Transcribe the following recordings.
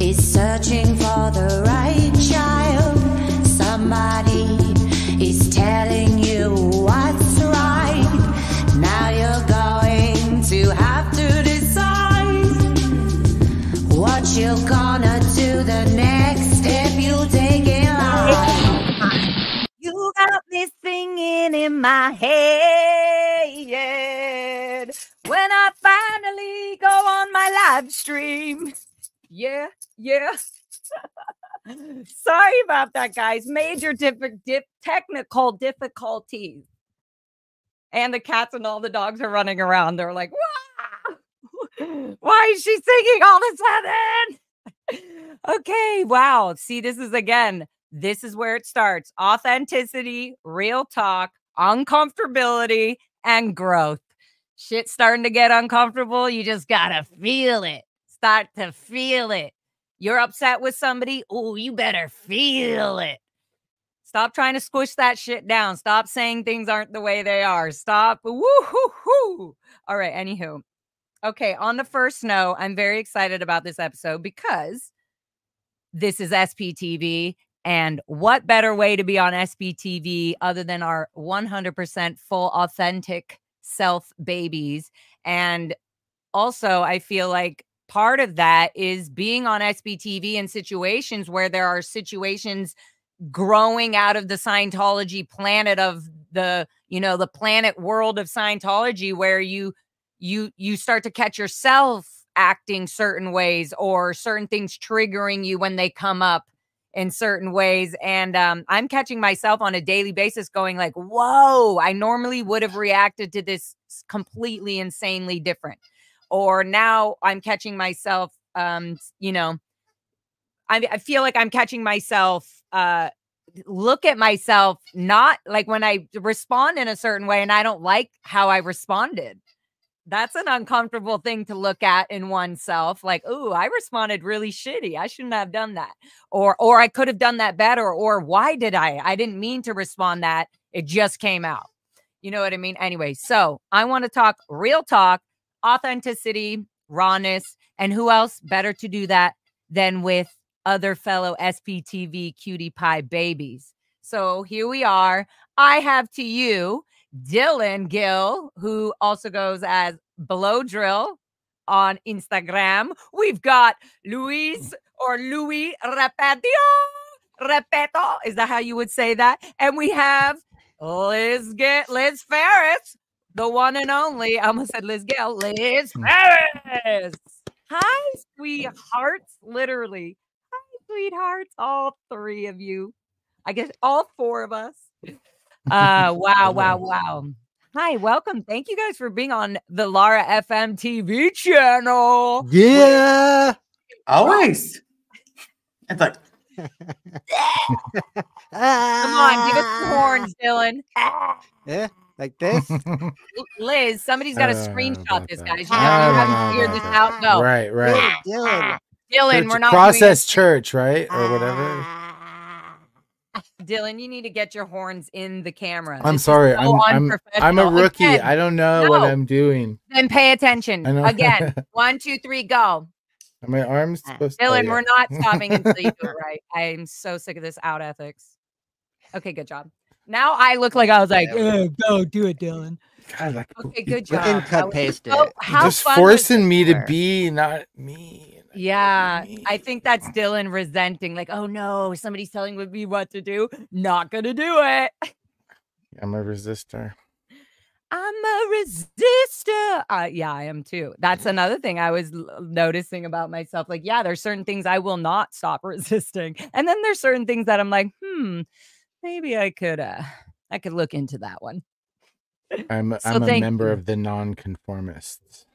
is searching for the right child. Somebody is telling you what's right. Now you're going to have to decide what you're gonna do the next step you take in life. You got me singing in my head when I finally go on my live stream. Yeah. Sorry about that, guys. Major technical difficulties. And the cats and all the dogs are running around. They're like, wow! Why is she singing all of a sudden? Okay, wow. See, this is where it starts. Authenticity, real talk, uncomfortability, and growth. Shit's starting to get uncomfortable. You just gotta feel it. Start to feel it. You're upset with somebody. Oh, you better feel it. Stop trying to squish that shit down. Stop saying things aren't the way they are. Stop. Woo-hoo-hoo. All right, anywho. Okay, on the first note, I'm very excited about this episode because this is SPTV. And what better way to be on SPTV other than our 100% full, authentic self babies? And also, I feel like part of that is being on SPTV in situations where there are situations growing out of the Scientology planet of the planet world of Scientology, where you start to catch yourself acting certain ways or certain things triggering you when they come up in certain ways. And I'm catching myself on a daily basis going like, whoa, I normally would have reacted to this completely insanely different. Or now I'm catching myself, I feel like I'm catching myself, look at myself, not like when I respond in a certain way and I don't like how I responded. That's an uncomfortable thing to look at in oneself. Like, oh, I responded really shitty. I shouldn't have done that. Or I could have done that better. Or why did I? I didn't mean to respond that. It just came out. You know what I mean? Anyway, so I want to talk real talk, authenticity, rawness, and who else better to do that than with other fellow SPTV cutie pie babies. So here we are. I have to you Dylan Gill, who also goes as Below Drill on Instagram. We've got Louis Repeto. Is that how you would say that? And we have Liz Ferris, the one and only. I almost said Liz Gill. Liz Ferris. Hi, sweethearts. Literally. Hi, sweethearts. All three of you. I guess all four of us. Wow. Hi, welcome. Thank you guys for being on the Lara FM TV channel. Yeah. Always. It's like, come on, give us the horns, Dylan. Yeah, like this. Liz, somebody's got to screenshot this, guys. You haven't figured this out. No. Right. Dylan, Church, we're not process church, right? Or whatever. Dylan, you need to get your horns in the camera. I'm sorry. I'm a rookie. Again, I don't know what I'm doing. Then pay attention. Again. 1, 2, 3, go. Are my arms supposed to? Dylan, we're not stopping until you do it right. I'm so sick of this out ethics. Okay, good job. Now I look like I was like, go do it, Dylan. God, okay, good job. And cut paste it. How just forcing me to be, not me. Yeah, I think that's Dylan resenting, like, oh no, somebody's telling me what to do. Not gonna do it. I'm a resistor. Yeah, I am too. That's another thing I was noticing about myself. Like, yeah, there's certain things I will not stop resisting. And then there's certain things that I'm like, maybe I could look into that one. I'm a member of the non-conformists.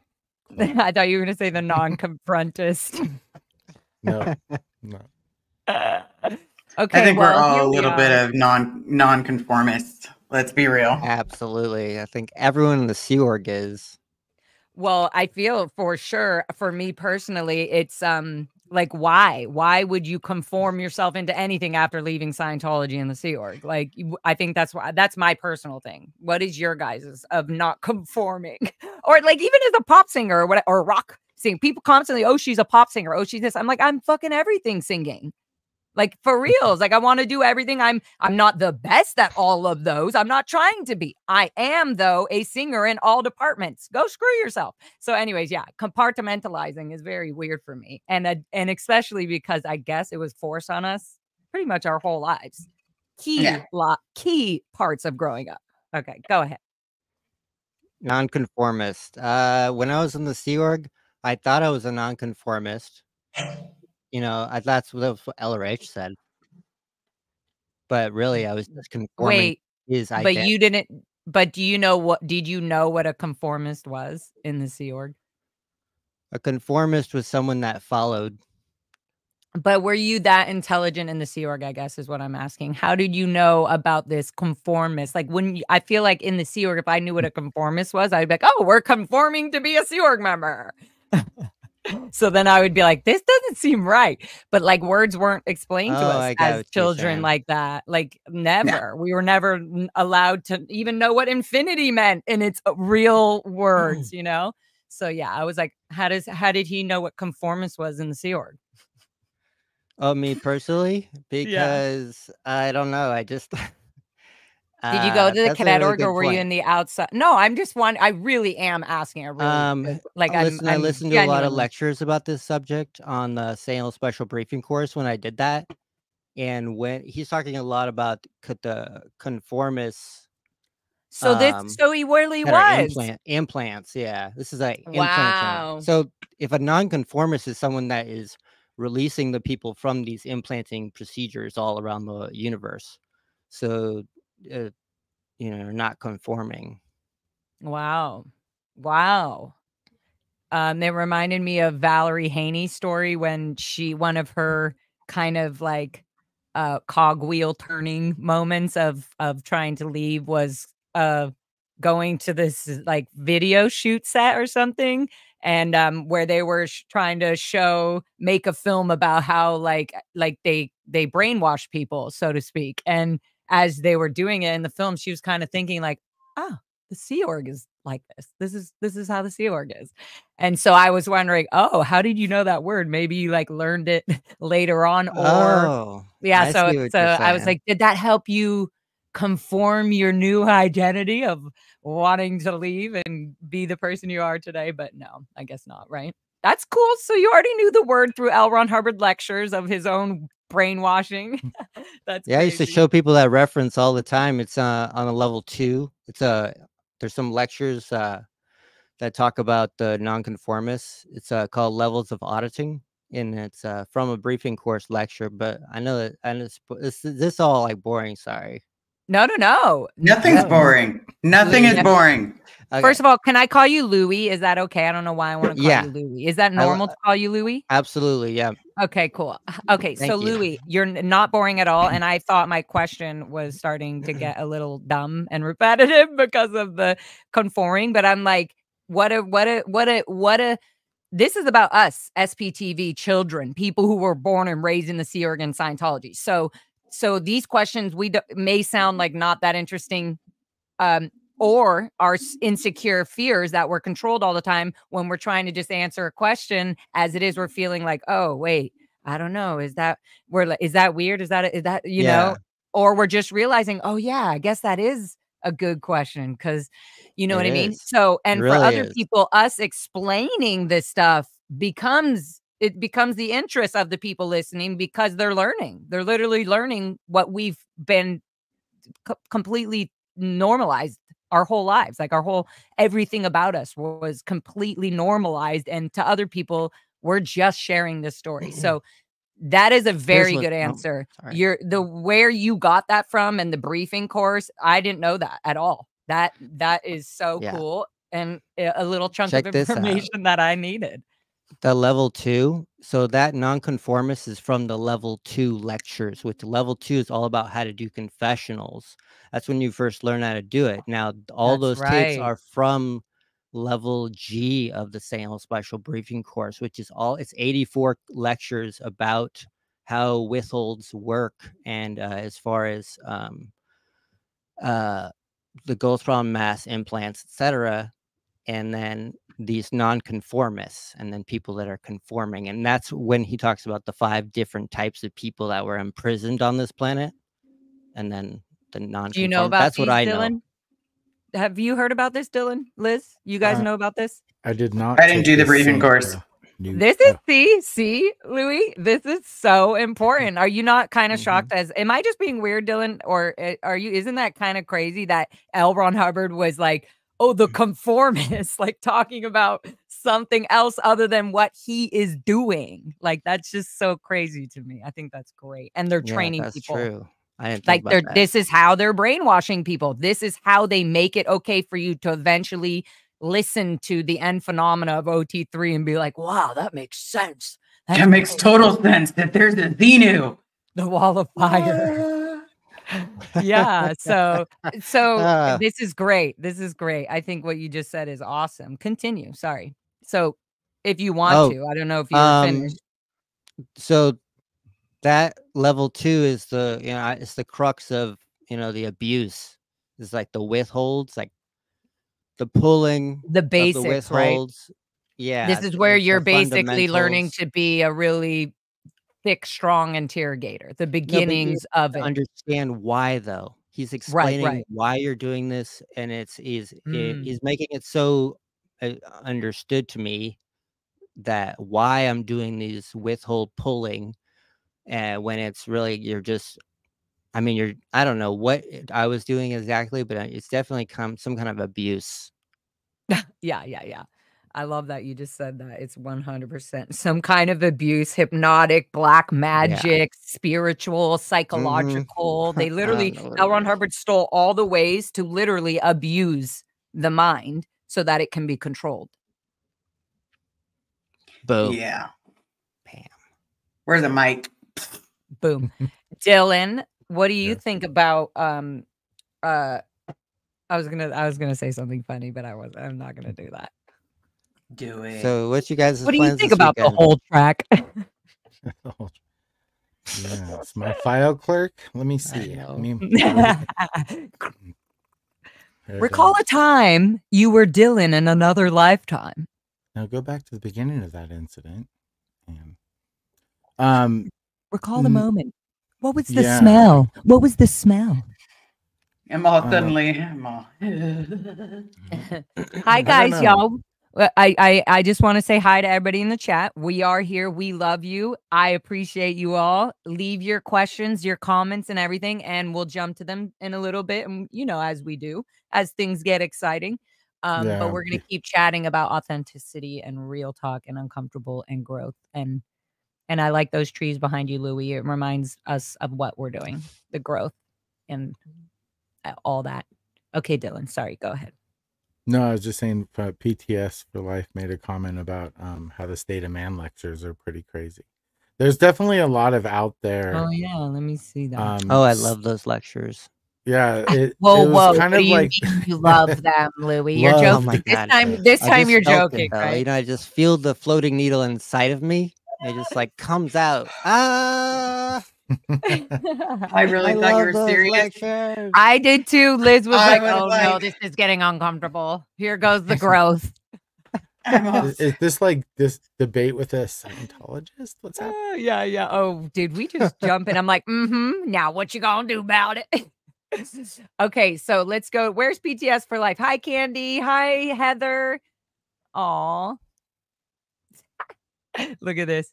I thought you were going to say the non-confrontist. No. Okay. I think we're all a little bit of non-conformists. Let's be real. Absolutely. I think everyone in the Sea Org is. Well, I feel for sure, for me personally, it's like, why would you conform yourself into anything after leaving Scientology and the Sea Org? Like, I think that's my personal thing. What is your guys's of not conforming? Or like, even as a pop singer or rock sing. People constantly, oh, she's a pop singer. Oh, she's this. I'm like, I'm fucking everything singing. Like for reals. Like I want to do everything. I'm not the best at all of those. I'm not trying to be. I am though a singer in all departments. Go screw yourself. So anyways, yeah, compartmentalizing is very weird for me. And especially because I guess it was forced on us pretty much our whole lives. Key parts of growing up. Okay, go ahead. Nonconformist. When I was in the Sea Org, I thought I was a nonconformist. You know, that's what LRH said. But really, I was just conforming. Wait, but you didn't. But do you know what? Did you know what a conformist was in the Sea Org? A conformist was someone that followed. But were you that intelligent in the Sea Org, I guess is what I'm asking. How did you know about this conformist? Like I feel like in the Sea Org, if I knew what a conformist was, I'd be like, oh, we're conforming to be a Sea Org member. So then I would be like, this doesn't seem right. But like words weren't explained to us as children like that. Like never. Yeah. We were never allowed to even know what infinity meant in its real words, you know? So yeah, I was like, how did he know what conformist was in the Sea Org? Oh, me personally? Because I don't know. I just did you go to the cadet org or were you in the outside? No, I'm just I really am asking a really like I listened to a lot of lectures about this subject on the Sale Special Briefing course when I did that. And when he's talking a lot about the conformists. So he really was implants. Yeah, this is a implant. So if a nonconformist is someone that is releasing the people from these implanting procedures all around the universe, so you know, not conforming. Wow. It reminded me of Valerie Haney's story when one of her kind of like cogwheel turning moments of trying to leave was going to this like video shoot set or something, and where they were trying to make a film about how like they brainwash people, so to speak. And as they were doing it in the film, she was kind of thinking like, oh, the Sea Org is like this is how the Sea Org is. And so I was wondering, oh, how did you know that word? Maybe you like learned it later on, or yeah. So I was like, did that help you conform your new identity of wanting to leave and be the person you are today? But no, I guess not. Right. That's cool. So you already knew the word through L. Ron Hubbard lectures of his own brainwashing. That's crazy. I used to show people that reference all the time. It's on a level 2. There's some lectures that talk about the nonconformists. It's called Levels of Auditing, and it's from a briefing course lecture. But I know that, and this all like boring. Sorry. No. Nothing's boring. Nothing is boring. Okay. First of all, can I call you Louie? Is that okay? I don't know why I want to call you Louie. Is that normal to call you Louie? Absolutely, yeah. Okay, cool. Okay, so Louie, you're not boring at all. And I thought my question was starting to get a little dumb and repetitive because of the conforming. But I'm like, what a this is about us, SPTV children, people who were born and raised in the Sea Org and Scientology. So these questions may sound like not that interesting, or our insecure fears that we're controlled all the time when we're trying to just answer a question as it is. We're feeling like, oh, wait, I don't know. Is that weird? Is that, you know, or we're just realizing, oh, yeah, I guess that is a good question. Cause you know what I mean? So, and for other people, us explaining this stuff becomes the interest of the people listening because they're learning. They're literally learning what we've been completely normalized our whole lives. Like everything about us was completely normalized. And to other people, we're just sharing this story. So that is a very good answer. Where you got that from and the briefing course, I didn't know that at all. That is so cool. And a little chunk of information that I needed. The level 2. So that nonconformist is from the level 2 lectures, which level 2 is all about how to do confessionals. That's when you first learn how to do it. Now, all those tapes are from level G of the Sale Special Briefing course, which is it's 84 lectures about how withholds work, and as far as the growth problem, mass implants, etc. and then these non-conformists, and then people that are conforming. And that's when he talks about the 5 different types of people that were imprisoned on this planet. And then the non-conform. Do you know about that's these, what I Dylan? know. Have you heard about this, Dylan? Liz, you guys know about this? I did not. I didn't do the briefing course. This is see, Louis, this is so important. Are you not kind of shocked am I just being weird, Dylan? Or are you, isn't that kind of crazy that L. Ron Hubbard was like, oh, the conformist, like talking about something else other than what he is doing? Like, that's just so crazy to me. I think that's great. And they're training that's people. True. I didn't like think about that. This is how they're brainwashing people. This is how they make it okay for you to eventually listen to the end phenomena of OT3 and be like, wow, that makes sense. That makes total sense that there's a Xenu. The wall of fire. Yeah. So this is great. This is great. I think what you just said is awesome. Continue. Sorry. So if you want to, I don't know if you're finished. So that level 2 is the, it's the crux of, the abuse. It's like the withholds, like the pulling, the basics, the withholds. Right? Yeah. This is where you're basically learning to be a really thick, strong interrogator. The beginnings of it. Understand why, though. He's explaining why you're doing this, and he's making it so understood to me that why I'm doing these withhold pulling, when it's really I don't know what I was doing exactly, but it's definitely some kind of abuse. Yeah. I love that you just said that. It's 100% some kind of abuse, hypnotic, black magic, spiritual, psychological. They literally, L. Ron Hubbard stole all the ways to literally abuse the mind so that it can be controlled. Boom. Yeah. Bam. Where's the mic? Boom. Dylan, what do you think about I was gonna say something funny, but I'm not gonna do that. Do it. So what you guys? What do you think about the whole track? Yes, my file clerk. Let me see. Recall a time you were Dylan in another lifetime. Now go back to the beginning of that incident. And, recall the moment. What was the smell? What was the smell? Suddenly. Hi guys, y'all. I just want to say hi to everybody in the chat. We are here. We love you. I appreciate you all. Leave your questions, your comments, and everything, and we'll jump to them in a little bit. And as we do, as things get exciting. But we're gonna keep chatting about authenticity and real talk and uncomfortable and growth. And I like those trees behind you, Louie. It reminds us of what we're doing, the growth and all that. Okay, Dylan. Sorry, go ahead. No, I was just saying PTS for Life made a comment about how the State of Man lectures are pretty crazy. There's definitely a lot of out there. Oh, yeah. Let me see that. I love those lectures. Yeah. It whoa. was kind of like you love them, Louie. You're joking. Oh my God, this time you're joking, right? I just feel the floating needle inside of me. It just like comes out. I really thought you were serious. Lectures. I did too. Liz was like, "Oh no, this is getting uncomfortable. Here goes the growth." Is this like this debate with a Scientologist? What's happening? Yeah. Oh, did we just jump in? I'm like, now what you gonna do about it? Okay, so let's go. Where's PTS for Life? Hi, Candy. Hi, Heather. Aw. Look at this.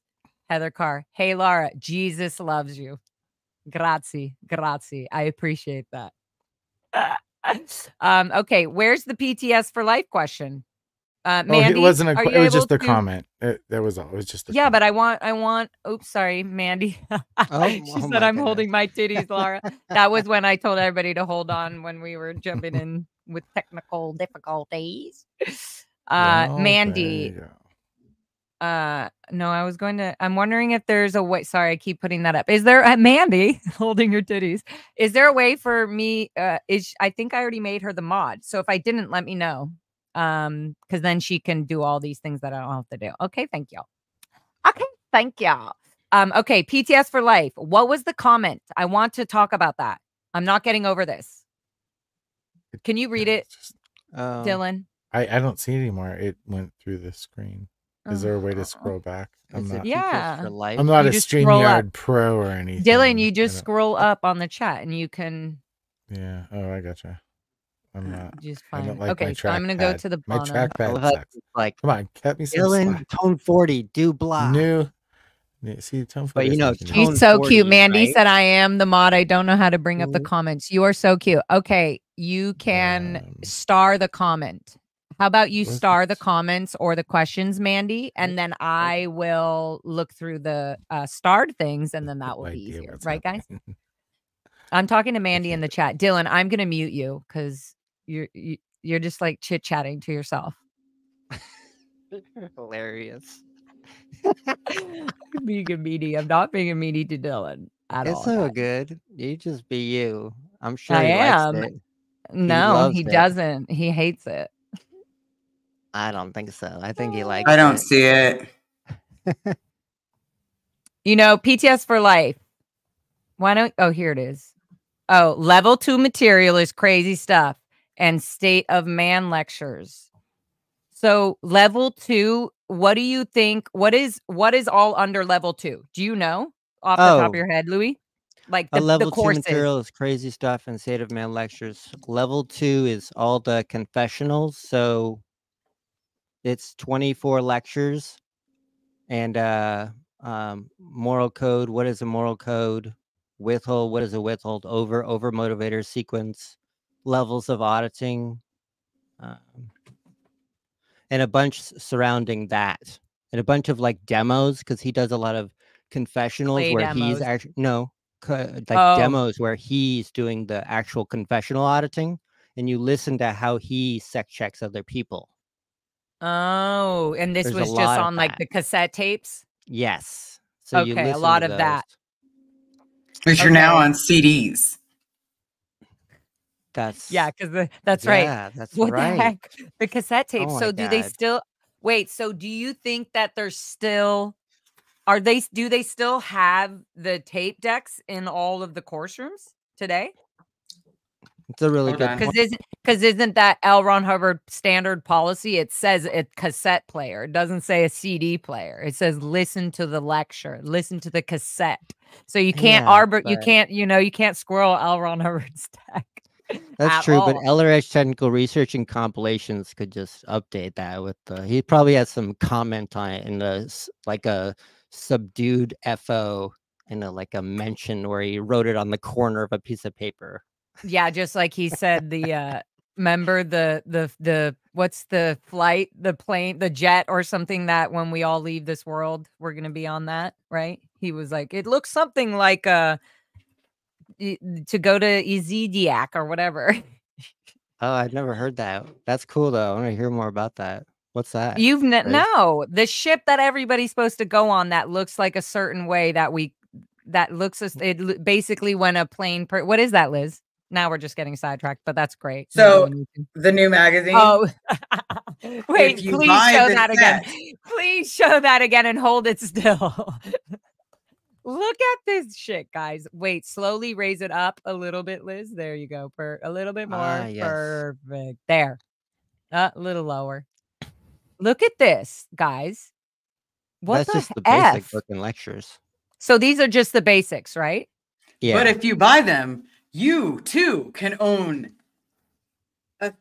Heather Carr. Hey, Lara. Jesus loves you. Grazie. I appreciate that. Okay, where's the PTS for Life question? Mandy, it wasn't it was just a comment. It was just a comment. But I want oops, sorry, Mandy. She said I'm holding my titties, Lara. That was when I told everybody to hold on when we were jumping in with technical difficulties. Mandy. No, I'm wondering if there's a way. Sorry, I keep putting that up. Is there Mandy holding your titties? Is there a way for me? I think I already made her the mod. So if I didn't, let me know. Because then she can do all these things that I don't have to do. Okay, thank y'all. Okay, PTS for Life. What was the comment? I want to talk about that. I'm not getting over this. Can you read it, Dylan? I don't see it anymore. It went through the screen. Is there a way to scroll back? Is it Yeah. for life? I'm not You a just scroll up. StreamYard pro or anything. Dylan, you just scroll up on the chat and you can. Yeah. Oh, I gotcha. I'm not. Just I fine. don't like my Okay, so I'm gonna go to the My bottom. trackpad sucks. Like, Come on, cut me some Dylan, slack. tone 40, do blah. New. See, tone 40. But you know, She's so 40, cute. Mandy right? said, I am the mod. I don't know how to bring up the comments. You are so cute. Okay, you can star the comment. How about you star the comments or the questions, Mandy? And then I will look through the starred things, and then that will be easier. Right, guys? I'm talking to Mandy in the chat. Dylan, I'm going to mute you because you're just like chit-chatting to yourself. Hilarious. Being a meaty. I'm not being a meaty to Dylan at all. It's so good. You just be you. I'm sure I he am. likes it. No, he doesn't. He hates it. I don't think so. I think he likes it. I don't see it. You know, PTS for life. Why don't... Oh, here it is. Oh, level 2 material is crazy stuff and state of man lectures. So level 2, what do you think? What is all under level 2? Do you know off the top of your head, Louis? Like the level 2 courses. material is crazy stuff and state of man lectures. Level 2 is all the confessionals. So it's 24 lectures and moral code. What is a moral code? Withhold. What is a withhold? Over motivator sequence. Levels of auditing. And a bunch surrounding that. And a bunch of like demos because he does a lot of confessionals he's actually demos where he's doing the actual confessional auditing, and you listen to how he sec checks other people. Oh, and this was just on like the cassette tapes? Yes. So you listen a lot to of those. that. Which you're now on CDs. That's because that's right. Yeah, that's what right. The heck? The cassette tapes. Oh so do they still wait? So do you think that there's still do they still have the tape decks in all of the course rooms today? It's a really good point. Because isn't that L. Ron Hubbard standard policy? It says a cassette player. It doesn't say a CD player. It says listen to the lecture, listen to the cassette. So you can't you can't squirrel L. Ron Hubbard's deck. That's true, but LRH Technical Research and Compilations could just update that with he probably has some comment on it in like a subdued FO and like a mention where he wrote it on the corner of a piece of paper. Yeah, just like he said remember the what's the flight, the plane, the jet or something that when we all leave this world, we're going to be on that, right? He was like, it looks something like to go to Ezediac or whatever. Oh, I've never heard that. That's cool though. I want to hear more about that. What's that? No, the ship that everybody's supposed to go on that looks like a certain way it basically when a plane what is that, Liz? Now we're just getting sidetracked, but that's great. So the new magazine. Oh, wait, please show that again. Please show that again and hold it still. Look at this shit, guys. Wait, slowly raise it up a little bit, Liz. There you go. A little bit more. Yes. Perfect. There. A little lower. Look at this, guys. That's just the basic book and lectures. So these are just the basics, right? Yeah. But if you buy them, you too can own a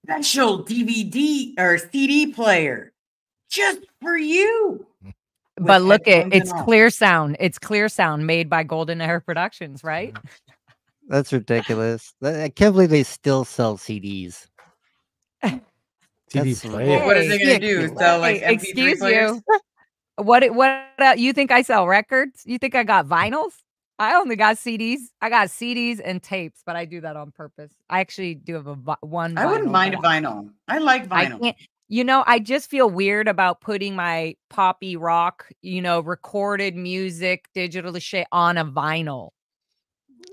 special DVD or CD player just for you. But look it's clear sound. It's clear sound made by Golden Era Productions, right? That's ridiculous. I can't believe they still sell CDs. CD player. What is they gonna do? Sell like MP3 excuse players? you. What you think I sell records? You think I got vinyls? I only got CDs. I got CDs and tapes, but I do that on purpose. I actually do have one. I wouldn't mind a vinyl. I like vinyl. I just feel weird about putting my poppy rock, recorded music, digital shit on a vinyl.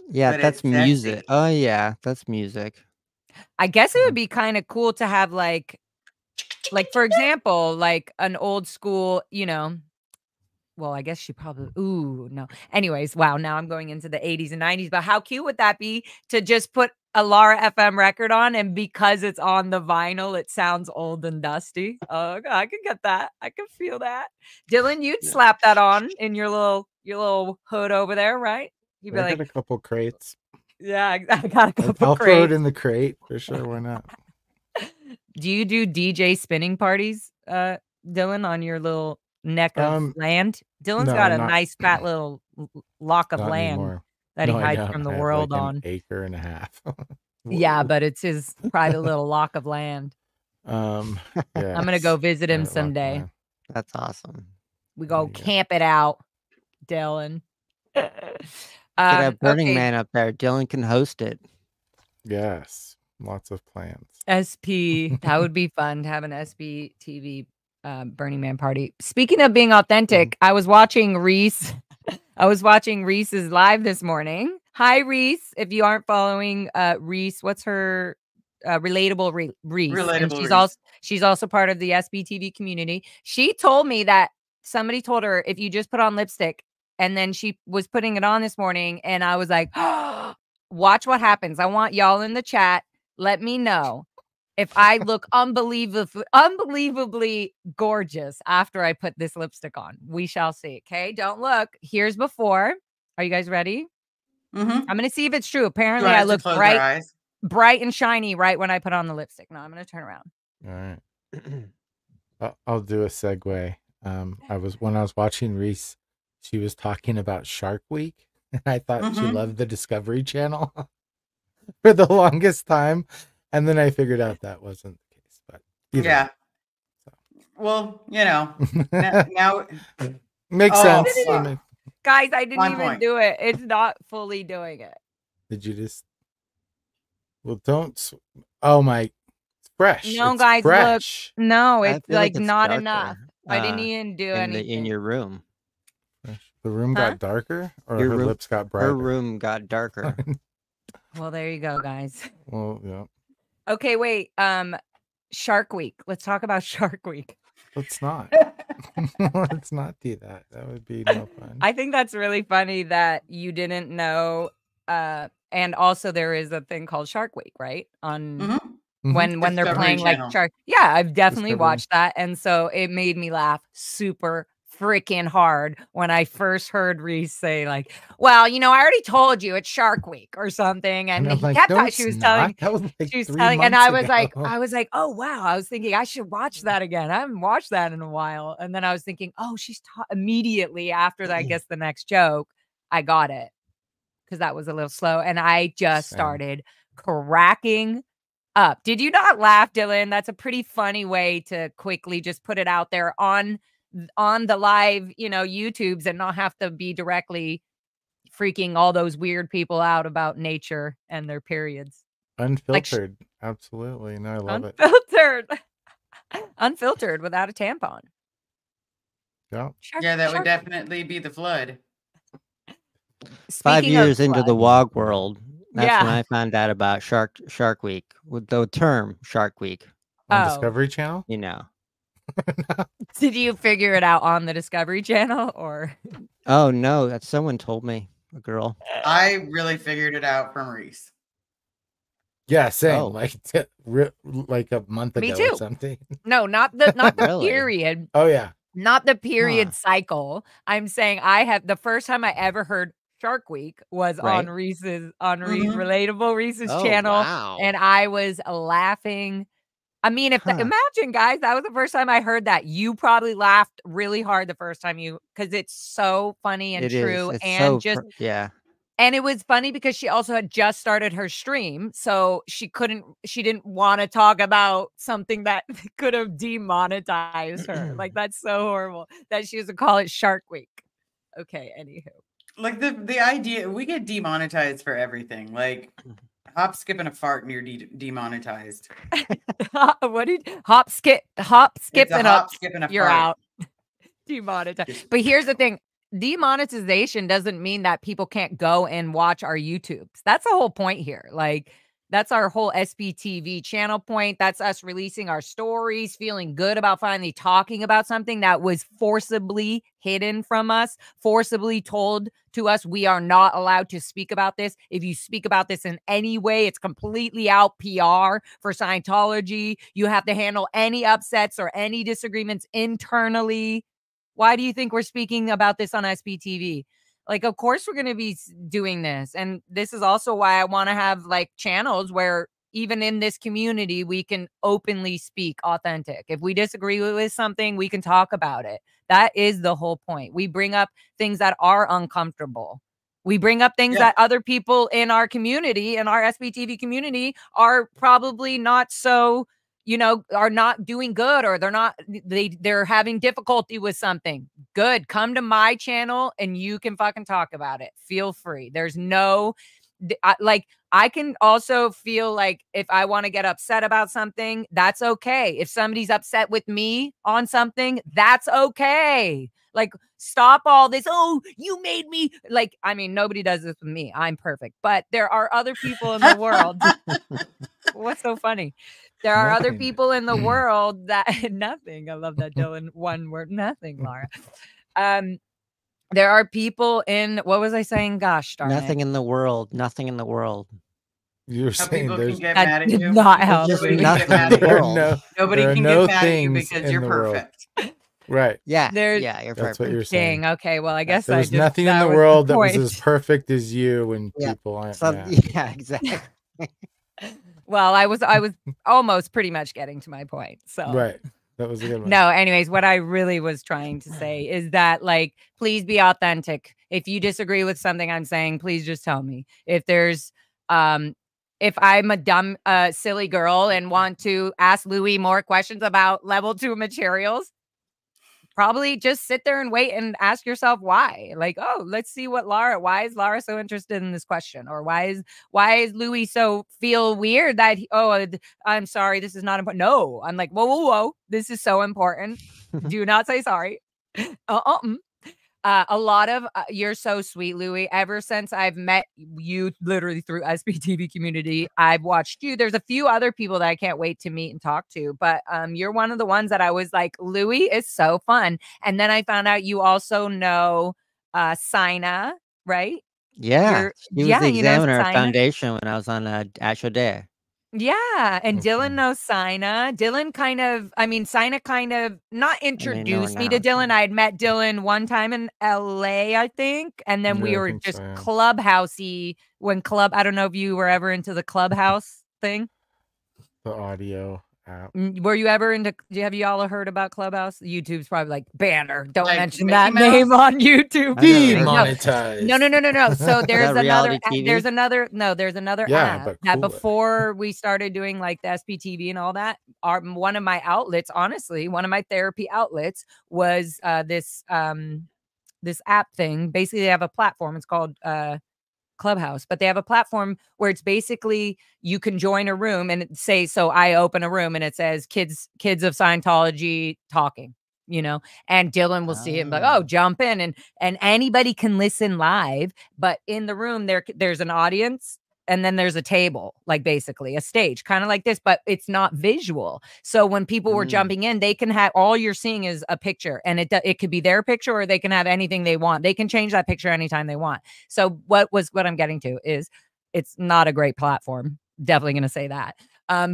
Yeah, that's music. Oh yeah, that's music. I guess it would be kind of cool to have like for example, like an old school, well, I guess she probably, ooh, no. Anyways, wow, now I'm going into the 80s and 90s, but how cute would that be to just put a Lara FM record on, and because it's on the vinyl, it sounds old and dusty? Oh, I can get that. I can feel that. Dylan, you'd slap that on in your little hood over there, right? You'd be I like, got a couple crates. yeah, I got a couple I'll throw it crates. in the crate for sure. Why not? Do you do DJ spinning parties, Dylan, on your little neck of land? Dylan's no, got a not- nice fat little lock of Not land anymore. that he No, I hides don't. from the I have world like on. an acre and a half. Yeah, Whoa. but it's his private little lock of land. Yeah. I'm gonna go visit him Private lock of someday. land. That's awesome. We go There you go. camp it out, Dylan. Get a Burning Okay, Man up there. Dylan can host it. Yes, lots of plans. SP. That would be fun to have an SB TV Burning Man party. Speaking of being authentic, I was watching Reese. I was watching Reese's live this morning. Hi, Reese. If you aren't following Reese, what's her relatable Reese? And Relatable she's also part of the SBTV community. She told me that somebody told her if you just put on lipstick, and then she was putting it on this morning, and I was like, watch what happens. I want y'all in the chat. Let me know if I look unbelievably gorgeous after I put this lipstick on. We shall see. Okay, don't look. Here's before. Are you guys ready? Mm-hmm. I'm gonna see if it's true. Do Apparently, I I have to look close our eyes? bright and shiny right when I put on the lipstick. No, I'm gonna turn around. All right. I'll do a segue. When I was watching Reese, she was talking about Shark Week, and I thought she Mhm. loved the Discovery Channel for the longest time, and then I figured out that wasn't the case. But either Yeah. way. Well, now Makes Oh, sense. fuck. Guys, I didn't On even point. do it. It's not fully doing it. Did you just? Well, don't. Oh my! It's fresh. No, It's guys, look. fresh. No, I it's feel like it's not darker, enough. I didn't even do in anything. your room. Fresh. The room Huh? got darker, or Your her room- lips got brighter. Her room got darker. Well, there you go, guys. Well, yeah. Okay, wait. Shark Week. Let's talk about Shark Week. Let's not. Let's not do that. That would be no fun. I think that's really funny that you didn't know. And also there is a thing called Shark Week, right? On Mhm. Mhm. when they're Discovery playing Channel. like Shark. Yeah, I've definitely Discovery. watched that. And so it made me laugh super freaking hard when I first heard Reese say, like, well, I already told you it's Shark Week or something. And I'm he like, kept no, she it's was telling not. That was like she was 3 telling, and months I was ago. like, oh wow. I was thinking I should watch that again. I haven't watched that in a while. And then I was thinking, oh, she's immediately after that, I guess the next joke, I got it. Because that was a little slow. And I just Same. started cracking up. Did you not laugh, Dylan? That's a pretty funny way to quickly just put it out there on the live, YouTubes, and not have to be directly freaking all those weird people out about nature and their periods. Unfiltered. Absolutely. No, I love it. Unfiltered without a tampon. Yeah. Yeah, that would definitely be the flood. 5 Speaking of years into the flood, WOG world, that's when Yeah. I found out about Shark Week, with the term Shark Week. On Oh. Discovery Channel? Did you figure it out on the Discovery Channel or? Oh no, that's someone told me, a girl. I really figured it out from Reese. Yeah, same. Oh. Like a month Me ago or too. something. No, not the Really? period. Oh yeah. Not the period Huh. cycle. I'm saying the first time I ever heard Shark Week was on Right. Reese's Mhm. Relatable Reese's Oh, channel. wow. And I was laughing. I mean, Huh. imagine, guys, that was the first time I heard that. You probably laughed really hard the first time because it's so funny and It is. true. It's And so yeah. and it was funny because she also had just started her stream. So she didn't want to talk about something that could have demonetized her. Like, that's so horrible that she was to call it Shark Week. Okay, anywho. Like the idea, we get demonetized for everything. Like hop, skip, and a fart, and you're demonetized. What did hop, skip, It's a and up? hop, skip, and a You're fart. out. Demonetized. But here's the thing. Demonetization doesn't mean that people can't go and watch our YouTubes. That's the whole point here. Like, That's our whole SBTV channel point. That's us releasing our stories, feeling good about finally talking about something that was forcibly hidden from us, forcibly told to us we are not allowed to speak about this. If you speak about this in any way, it's completely out PR for Scientology. You have to handle any upsets or any disagreements internally. Why do you think we're speaking about this on SBTV? Like, of course we're going to be doing this. And this is also why I want to have like channels where even in this community, we can openly speak authentic. If we disagree with something, we can talk about it. That is the whole point. We bring up things that are uncomfortable. We bring up things that other people in our community, in our SBTV community, are probably not so, are not doing good, or they're having difficulty with something. Good. Come to my channel and you can fucking talk about it. Feel free. There's no, I can also feel like if I want to get upset about something, that's okay. If somebody's upset with me on something, that's okay. Like, stop all this. Oh, you made me like, I mean, nobody does this with me. I'm perfect. But there are other people in the world. What's so funny? There are other people in the world that nothing. I love that, Dylan. One word, nothing, Lara. There are people in, what was I saying? Gosh darn Nothing it. in the world. Nothing in the world. You're How saying people can there's get That mad at did you. not help. Just Nobody can nothing get mad in at the you. world. Nobody there are can no get mad at you things because in you're the world. perfect. Right. Yeah. There's- Yeah, you're That's perfect. what you're saying. Dang. Okay. Well, I guess There I was just, nothing in that the was world that was point. as perfect as you, and Yeah. people aren't. So, Yeah. yeah, exactly. Well, I was almost pretty much getting to my point. So Right. That was a good one. no, anyways, what I really was trying to say is that, like, please be authentic. If you disagree with something I'm saying, please just tell me. If there's if I'm a dumb silly girl and want to ask Louis more questions about level 2 materials, probably just sit there and wait and ask yourself why. Like, oh, let's see why is Lara so interested in this question? Or why is Louis so feel weird that I'm sorry, this is not important. No, I'm like, whoa, this is so important. Do not say sorry. A lot of you're so sweet, Louis. Ever since I've met you, literally through SBTV community, I've watched you. There's a few other people that I can't wait to meet and talk to, but you're one of the ones that I was like, Louis is so fun. And then I found out you also know Sina, right? Yeah. She was the examiner of Sina. foundation when I was on Astro Day. Yeah, and Okay. Dylan knows Sina. Sina kind of not introduced me to now, Dylan. I had met Dylan one time in LA, I think, and then we Yeah, I were think just so, yeah. clubhousey I don't know if you were ever into the Clubhouse thing. The audio app. Were you ever into? Have you all heard about Clubhouse? YouTube's probably like, banner. Don't Like mention Mickey that Mouse? name on YouTube. I've never heard of it. Demonetized. No. So there's that another. reality TV? There's another Yeah, app but that cooler. before we started doing like the SPTV and all that, one of my outlets, honestly, one of my therapy outlets was this app thing. Basically, they have a platform. It's called Clubhouse, but they have a platform where it's basically you can join a room and say, so I open a room and it says kids of Scientology talking, and Dylan will see it and be like, oh, jump in, and anybody can listen live, but in the room there's an audience. And then there's a table, like basically a stage, kind of like this, but it's not visual. So when people were jumping in, they can have, all you're seeing is a picture, and it could be their picture, or they can have anything they want. They can change that picture anytime they want. So what I'm getting to is it's not a great platform. Definitely going to say that.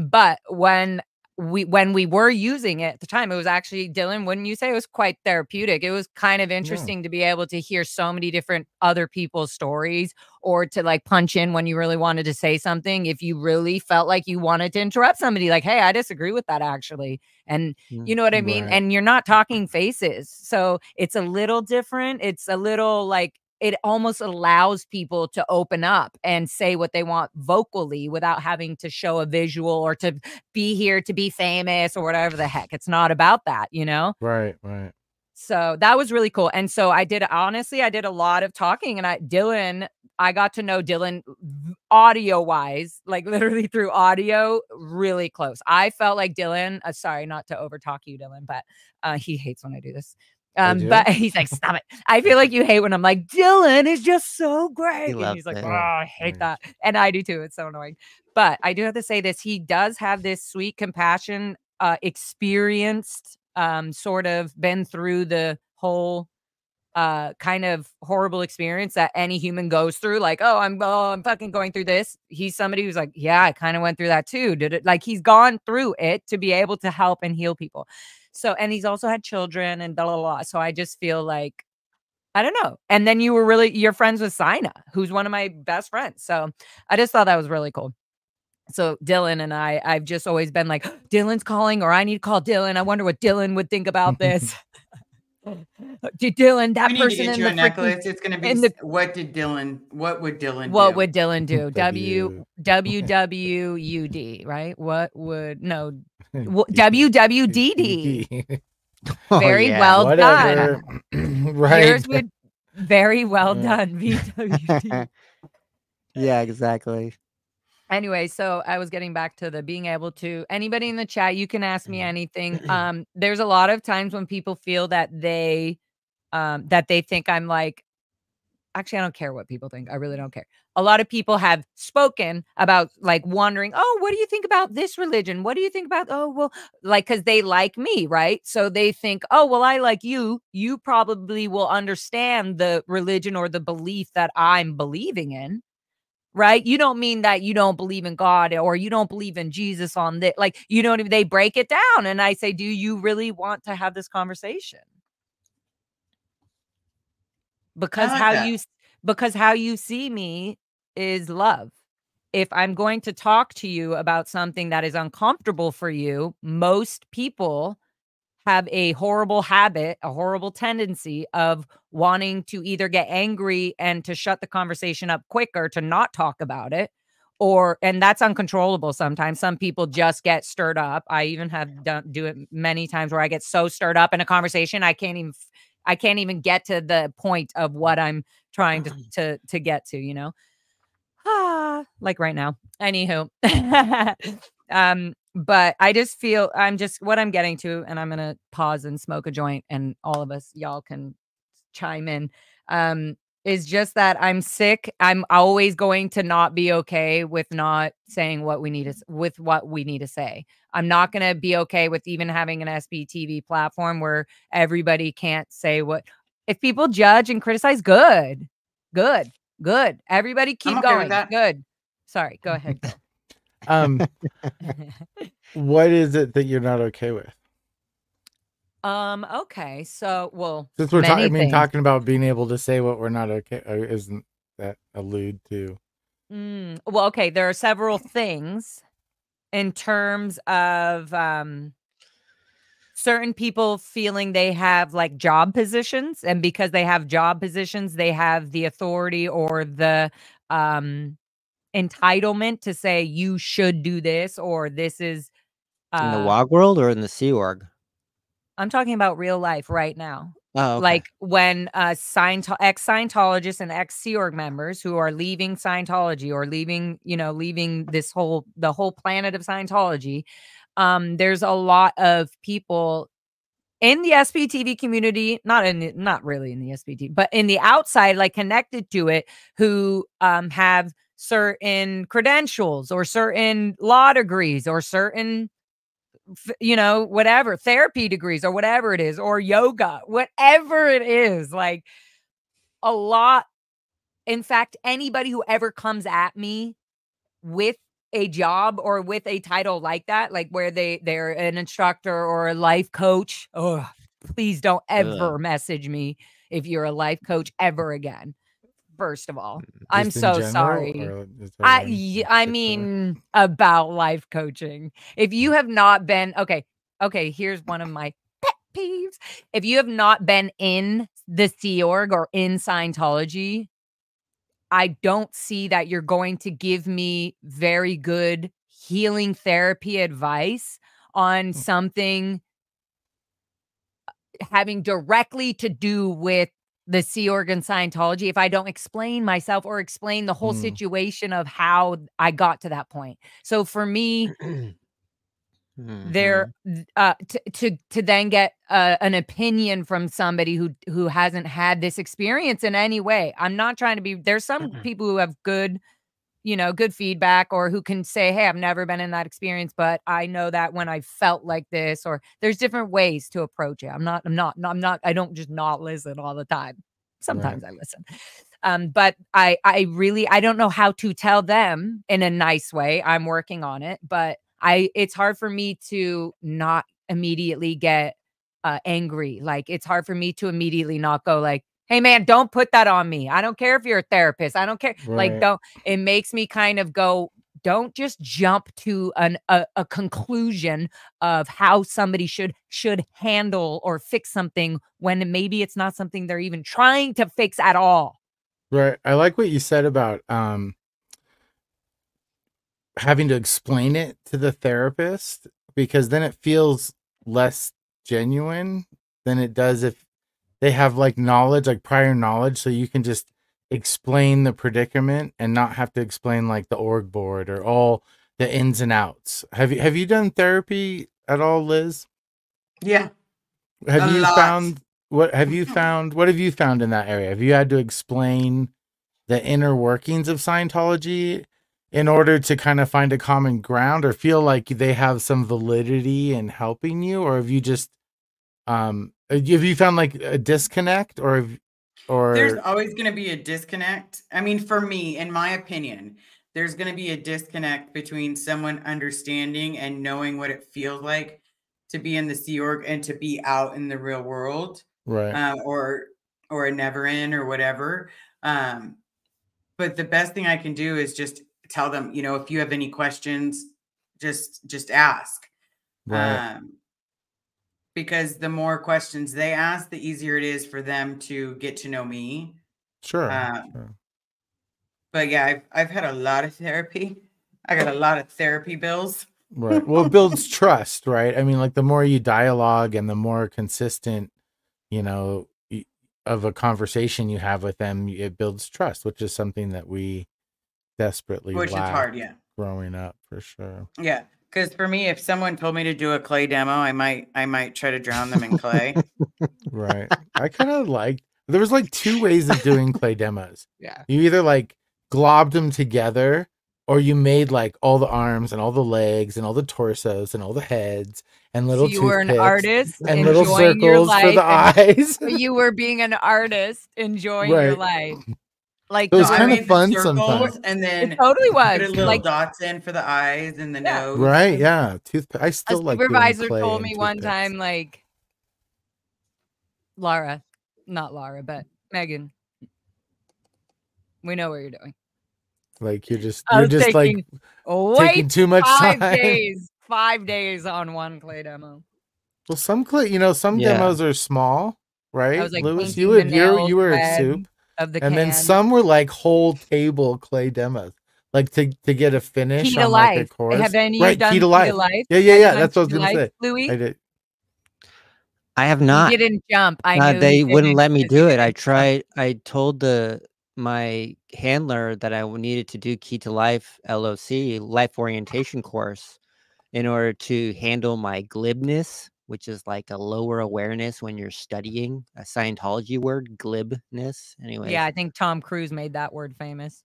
But when we were using it at the time, it was actually, Dylan, wouldn't you say it was quite therapeutic? It was kind of interesting to be able to hear so many different other people's stories, or to like punch in when you really wanted to say something. If you really felt like you wanted to interrupt somebody, like, hey, I disagree with that actually. And you know what I mean? Right. And you're not talking faces. So it's a little different. It's a little like, it almost allows people to open up and say what they want vocally without having to show a visual or to be here to be famous or whatever the heck. It's not about that, Right. So that was really cool. And so I did a lot of talking, and I got to know Dylan audio wise, like literally through audio, really close. I felt like Dylan, sorry, not to over talk you, Dylan, but he hates when I do this. But he's like, stop it. I feel like you hate when I'm like, Dylan is just so great. And he's like, oh, I hate that. And I do too. It's so annoying. But I do have to say this. He does have this sweet compassion, experienced, sort of been through the whole kind of horrible experience that any human goes through. Like, I'm fucking going through this. He's somebody who's like, yeah, I kind of went through that too. Did it? Like, he's gone through it to be able to help and heal people. So, and he's also had children and blah, blah, blah. So I just feel like, I don't know. And then you're friends with Sina, who's one of my best friends. So I just thought that was really cool. So Dylan and I've just always been like, Dylan's calling, or I need to call Dylan. I wonder what Dylan would think about this. Dylan, that We need to person get in you the a necklace. It's going to be, what would Dylan what do? would Dylan do? W- WWUD, right? What would, no, D- WWDD. Oh, Very yeah. well Whatever. done. Right. Yours would, very well done, VWD. Yeah, exactly. Anyway, so I was getting back to the being able to, anybody in the chat, you can ask me anything. There's a lot of times when people feel that they think I'm like, actually, I don't care what people think. I really don't care. A lot of people have spoken about like wondering, oh, what do you think about this religion? What do you think about, oh, well, like, because they like me, right? So they think, oh, well, I like you. You probably will understand the religion or the belief that I'm believing in. Right? You don't mean that you don't believe in God or you don't believe in Jesus on this. Like, you know what I mean? They break it down. And I say, do you really want to have this conversation? Because how you see me is love. If I'm going to talk to you about something that is uncomfortable for you, most people have a horrible habit, a horrible tendency of wanting to either get angry and to shut the conversation up quicker, to not talk about it, and that's uncontrollable sometimes. Some people just get stirred up. I even have do it many times where I get so stirred up in a conversation, I can't even get to the point of what I'm trying to get to, you know? Like right now. Anywho. But I just feel what I'm getting to, and I'm gonna pause and smoke a joint, and all of us, y'all can chime in. Is just that I'm sick. I'm always going to not be okay with not saying what we need to say. I'm not gonna be okay with even having an SBTV platform where everybody can't say what. If people judge and criticize, good. Everybody keep I'm okay going. with that. Good. Sorry, go ahead. Bill. What is it that you're not okay with? Okay. So, well, Since we're many things. talking about being able to say what we're not okay, isn't that allude to? Well, okay. There are several things in terms of certain people feeling they have like job positions, and because they have job positions, they have the authority or the entitlement to say you should do this, or this is In the WOG world or in the Sea Org? I'm talking about real life right now. Oh, okay. Like when ex-Scientologists and ex-Sea Org members who are leaving Scientology or leaving the whole planet of Scientology, there's a lot of people in the SPTV community, not really in the SPT, but in the outside, like connected to it, who have certain credentials or certain law degrees or certain, whatever, therapy degrees or whatever it is, or yoga, whatever it is, like a lot. In fact, anybody who ever comes at me with a job or with a title like that, like where they're an instructor or a life coach, oh, please don't ever message me if you're a life coach ever again. First of all, I'm so sorry. I mean about life coaching. If you have not been, okay, here's one of my pet peeves. If you have not been in the Sea Org or in Scientology, I don't see that you're going to give me very good healing therapy advice on something having directly to do with the Sea Org and Scientology if I don't explain myself or explain the whole situation of how I got to that point. So for me, there to then get an opinion from somebody who hasn't had this experience in any way. I'm not trying to be, there's some people who have good, you know, good feedback, or who can say, hey, I've never been in that experience, but I know that when I felt like this, or there's different ways to approach it. I don't just not listen all the time. Sometimes I listen. But I don't know how to tell them in a nice way. I'm working on it, but it's hard for me to not immediately get angry. Like, it's hard for me to immediately not go like, hey man, don't put that on me. I don't care if you're a therapist. I don't care. Like, it makes me kind of go, don't just jump to a conclusion of how somebody should handle or fix something when maybe it's not something they're even trying to fix at all. Right. I like what you said about having to explain it to the therapist, because then it feels less genuine than it does if they have like knowledge, like prior knowledge, so you can just explain the predicament and not have to explain like the org board or all the ins and outs. Have you done therapy at all, Liz? Yeah. Have you found what have you found in that area? Have you had to explain the inner workings of Scientology in order to kind of find a common ground, or feel like they have some validity in helping you? Or have you just have you found like a disconnect, or there's always going to be a disconnect? I mean, for me, in my opinion, there's going to be a disconnect between someone understanding and knowing what it feels like to be in the Sea Org and to be out in the real world, right? Or a never in or whatever. But the best thing I can do is just tell them, you know, if you have any questions, just ask. Right. Because the more questions they ask, the easier it is for them to get to know me. Sure. But yeah, I've had a lot of therapy. I got a lot of therapy bills. Right. Well, it builds trust, right? I mean, like the more you dialogue and the more consistent, you know, of a conversation you have with them, it builds trust, which is something that we desperately Which is hard, yeah. Growing up, for sure. Yeah. Because for me, if someone told me to do a clay demo, I might try to drown them in clay. Right. I kind of there was like two ways of doing clay demos. Yeah. You either like globbed them together, or you made like all the arms and all the legs and all the torsos and all the heads and little you were an artist and little circles for the eyes. You were being an artist enjoying your life. Like, it was kind of fun sometimes. And then it totally was. Put a little dots in for the eyes and the nose. Right, yeah. I still like doing clay. A supervisor told me one time, like, Lara, not Lara, but Megan, we know what you're doing. Like you're just taking too much time. 5 days on one clay demo. Well, some demos are small, right? I was like, Lewis, you were at Soup. And then some were like whole table clay demos, like to get a finish Key to on life. like a course. Have any of you done Key to Life? Yeah. That's what I was gonna say. Louis? I did. I have not. You didn't jump. I knew they wouldn't let me do it. I tried. I told my handler that I needed to do Key to Life LOC, life orientation course, in order to handle my glibness, which is like a lower awareness when you're studying, a Scientology word, glibness. Anyway. Yeah, I think Tom Cruise made that word famous.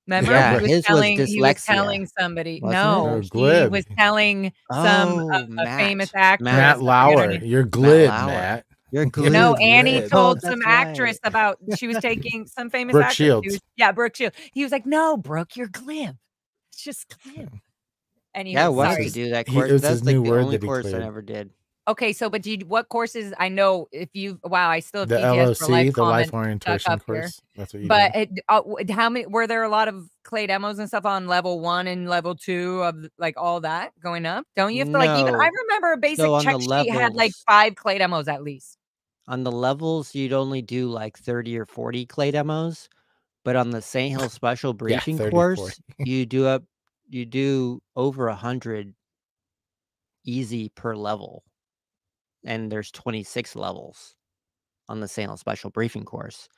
Remember, yeah, he was telling somebody. No, he was telling some famous actress. Matt Lauer. You're glib, Matt. You're glib. No, Annie told some actress about she was taking some famous Brooke actress. Shields. Brooke Shields. He was like, "No, Brooke, you're glib. It's just glib." And he I wanted to do that course. That's like the only course I never did. Okay, so but what courses? I know if you I still have the PTS LOC, for life, the life orientation course. That's what you did. How many were there? A lot of clay demos and stuff on level 1 and level 2 of like all that going up? Don't you have to like even? I remember a basic check sheet had like 5 clay demos at least. On the levels, you'd only do like 30 or 40 clay demos, but on the St. Hill Special Briefing 30, course, 40. you do over 100 easy per level. And there's 26 levels on the St. Hill Special Briefing course,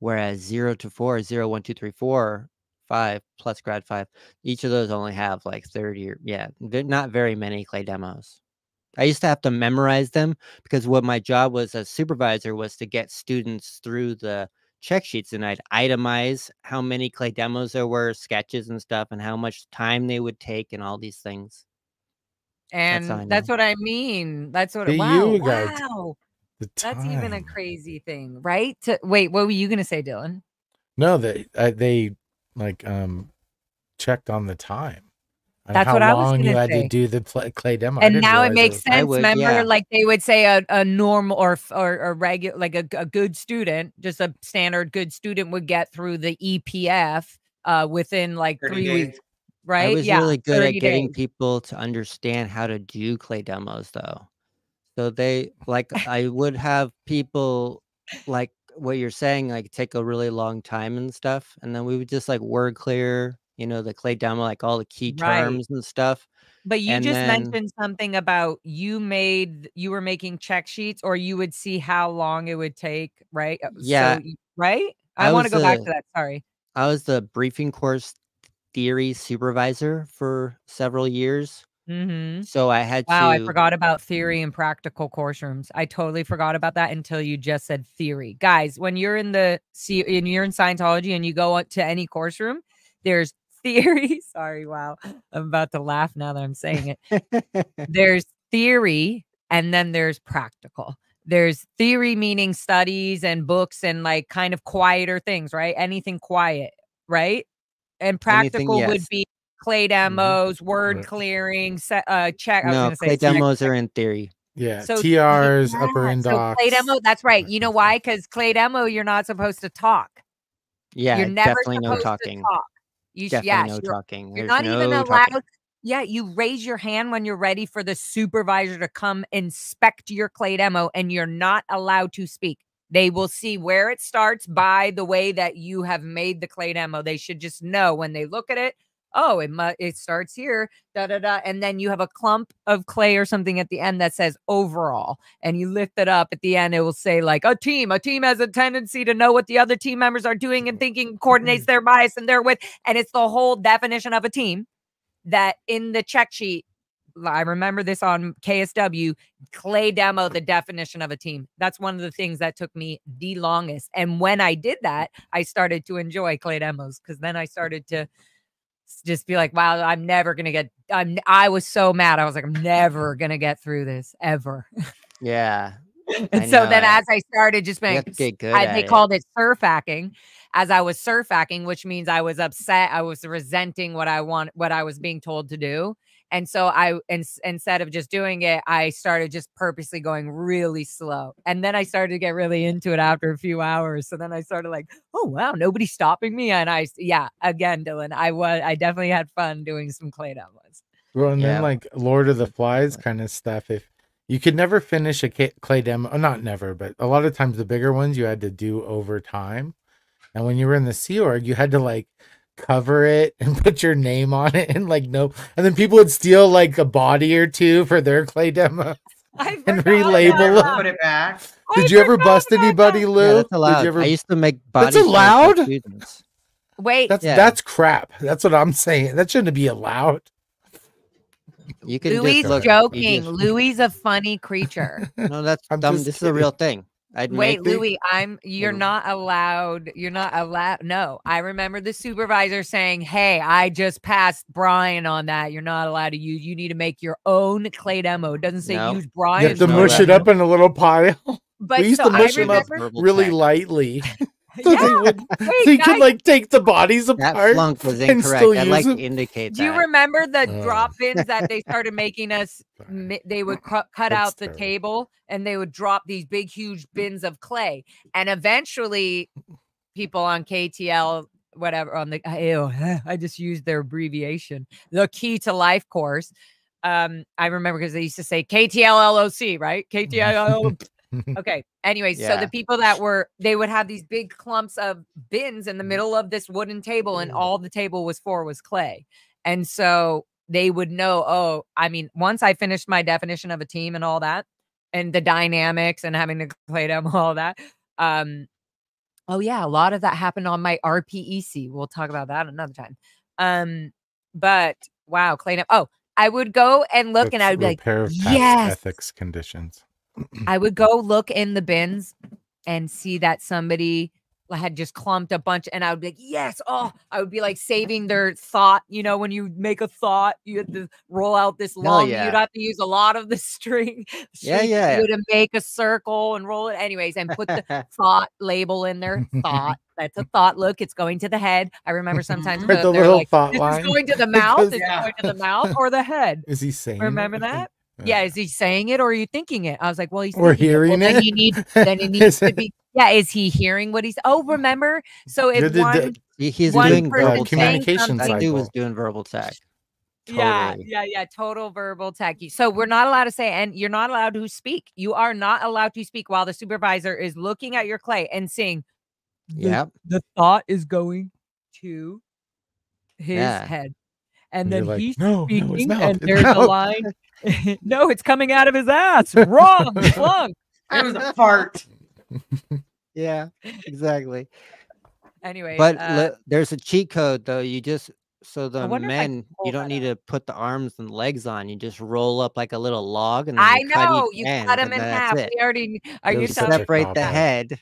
whereas 0 to 4, 0, 1, 2, 3, 4, 5 plus grad 5, each of those only have like 30 they're not very many clay demos. I used to have to memorize them because what my job was as supervisor was to get students through the check sheets, and I'd itemize how many clay demos there were, sketches and stuff, and how much time they would take and all these things. That's how I And know. that's what I mean. That's what. See, Wow, you guys, wow. the That's even a time. crazy thing, right? Wait, what were you gonna say, Dylan? No, they like checked on the time and That's how what I was long you gonna had to say. do the clay demo. I And didn't now it realize makes was- I sense. would, Remember, yeah. like they would say a normal or a regular, like a good student, just a standard good student would get through the EPF within like 30 3 days. weeks, right? I was Yeah, really good at 30 getting days. people to understand how to do clay demos, though. So they like I would have people like what you're saying, like take a really long time and stuff, and then we would just like word clear, the clay demo, like all the key Right. terms and stuff. But you And just then mentioned something about you were making check sheets, or you would see how long it would take, right? Yeah, So, right? I I want to was go back the to that. Sorry. I was the briefing course theory supervisor for several years. Mm-hmm. So I had Wow, I to forgot about theory and practical course rooms. I totally forgot about that until you just said theory. Guys, when you're in you're in Scientology and you go to any course room, there's theory. Sorry, wow. I'm about to laugh now that I'm saying it. There's theory and then there's practical. There's theory meaning studies and books and like kind of quieter things, right? Anything quiet, right? And practical would yes. be clay demos, word Right. clearing, check. I was No, going to say clay demos are in theory. Yeah, so TRs, upper yeah, end so docs. clay demo. That's right. that You kind know of why? Because clay demo, you're not supposed to talk. Yeah, You're never definitely no supposed to talking. talk. Definitely Yes, no talking. you're There's not even no allowed. talking. Yeah, you raise your hand when you're ready for the supervisor to come inspect your clay demo, and you're not allowed to speak. They will see where it starts by the way that you have made the clay demo. They should just know when they look at it. Oh, it starts here, and then you have a clump of clay or something at the end that says overall, and you lift it up at the end. It will say like a team. A team has a tendency to know what the other team members are doing and thinking, coordinates their bias and their width, and it's the whole definition of a team. That in the check sheet, I remember this on KSW, clay demo, the definition of a team. That's one of the things that took me the longest. And when I did that, I started to enjoy clay demos because then I started to just be like, wow, I'm never going to get, I was so mad. I was like, I'm never going to get through this ever. Yeah. And so then as I started just You being, have to get good at they it. called it surf hacking. As I was surf hacking, which means I was upset. I was resenting what I was being told to do. And so instead of just doing it, I started just purposely going really slow. And then I started to get really into it after a few hours. So then I started like, oh, wow, nobody's stopping me. And again, Dylan, I definitely had fun doing some clay demos. Well, and Yeah. then like Lord of the Flies kind of stuff. If you could never finish a clay demo, not never, but a lot of times the bigger ones you had to do over time. And when you were in the Sea Org, you had to like cover it and put your name on it and like no, and then people would steal like a body or two for their clay demo and relabel them. Put it back. Did you ever bust anybody, Lou? Yeah, that's allowed. Did you ever... I used to make bodies. That's allowed? Wait, that's crap. That's what I'm saying. That shouldn't be allowed. You can Louis just look, joking. Louis a funny creature. No, that's I'm dumb. just This is a real thing. Wait, Louis, you're not allowed. You're not allowed. No, I remember the supervisor saying, hey, I just passed Brian on that. You're not allowed to use, you need to make your own clay demo. It doesn't say use Brian. You have to mush it up in a little pile. But we used to mush them up really lightly. So yeah. they would, so you could like take the bodies apart. That flunk was incorrect. I'd like to indicate that. Do you remember the drop bins that they started making us? They would cut out the table and they would drop these big, huge bins of clay. And eventually people on KTL, whatever, on the, I just used their abbreviation, the Key to Life course. I remember because they used to say KTL LOC, right? KTL. Okay. Anyways, so the people that they would have these big clumps of bins in the middle of this wooden table, and all the table was for was clay. And so they would know, once I finished my definition of a team and all that, and the dynamics and having to play them, all that. A lot of that happened on my RPEC. We'll talk about that another time. But wow, clay. I would go and look, and I would be like, yes, ethics conditions. I would go look in the bins and see that somebody had just clumped a bunch, and I would be like, yes. Oh, I would be like saving their thought. You know, when you make a thought, you have to roll out this long, yeah. you'd have to use a lot of the string. Yeah. You would make a circle and roll it anyways, and put the thought label in there. Thought. That's a thought. Look, it's going to the head. I remember sometimes Right, the they're little like, thought this line. is going to the mouth. It's Yeah. going to the mouth or the head. Is he saying Remember it? that? Yeah, is he saying it or are you thinking it? I was like, well, he's Or thinking hearing Well, it? then it needs to be. Yeah, is he hearing what he's? Oh, remember? So if He's one doing person verbal saying tech. communication something- That dude was cycle. doing verbal tech. Yeah, Totally. total verbal tech. So we're not allowed to say, and you're not allowed to speak. You are not allowed to speak while the supervisor is looking at your clay and saying, Yep. the thought is going to his Yeah. head. And And then you're like, he's no, his speaking, mouth, and his there's a mouth. line. No, it's coming out of his ass. Wrong. Flunk. It was a fart. Yeah. Exactly. Anyway, But there's a cheat code though. You just I wonder if I can you pull don't that need up. to put the arms and legs on. You just roll up like a little log, and then I you cut know each you end, cut him and in then half. that's it. We already are It you was such telling a me Separate the cop-out. head.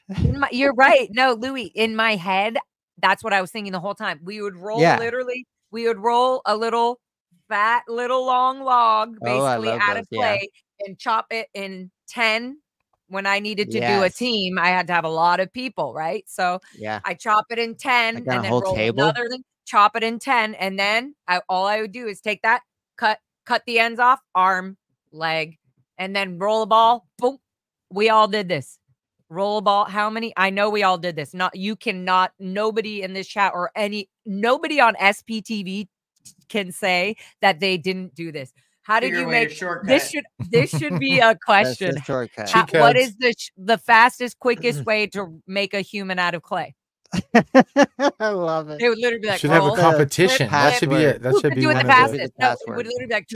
you're right. No, Louis, in my head, that's what I was thinking the whole time. We would roll we would roll a little fat little long log Oh, I basically love out of those. Yeah. clay and chop it in 10. When I needed to do a Yes. team, I had to have a lot of people, right? So Yeah. I chop it in 10 Like on and a then whole roll table? another thing, chop it in 10, and then all I would do is take that, cut the ends off, arm, leg, and then roll a ball. Boom. We all did this. Roll a ball. How many? I know we all did this. Nobody in this chat or nobody on SPTV can say that they didn't do this. How did Figure you a way to make shortcut. this should be a That's question. the shortcut. Cheat What codes. is the fastest, quickest way to make a human out of clay? I love it. They would literally be You like, should have a roll, competition. flip, That should be it. password. That who should could be do it one the of fastest? the No, it password. would literally be like,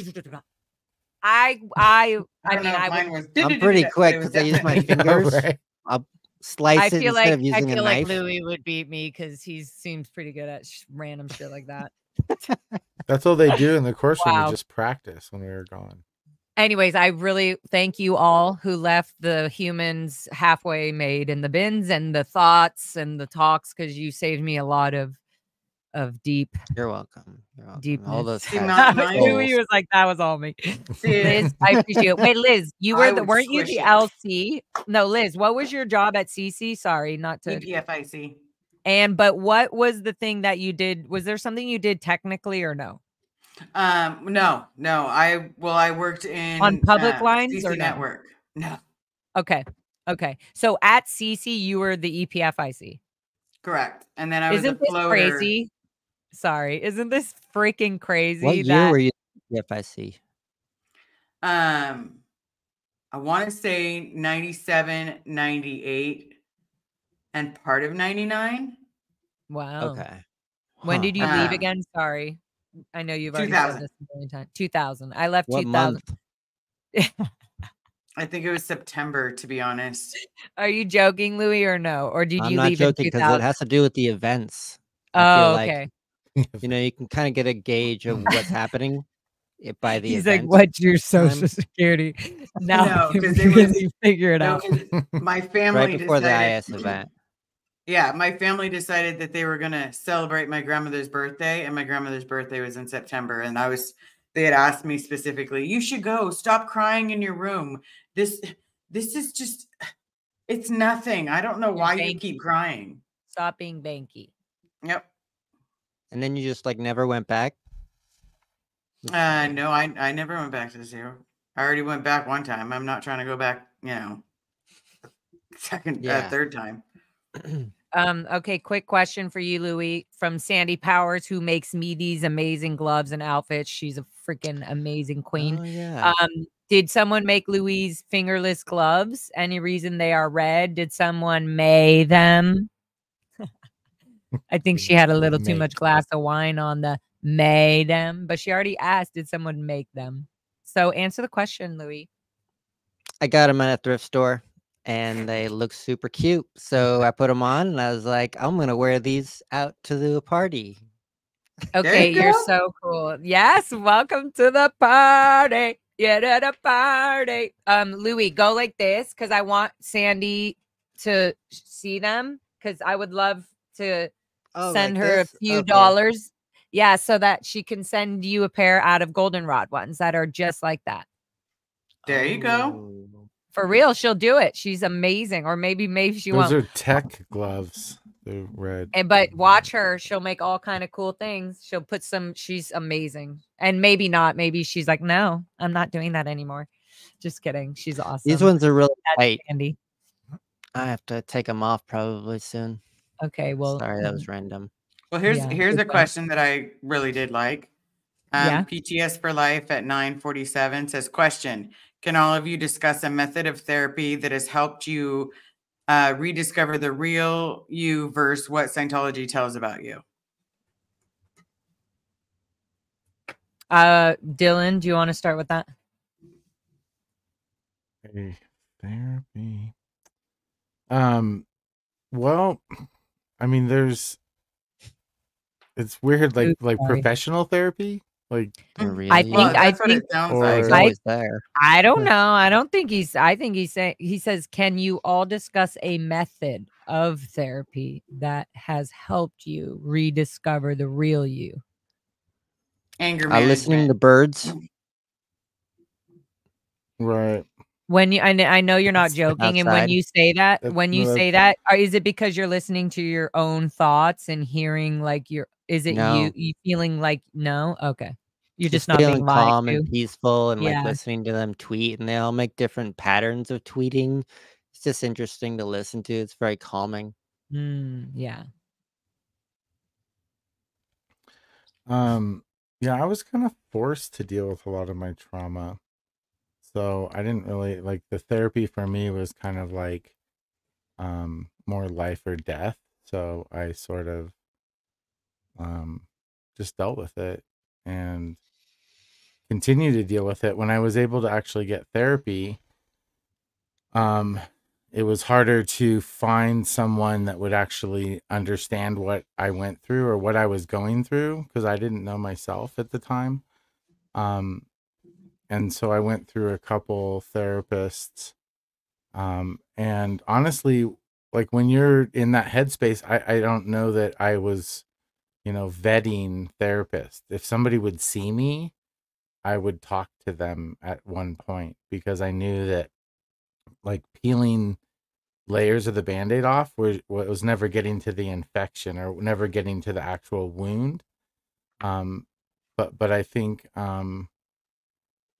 I don't know mean, if mine was. I'm pretty but quick it was because I use my definitely- fingers. right? I'll slice I it feel instead like of using a knife. Louis would beat me because he seems pretty good at random shit like that. That's all they do in the course room. Wow. You just practice when we were gone. Anyways, I really thank you all who left the humans halfway made in the bins and the thoughts and the talks because you saved me a lot of deep. You're welcome. You're welcome. Deepness. All those See, heads my- and Louis souls. was like, that was all me. See, Liz, I appreciate it. Wait, Liz, you I were would weren't you squish the it. LC? No, Liz, what was your job at CC? Sorry, not to. EPFIC. But what was the thing that you did? Was there something you did technically or no? No. I worked in On public lines CC or no? Network. No, Okay. So at CC, you were the EPFIC. correct. And then I was Isn't a this floater. crazy? Sorry, isn't this freaking crazy? What year that were you at FIC? I want to say 97, 98, and part of 99. Wow. Okay. When did you Huh. leave again? Sorry, I know you've already 2000. said this a million times. 2000. I left What 2000. month? I think it was September, to be honest. Are you joking, Louis, or no? Or did I'm you not leave in joking because 2000? it has to do with the events. I feel Oh, like, okay. you can kind of get a gauge of what's happening by the He's event. like, "What's your time. social security?" Now No, we 'cause it was- really figure it No, out. 'cause my family Right before the decided, IS event. Yeah, my family decided that they were going to celebrate my grandmother's birthday, and my grandmother's birthday was in September. And they had asked me specifically, "You should go. Stop crying in your room. This is just, it's nothing. I don't know why you banky. keep crying." Stop being banky. Yep. And then you just never went back? No, I never went back to the zoo. I already went back one time. I'm not trying to go back, third time. Okay, quick question for you, Louis, from Sandy Powers, who makes me these amazing gloves and outfits. She's a freaking amazing queen. Oh, yeah. Did someone make Louise fingerless gloves? Any reason they are red? Did someone may them? I think she had a little too much glass of wine on the may them, but she already asked, did someone make them? So answer the question, Louis. I got them at a thrift store and they look super cute. So I put them on and I was like, I'm going to wear these out to the party. Okay, you you're go. so cool. Yes, welcome to the party. Yeah, to the party. Louis, go like this because I want Sandy to see them. because I would love to Oh, send like her this? a few Okay. dollars. Yeah, so that she can send you a pair out of goldenrod ones that are just like that. There you go. Oh. For real, she'll do it. She's amazing. Or maybe she Those won't. are tech gloves. They're red. But watch her. She'll make all kind of cool things. She'll put some. She's amazing. And maybe not. Maybe she's like, no, I'm not doing that anymore. Just kidding. She's awesome. These ones are really That's tight. Andy. I have to take them off probably soon. Okay. Well, Sorry, that was random. Well, here's Yeah, here's it's a fine. question that I really did like. Yeah. PTS for Life at 947 says, question, can all of you discuss a method of therapy that has helped you rediscover the real you versus what Scientology tells about you? Dylan, do you want to start with that? Hey, therapy. Well, I mean, it's weird, like Sorry. professional therapy, like Really? I think Well, I that's what think it sounds or- It's like. always there. I don't know. I don't think I think he's saying, he says, can you all discuss a method of therapy that has helped you rediscover the real you? Anger Listening to management. birds. right. When you, I know you're not That's joking, and when outside. you say that, That's- when you no, say that, is it because you're listening to your own thoughts and hearing like is it No. you feeling like no? Okay, you're Just just not being feeling lied calm to. and peaceful and like Yeah. listening to them tweet, and they all make different patterns of tweeting. It's just interesting to listen to. It's very calming. Yeah. Yeah, I was kind of forced to deal with a lot of my trauma. So I didn't really like the therapy for me was kind of like more life or death. So I sort of just dealt with it and continue to deal with it. When I was able to actually get therapy, it was harder to find someone that would actually understand what I went through or what I was going through because I didn't know myself at the time. And so I went through a couple therapists. And honestly, like when you're in that headspace, I don't know that I was, vetting therapists. If somebody would see me, I would talk to them at one point because I knew that like peeling layers of the Band-Aid off was never getting to the infection or never getting to the actual wound. But I think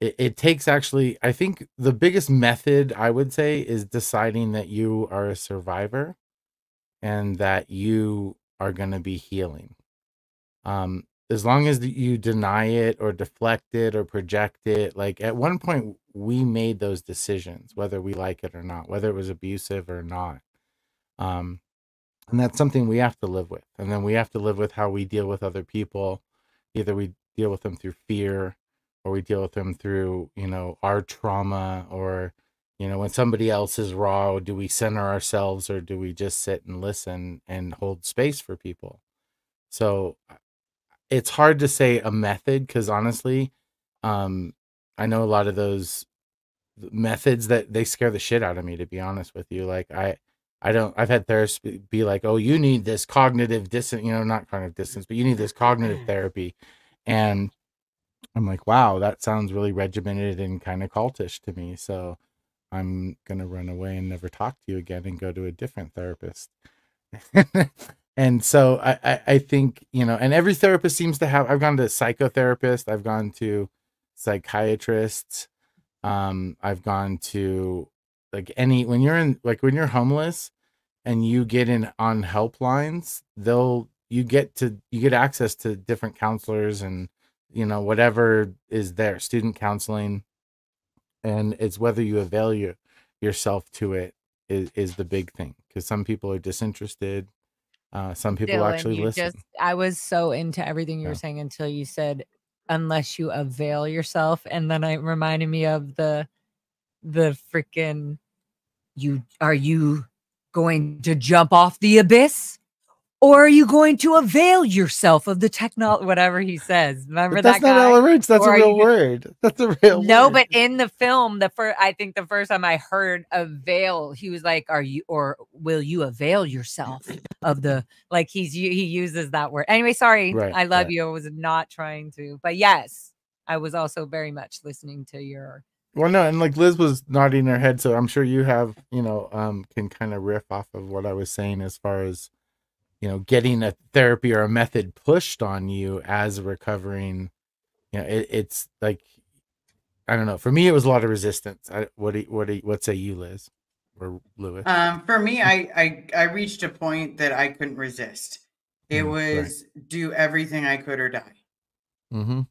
it takes actually, I think the biggest method I would say is deciding that you are a survivor and that you are going to be healing. As long as you deny it or deflect it or project it, like at one point we made those decisions, whether we like it or not, whether it was abusive or not. And that's something we have to live with. And then we have to live with how we deal with other people. Either we deal with them through fear or we deal with them through, our trauma or, when somebody else is raw, do we center ourselves or do we just sit and listen and hold space for people? So it's hard to say a method because honestly, I know a lot of those methods that they scare the shit out of me, to be honest with you. Like I've had therapists be like, oh, you need this cognitive distance, not cognitive distance, but you need this cognitive therapy. And I'm like, wow, that sounds really regimented and kind of cultish to me. So I'm going to run away and never talk to you again and go to a different therapist. And so I think, and every therapist seems to have, I've gone to psychotherapists, I've gone to psychiatrists, I've gone to when you're homeless and you get in on helplines, you get access to different counselors and, whatever is there, student counseling. And it's whether you avail yourself to it is the big thing. Because some people are disinterested. Some people Dylan, actually listen. I was so into everything you were Yeah. saying until you said, unless you avail yourself. And then it reminded me of the freaking, are you going to jump off the abyss Or are you going to avail yourself of the technology? Whatever he says. Remember But that that's not guy? LRH. That's Or a are you real word. That's a real No, word. but in the film, I think the first time I heard avail, he was like, "Are you, or will you avail yourself of the?" Like he uses that word. Anyway, sorry, Right, I love right. you. I was not trying to, but yes, I was also very much listening to your. Well, no, and like Liz was nodding her head, so I'm sure you have, can kind of riff off of what I was saying as far as, getting a therapy or a method pushed on you as a recovering. It's like, I don't know. For me, it was a lot of resistance. What say you, Liz or Lewis? For me, I reached a point that I couldn't resist. It was do everything I could or die. Mm-hmm.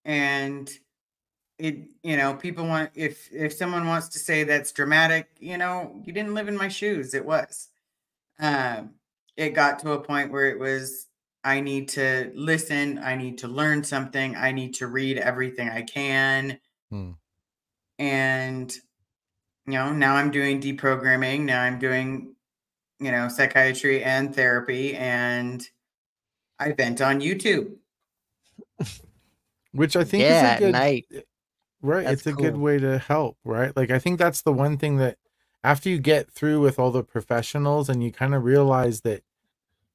And people want, if someone wants to say that's dramatic, you didn't live in my shoes. It was. It got to a point where it was, I need to listen. I need to learn something. I need to read everything I can. And, now I'm doing deprogramming. Now I'm doing, psychiatry and therapy. And I vent on YouTube. Which I think is a good, night. right? That's It's a good cool. way to help, right? Like, I think that's the one thing that after you get through with all the professionals and you kind of realize that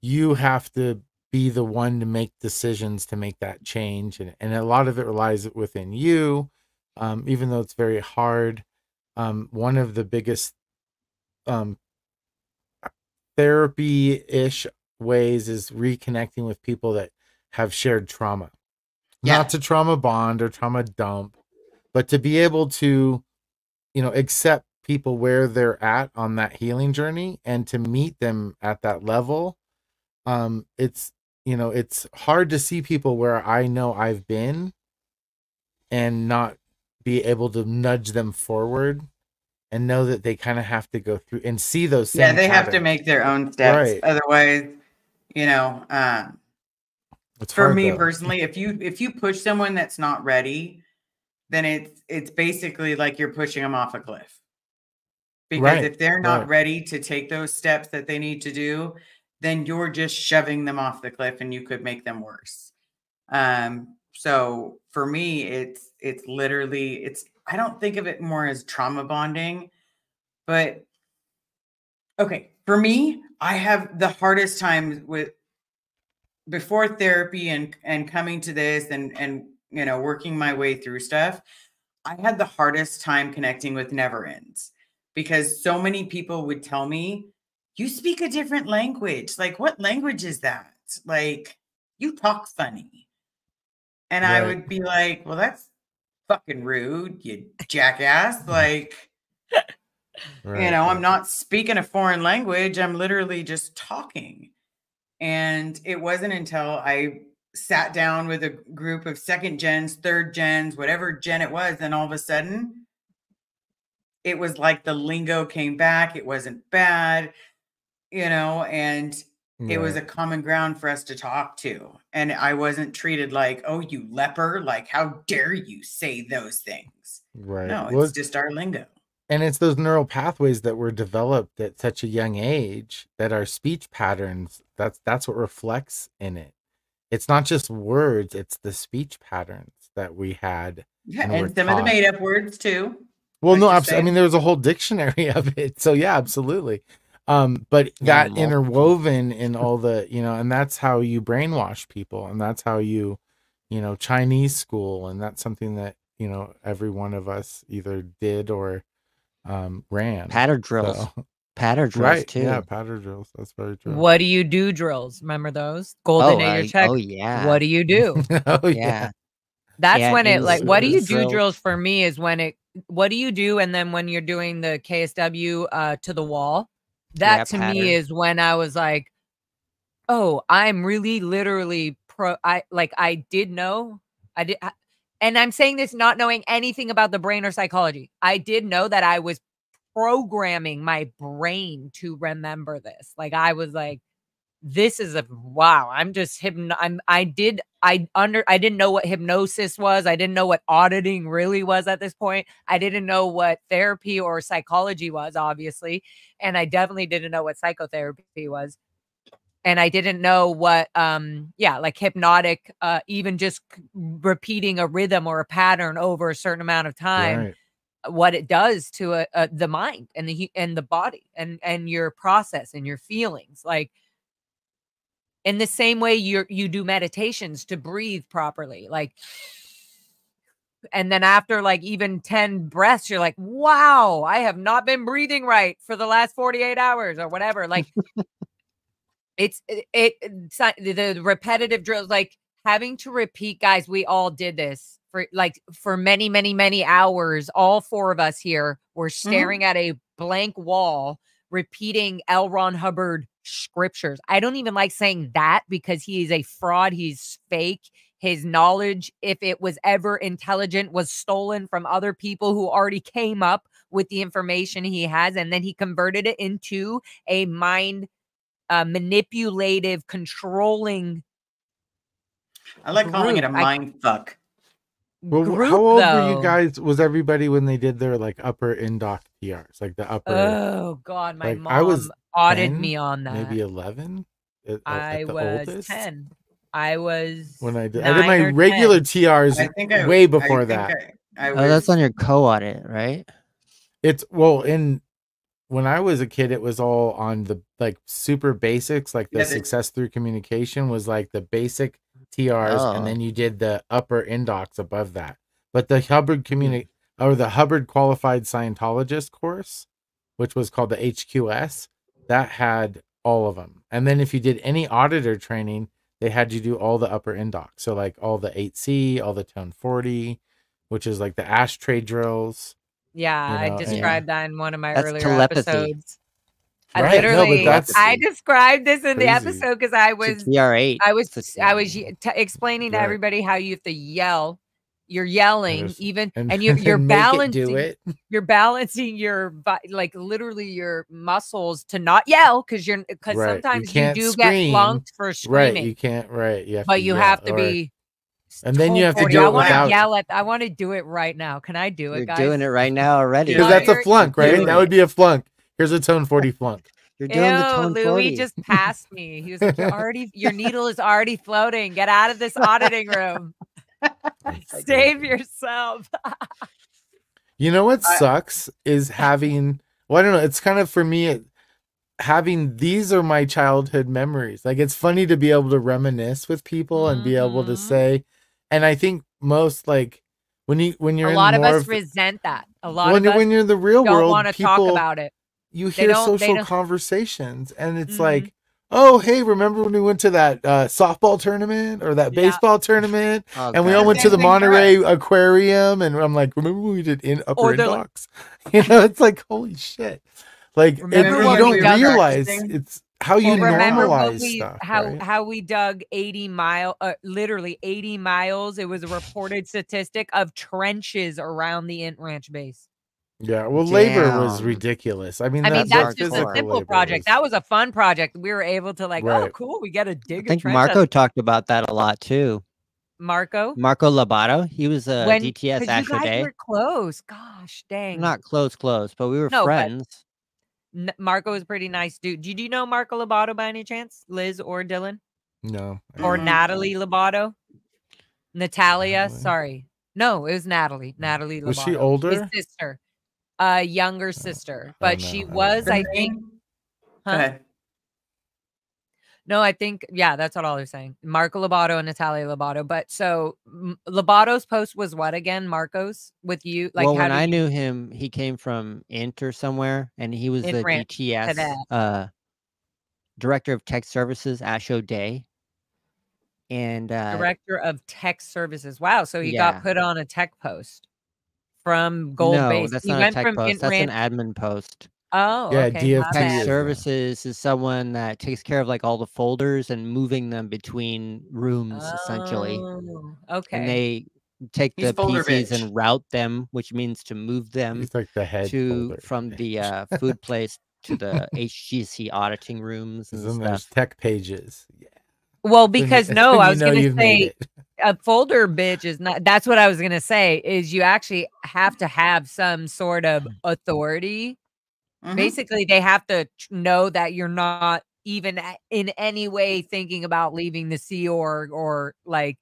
you have to be the one to make decisions to make that change. And a lot of it relies within you, even though it's very hard. One of the biggest therapy-ish ways is reconnecting with people that have shared trauma. Yeah. Not to trauma bond or trauma dump, but to be able to, accept people where they're at on that healing journey and to meet them at that level. It's hard to see people where I know I've been and not be able to nudge them forward and know that they kind of have to go through and see those same Yeah, they have to patterns. make their own steps. Right. Otherwise, It's for hard, me though. personally, if you push someone that's not ready, then it's basically like you're pushing them off a cliff. Because Right, if they're not right. ready to take those steps that they need to do, then you're just shoving them off the cliff and you could make them worse. So for me, it's literally, I don't think of it more as trauma bonding, but okay, for me, I have the hardest time with before therapy and coming to this and working my way through stuff. I had the hardest time connecting with Never Ends because so many people would tell me, you speak a different language. Like, what language is that? Like, you talk funny. And I Right. would be like, well, that's fucking rude, you jackass. Like, Right, I'm right. not speaking a foreign language. I'm literally just talking. And it wasn't until I sat down with a group of second gens, third gens, whatever gen it was, and all of a sudden, it was like the lingo came back. It wasn't bad, and it was a Right. common ground for us to talk to. And I wasn't treated like, oh, you leper. Like, how dare you say those things? Right. No, Well, it's just our lingo. and it's those neural pathways that were developed at such a young age that our speech patterns, that's what reflects in it. It's not just words, it's the speech patterns that we had. Yeah, and were and some of the taught. made up words too. Well, no, Just I mean, saying. there's a whole dictionary of it. So yeah, absolutely. But Yeah, that multiple. interwoven in all the, and that's how you brainwash people, and that's how you, Chinese school, and that's something that, every one of us either did or ran. Patter drills. So, Patter drills right. too. Yeah, patter drills. That's very true. What do you do drills? Remember those? Golden Age check. Oh yeah. What do you do? Oh Yeah. That's Yeah, when it it was- like, it what do you was do drilled. drills for me is when what do you do? And then when you're doing the KSW to the wall, that Yeah, to patter. me is when I was like, oh, I'm really literally I did know, and I'm saying this not knowing anything about the brain or psychology. I did know that I was programming my brain to remember this. Like I was like, this is wow. I'm just I didn't know what hypnosis was. I didn't know what auditing really was at this point. I didn't know what therapy or psychology was, obviously. And I definitely didn't know what psychotherapy was. and I didn't know what like hypnotic, even just repeating a rhythm or a pattern over a certain amount of time, Right. what it does to the mind and the body and your process and your feelings. Like, in the same way you do meditations to breathe properly, like, and then after like even 10 breaths, you're like, wow, I have not been breathing right for the last 48 hours or whatever. Like, it's the repetitive drills, like having to repeat, guys. We all did this for many, many, many hours. All 4 of us here were staring at a blank wall, repeating L. Ron Hubbard scriptures. I don't even like saying that because he is a fraud. He's fake. His knowledge, if it was ever intelligent, was stolen from other people who already came up with the information he has, and then he converted it into a mind manipulative, controlling. I like calling it a mind fuck. Well, Group, how old were though. you guys? Was everybody when they did their like upper indoc PRs, like the upper? Oh God, my like, mom I was audited 10, me on that. maybe 11. I was oldest. 10. I was When I did 9 my or regular 10. TRs I think way before that. I Oh, that's on your co-audit, right? It's when I was a kid, it was all on the like super basics, like the success through communication was like the basic TRs, and then you did the upper indocs above that. But the Hubbard the Hubbard Qualified Scientologist course, which was called the HQS, that had all of them. And then if you did any auditor training, they had you do all the upper indocs. So like all the 8C, all the Tone 40, which is like the ashtray drills. Yeah, you know, I described that in one of my That's earlier telepathy. episodes. Right, I literally, no, but I described this in the crazy. episode because I was explaining to everybody how you have to yell. You're yelling and you're balancing. You're balancing your like literally your muscles to not yell because sometimes you do get flunked for screaming. Right, you can't. Right, you have but to you yell, have to be. And then you have to do I it want to without. yell at. I want to do it right now. Can I do it, You're guys? doing it right now already. Because that's a flunk, right? That would be a flunk. Here's a Tone 40 flunk. You're doing the Tone 40. Louis just passed me. He was like, your needle is already floating. Get out of this auditing room. Save yourself. You know what sucks is having, well, I don't know. It's kind of for me, having these are my childhood memories. Like, it's funny to be able to reminisce with people and be able to say, and I think most like when you're a lot of us resent that. A lot of us when you're in the real don't world, want to talk about it. You hear social conversations, and it's like, oh, hey, remember when we went to that softball tournament or that baseball tournament, and we all went to the Monterey Aquarium, and I'm like, remember when we did upper indocs? You know, it's like, holy shit. Like, you don't realize it's how you normalize stuff. How we dug 80 miles, literally 80 miles. It was a reported statistic of trenches around the Int Ranch base. Yeah, well, labor was ridiculous. I mean, that's just a simple project. That was a fun project. We were able to oh, cool, we got to dig. I think Marco talked about that a lot too. Marco Lobato. He was a DTS Astro Day. We were close. Gosh, dang. Not close, but we were friends. Marco was a pretty nice dude. Did you know Marco Lobato by any chance? Liz or Dylan? No. Or Natalie Lobato? Natalia, sorry. No, it was Natalie. Natalie Lobato. Was she older? His sister. Younger sister. But she was, I think. Huh? No, I think, that's what all they're saying. Marco Lobato and Natalia Lobato. But so Lobato's post was what again? Marco's with you? Like, well, when I knew him, he came from Int or somewhere, and he was the DTS director of tech services, Astro Day. And director of tech services. Wow. So he got put on a tech post from Gold Base. That's not a tech post. That's an admin post. Oh, yeah. Okay. DFT tech services is someone that takes care of like all the folders and moving them between rooms, essentially. Okay. And they take the PCs and route them, which means to move them like the head from the food place to the HGC auditing rooms and stuff. There's tech pages. Yeah. Well, because I was going to say a folder bitch is not, that's what I was going to say, is you actually have to have some sort of authority. Basically, they have to know that you're not even in any way thinking about leaving the Sea Org or like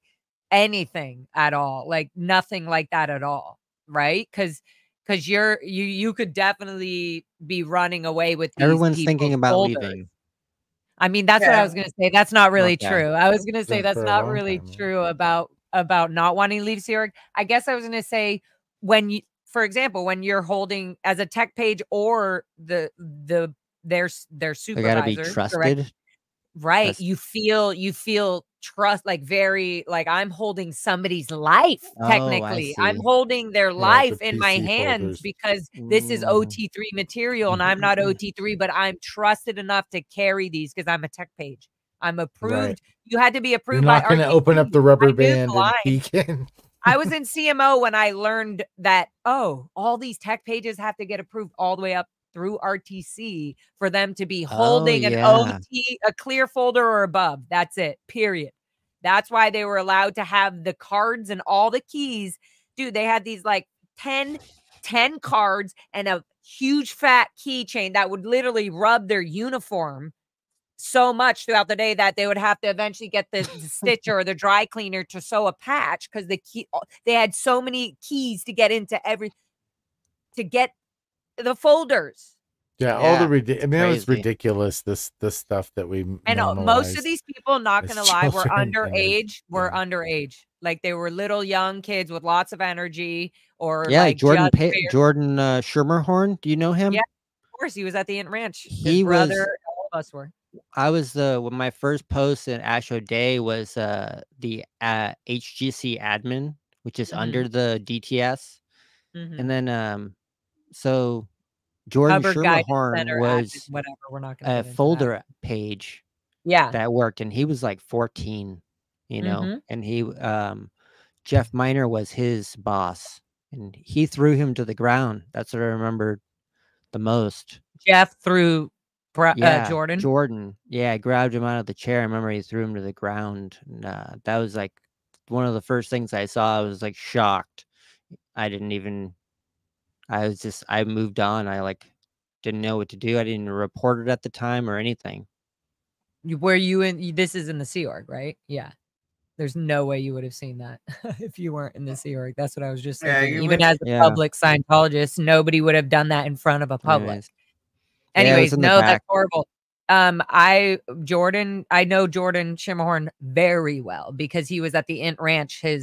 anything at all, like nothing like that at all, right? Because you could definitely be running away with these Everyone's people's thinking about shoulders. leaving. I mean, that's what I was gonna say. That's not really Okay. true. I was gonna say Been that's for a not long really time, yeah. true about not wanting to leave Sea Org. I guess I was gonna say when you, for example, when you're holding as a tech page or their They got to be supervisor, trusted. right? That's- You feel trust, like very like I'm holding somebody's life. Oh, I Technically, I'm see. holding their the life in my PC hands folders. because this is OT3 material and I'm not OT3, but I'm trusted enough to carry these because I'm a tech page. I'm approved. Right. You had to be You're approved by not going to RTC. open up the I rubber knew the band and line. peek in. I was in CMO when I learned that, oh, all these tech pages have to get approved all the way up through RTC for them to be holding an OT, a clear folder or above. That's it, period. That's why they were allowed to have the cards and all the keys. Dude, they had these like 10 cards and a huge fat keychain that would literally rub their uniform so much throughout the day that they would have to eventually get the stitcher or the dry cleaner to sew a patch because they had so many keys to get into to get the folders. Yeah, all the it was crazy. ridiculous. This stuff that we And most of normalized these people, not gonna as lie, were children, and underage. Were yeah. underage, like they were little young kids with lots of energy, or Yeah, like Jordan just Jordan Schermerhorn. Do you know him? Yeah, of course, he was at the Int Ranch. His He was- brother, all of us were. I was when my first post in Asho Day was the HGC admin, which is under the DTS, and then so Jordan Hubbard Guidance Schermerhorn Center was admin, whatever. We're not gonna a get into folder page Yeah, that worked, and he was like 14, you know, and he Jeff Miner was his boss, and he threw him to the ground. That's what I remember the most. Jeff threw Jordan. Jordan, yeah, grabbed him out of the chair. I remember he threw him to the ground. And, that was like one of the first things I saw. I was like shocked. I moved on. I like didn't know what to do. I didn't report it at the time or anything. Were you in? This is in the Sea Org, right? Yeah. There's no way you would have seen that if you weren't in the Sea Org. That's what I was just thinking. Even as a public Scientologist, nobody would have done that in front of a public. Anyways, no, that's horrible. I know Jordan Schermerhorn very well because he was at the Int Ranch and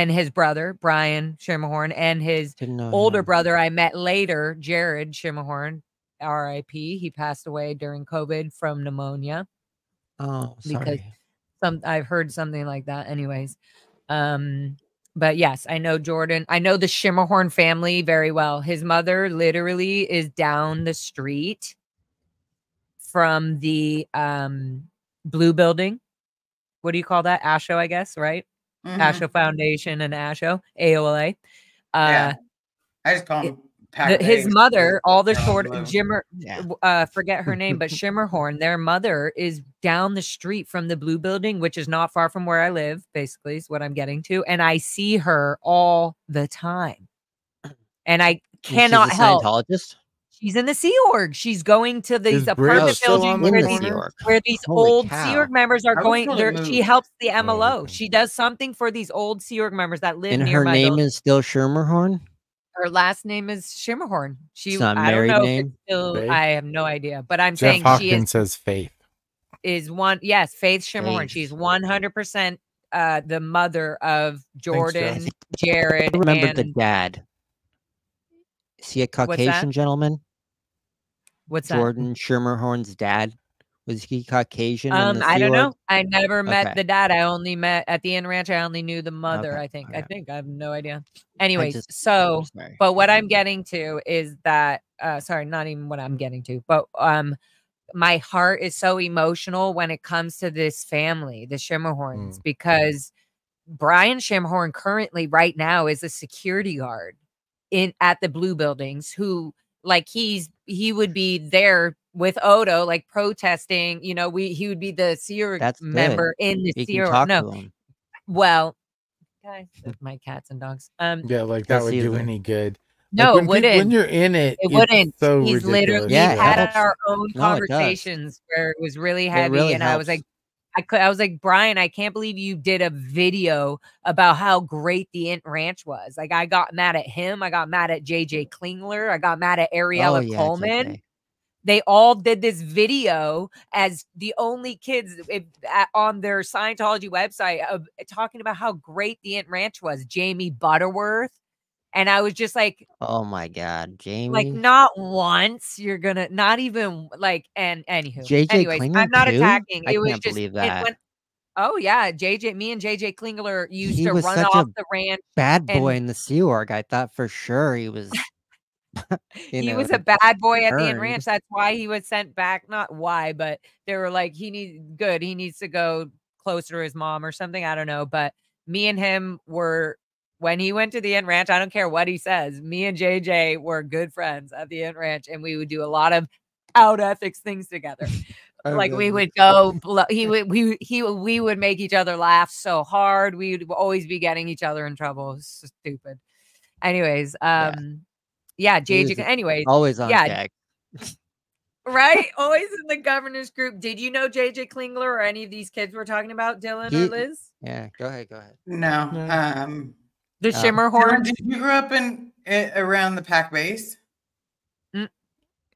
his brother, Brian Schermerhorn, and his older brother I met later, Jared Schermerhorn, RIP. He passed away during COVID from pneumonia. Oh, sorry. Because I've heard something like that. Anyways, but yes, I know Jordan. I know the Schermerhorn family very well. His mother literally is down the street from the Blue Building. What do you call that? ASHO, I guess, right? ASHO Foundation and ASHO, AOLA. Yeah. I just call him his mother, all the short forget her name, but Schermerhorn, their mother is down the street from the Blue Building, which is not far from where I live, basically, is what I'm getting to. And I see her all the time. And I cannot help. Scientologist? She's in the Sea Org. She's going to these apartment buildings where these old Sea Org members are going. She helps the MLO. She does something for these old Sea Org members that live near my building. And her name is still Schermerhorn? Her last name is Schermerhorn. It's not a married name? I have no idea, but I'm Jeff saying Hawkins says Faith. Faith Schermerhorn. She's 100% the mother of Jordan, Thanks, Jared. I remember the dad. Is he a Caucasian gentleman? What's that? Jordan Schermerhorn's dad. Was he Caucasian? I don't know. I never met the dad. I only met at the Inn Ranch. I only knew the mother. I think. I have no idea. Anyways, but what I'm getting to is that. Sorry, not even what I'm getting to, but my heart is so emotional when it comes to this family, the Schermerhorns, because Brian Schermerhorn currently, right now, is a security guard at the Blue Buildings. Who, like, he would be there with Odo, like protesting, he would be the Sea Org member in the Sea Org. No, well, guys, my cats and dogs. Yeah, like that would do any good. No, it when wouldn't. you're in it, It it's wouldn't. so He's ridiculous. literally Yeah, it had helps. our own No, it does. conversations where it was really It heavy, really and I was helps. like, I was like, Brian, I can't believe you did a video about how great the Int Ranch was. Like, I got mad at him. I got mad at JJ Klingler. I got mad at Oh Ariella yeah, Coleman. JJ. They all did this video as the only kids on their Scientology website of talking about how great the Int Ranch was. Jamie Butterworth. And I was just like, Oh my God, like, Jamie. not once you're gonna, not even like, and anywho. JJ Anyways, Klingler I'm not too? attacking. I It was can't just, believe it that. went, oh yeah, me and JJ Klingler used He to was run such off a the ranch. bad boy and in the Sea Org. I thought for sure he was, he was a bad boy at the Inn turned. Ranch. That's why he was sent back. Not why, but they were like, he needs to go closer to his mom or something. I don't know. But me and him were, when he went to the Inn Ranch, I don't care what he says, me and JJ were good friends at the Inn Ranch, and we would do a lot of out ethics things together. Like, we would go, we would make each other laugh so hard. We would always be getting each other in trouble. It was so stupid. Anyways, yeah, He JJ. was Anyways, always on yeah, deck. right. Always in the governors group. Did you know JJ Klingler or any of these kids we're talking about, Dylan or Liz? Yeah, go ahead. No. The Oh. Shimmer Dylan, Horns. did you grow up around the Pac base?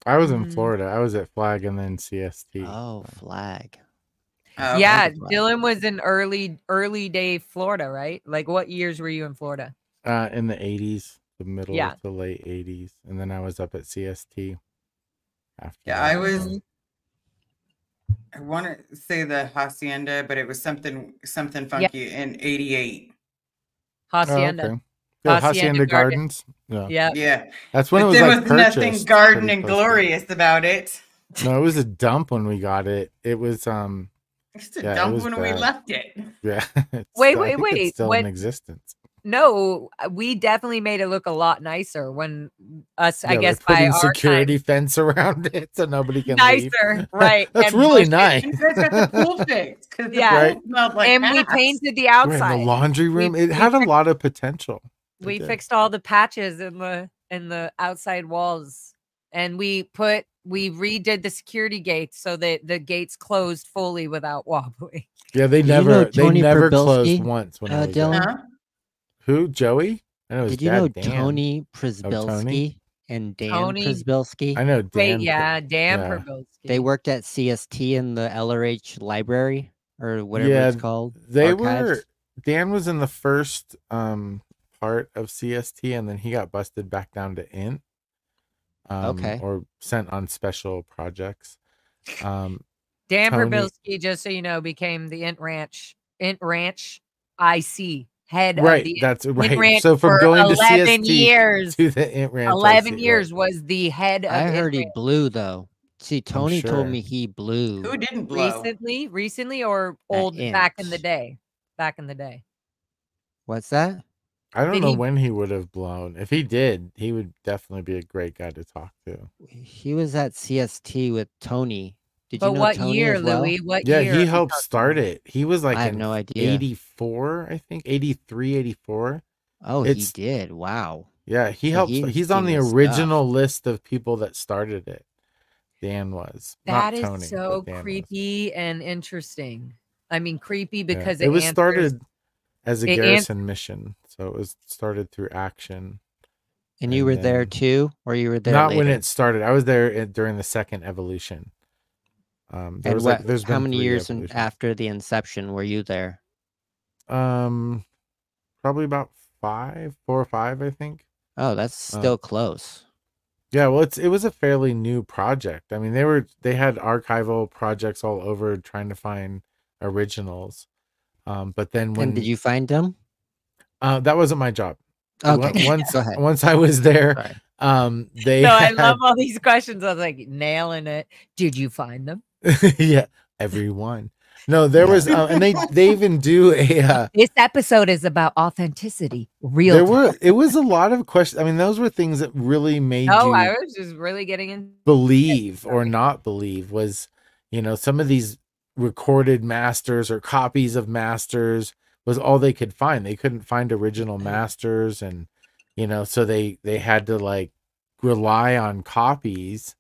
I was in Florida. I was at Flag and then CST. Oh, Flag. Oh, Yeah, Flag. Dylan was in early day Florida, right? Like, what years were you in Florida? In the 80s, the middle Yeah. to late 80s, and then I was up at CST. After yeah, that. I was. I want to say the hacienda, but it was something funky in '88. Hacienda. Oh, okay. Yeah, Hacienda Gardens. Yeah. Yeah. Yeah, That's when but it was there like was nothing purchased garden pretty and close to- glorious about it. No, it was a dump when we got it. It was It's a Yeah, it dump was when we bad. left it. yeah. Wait, I think it's still in existence. No, we definitely made it look a lot nicer when us, I Yeah, guess, they're by putting our security time, fence around it so nobody can leave. nicer, right? That's and really bushes. nice. And you guys got the pool fixed because the Yeah. pool smelled like And we ass. painted the Right, outside. in the laundry room. We It had a fixed- lot of potential. It We did. fixed all the patches in the outside walls, and we redid the security gates so that the gates closed fully without wobbling. Yeah, they Did you know never Tony closed Przybylski, once when I was Dylan? there. Huh? Who? Joey? I know his Did you know dad, Dan. Tony Przybylski and Dan Tony- Przybylski? I know Dan. Wait, yeah, Dan yeah. Przybylski. They worked at CST in the LRH library or whatever Yeah, it's called. They archives. Dan was in the first part of CST, and then he got busted back down to INT. Okay. Or sent on special projects. Dan Tony- Przybylski, just so you know, became the Int Ranch IC head of Right, the that's Int right. Ranch So from for going to 11 CST years. to the INT Ranch, 11 IC, years right. was the head of I Int heard he Ranch. blew though. See, Tony sure. told me he blew. Who didn't blow? Recently, or At old back in the Int. day? Back in the day. What's that? I don't Did know he- when he would have blown. If he did, he would definitely be a great guy to talk to. He was at CST with Tony. Did But you know what Tony year, as well? Louis? What Yeah, year? he are we helped talking start about? it. He was like I have in no idea. 84, I think. 83, 84. Oh, It's- he did. Wow. Yeah, he So helped. he's He's on seen the his original list of people that started it. Dan was. That Not is Tony, so but Dan was. creepy and interesting. I mean, creepy Yeah. because it was answers- started as a it garrison mission. So it was started through action. And you And were there then- too, or you were there Not later? when it started. I was there during the second evolution. There And was what, there's how been many 3 years evolutions. after the inception were you there? Probably about 4 or 5, I think. Oh, that's still close. Yeah, well, it was a fairly new project. I mean, they had archival projects all over trying to find originals. But then when And did you find them? that wasn't my job. Okay, Once go ahead. once I was there, Sorry. they No, I had, love all these questions. I was like, nailing it. Did you find them? yeah, everyone. No, there was, and they even do a. This episode is about authenticity. Real. It was a lot of questions. I mean, those were things that really made Oh, you I was just really getting in. believe or not believe. Was, some of these recorded masters or copies of masters was all they could find. They couldn't find original masters, and so they had to like rely on copies.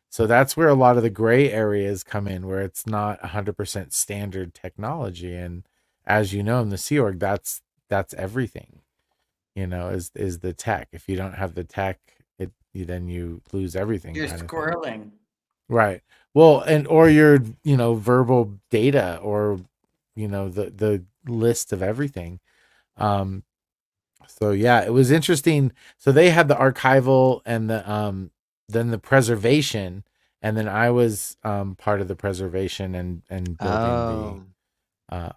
So that's where a lot of the gray areas come in, where it's not 100% standard technology. And as you know, in the Sea Org, that's everything, is the tech. If you don't have the tech, then you lose everything. You're kind of thing. squirreling. Right. Well, or your, verbal data, or, the list of everything. So yeah, it was interesting. So they had the archival and then the preservation, and then I was part of the preservation and building the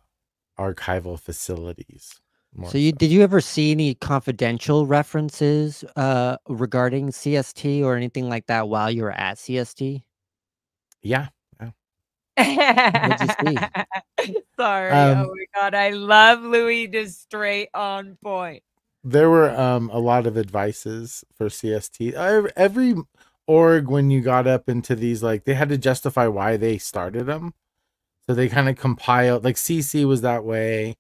archival facilities. So did you ever see any confidential references regarding CST or anything like that while you were at CST? Yeah. What'd you see? Sorry. Oh my God. I love Louis, just straight on point. There were a lot of advices for CST. Every org, when you got up into these, like, they had to justify why they started them. So they kind of compiled, like CC was that way,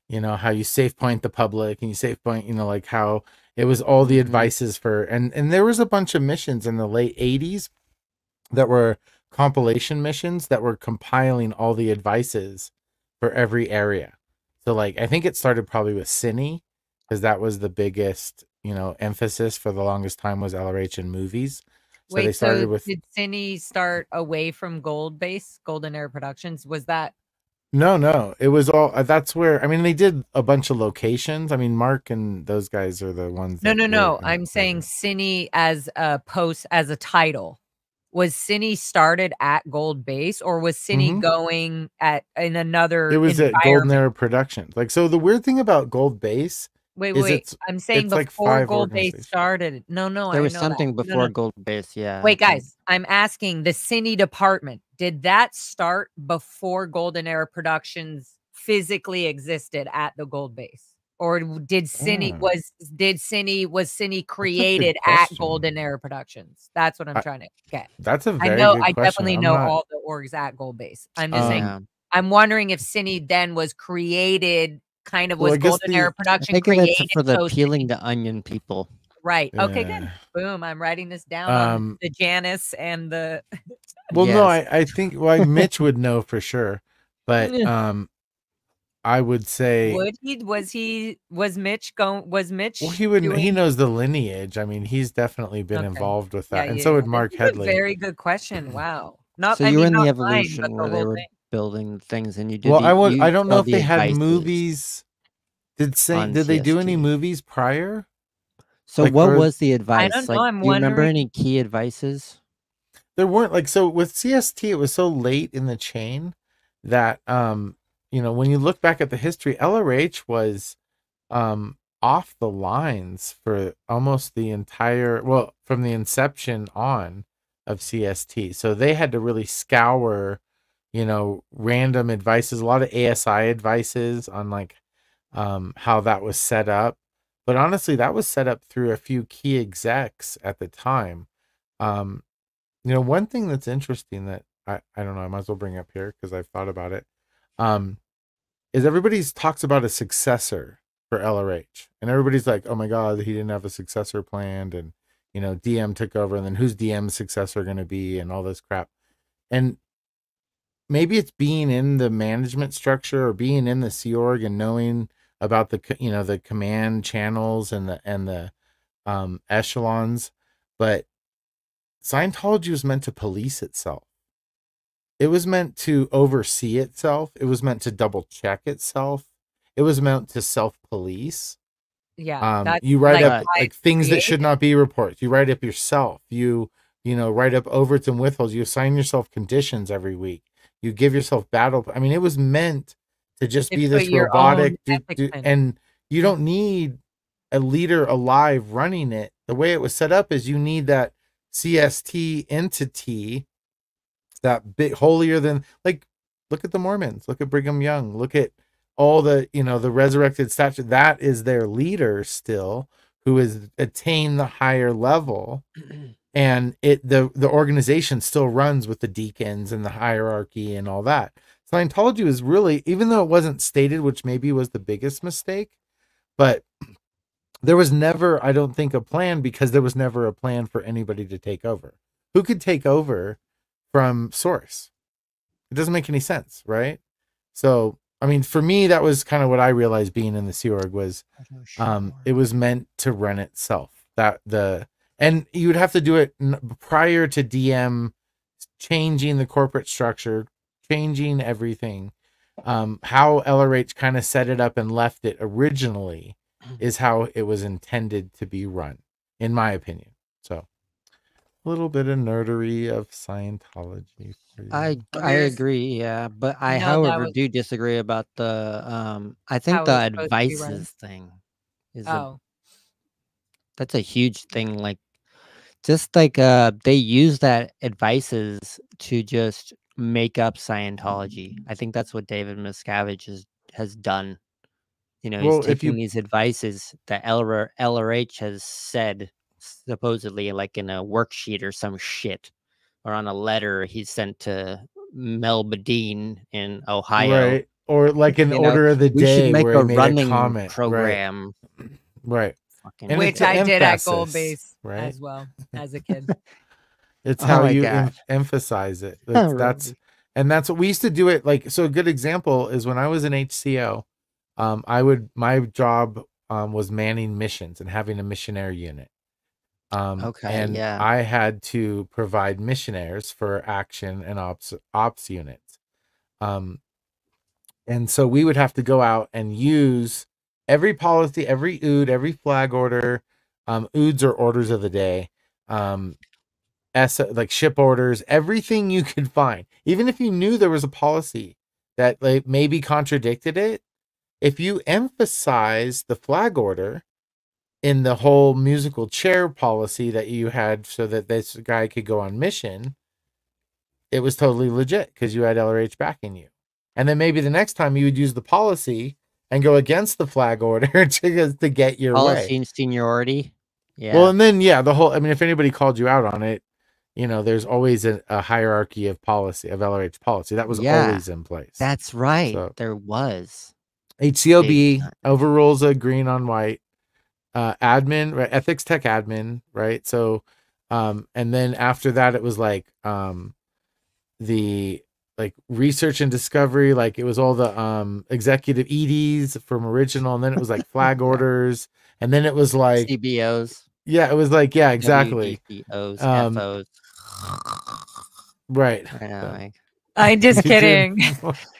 how you safe point the public and you safe point, like how it was all the advices for, and there was a bunch of missions in the late 80s that were compilation missions that were compiling all the advices for every area. So like, I think it started probably with Cine, because that was the biggest, emphasis for the longest time was LRH in movies. So they started with. Did Cine start away from Gold Base, Golden Era Productions? Was that? No, it was all. That's where, I mean, they did a bunch of locations. I mean, Mark and those guys are the ones. No. I'm saying Cine as a title. Was Cine started at Gold Base, or was Cine going in another? It was at Golden Era Productions. Like, so the weird thing about Gold Base. Wait. I'm saying before Gold Base started. No, there was something before Gold Base. Yeah. Wait, guys, I'm asking the Cine department. Did that start before Golden Era Productions physically existed at the Gold Base, or did Cine was Cine created at Golden Era Productions? That's what I'm trying to get. That's a very good question. I definitely know all the orgs at Gold Base. I'm just saying. I'm wondering if Cine then was created. Kind of was Golden Era Production created for the peeling the onion people. Right. Okay, good. Boom. I'm writing this down on the Janice and the. Well, no, I think Mitch would know for sure, but I would say was Mitch? Well, he knows the lineage. I mean, he's definitely been involved with that, and so would Mark Headley. Very good question. Wow. You were in the evolution where they were building things, and you did. Well, I don't know if they had movies. Did they do any movies prior? So what was the advice? I don't know. Do you remember any key advices? There weren't, so with CST, it was so late in the chain that when you look back at the history, LRH was off the lines for almost the entire, from the inception on of CST. So they had to really scour, random advices, a lot of ASI advices on like how that was set up. But honestly, that was set up through a few key execs at the time. One thing that's interesting that I don't know, I might as well bring up here because I've thought about it, is everybody talks about a successor for LRH. And everybody's like, oh my God, he didn't have a successor planned. And, DM took over. And then who's DM's successor going to be and all this crap. And maybe it's being in the management structure or being in the Sea Org and knowing about the, the command channels and the echelons. But Scientology was meant to police itself. It was meant to oversee itself. It was meant to double check itself. It was meant to self-police. Yeah. You write up like things that should not be reports. You write up yourself. You write up overts and withholds. You assign yourself conditions every week. You give yourself battle. I mean, it was meant to just be this robotic, and you don't need a leader alive running it. The way it was set up is you need that CST entity, that bit holier than, like, look at the Mormons, look at Brigham Young, look at all the, the resurrected statue. That is their leader still, who has attained the higher level. And the organization still runs with the deacons and the hierarchy and all that. Scientology was really, even though it wasn't stated, which maybe was the biggest mistake, but there was never, I don't think, a plan, because there was never a plan for anybody to take over. Who could take over from source? It doesn't make any sense, right? So, I mean, for me, that was kind of what I realized being in the Sea Org was, it was meant to run itself. And you would have to do it prior to DM changing the corporate structure, changing everything. How LRH kind of set it up and left it originally is how it was intended to be run, in my opinion. So, a little bit of nerdery of Scientology for you. I agree, yeah, but I, No, that however, was- do disagree about the I think How the it's supposed to be run. advices thing is Oh, that's a huge thing. Like, just like they use that advices to just make up Scientology. I think that's what David Miscavige has done. You know, he's Well, if taking you, these advices that LRH has said, supposedly, like in a worksheet or some shit, or on a letter he sent to Mel Badine in Ohio. right, or like an You know, order of the we should day make where a he made a running comment, program. right. Fucking And which it's the I did at emphasis, Gold Base right? as well as a kid. It's Oh how my you God. emphasize it. Really? That's what we used to do it. Like, so a good example is when I was in HCO, my job was manning missions and having a missionary unit. Okay, and yeah. I had to provide missionaries for action and ops units. And so we would have to go out and use every policy, every OOD, every flag order. OODs are orders of the day. Like ship orders, everything you could find. Even if you knew there was a policy that like maybe contradicted it, if you emphasize the flag order in the whole musical chair policy that you had so that this guy could go on mission, it was totally legit because you had LRH backing you. And then maybe the next time you would use the policy and go against the flag order to get your Policy way. and seniority. Yeah. Well, and then, yeah, I mean, if anybody called you out on it, you know, there's always a hierarchy of policy, of LRH policy. That was always in place. That's right. So, there was. HCOB overrules a green on white. Admin, right? Ethics tech admin, right? So, and then after that, it was like the like research and discovery, like it was all the executive EDs from original, and then it was like flag orders, and then it was like CBOs. Yeah, it was like, yeah, exactly. WDCOs, FOs. Right. I know. So, I'm just kidding.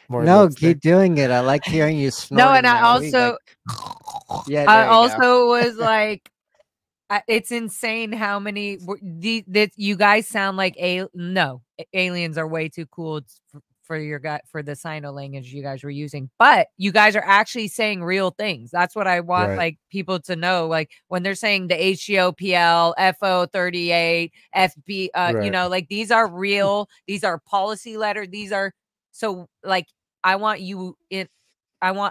more No, lipstick. keep doing it. I like hearing you snort. No, and I also, yeah, I there you go. also was like, it's insane how many that you guys sound like aliens are way too cool for your guy for the sign language you guys were using, but you guys are actually saying real things. That's what I want like people to know. Like when they're saying the HGOPL, FO38, FB, you know, like these are real. These are policy letters. These are so like I want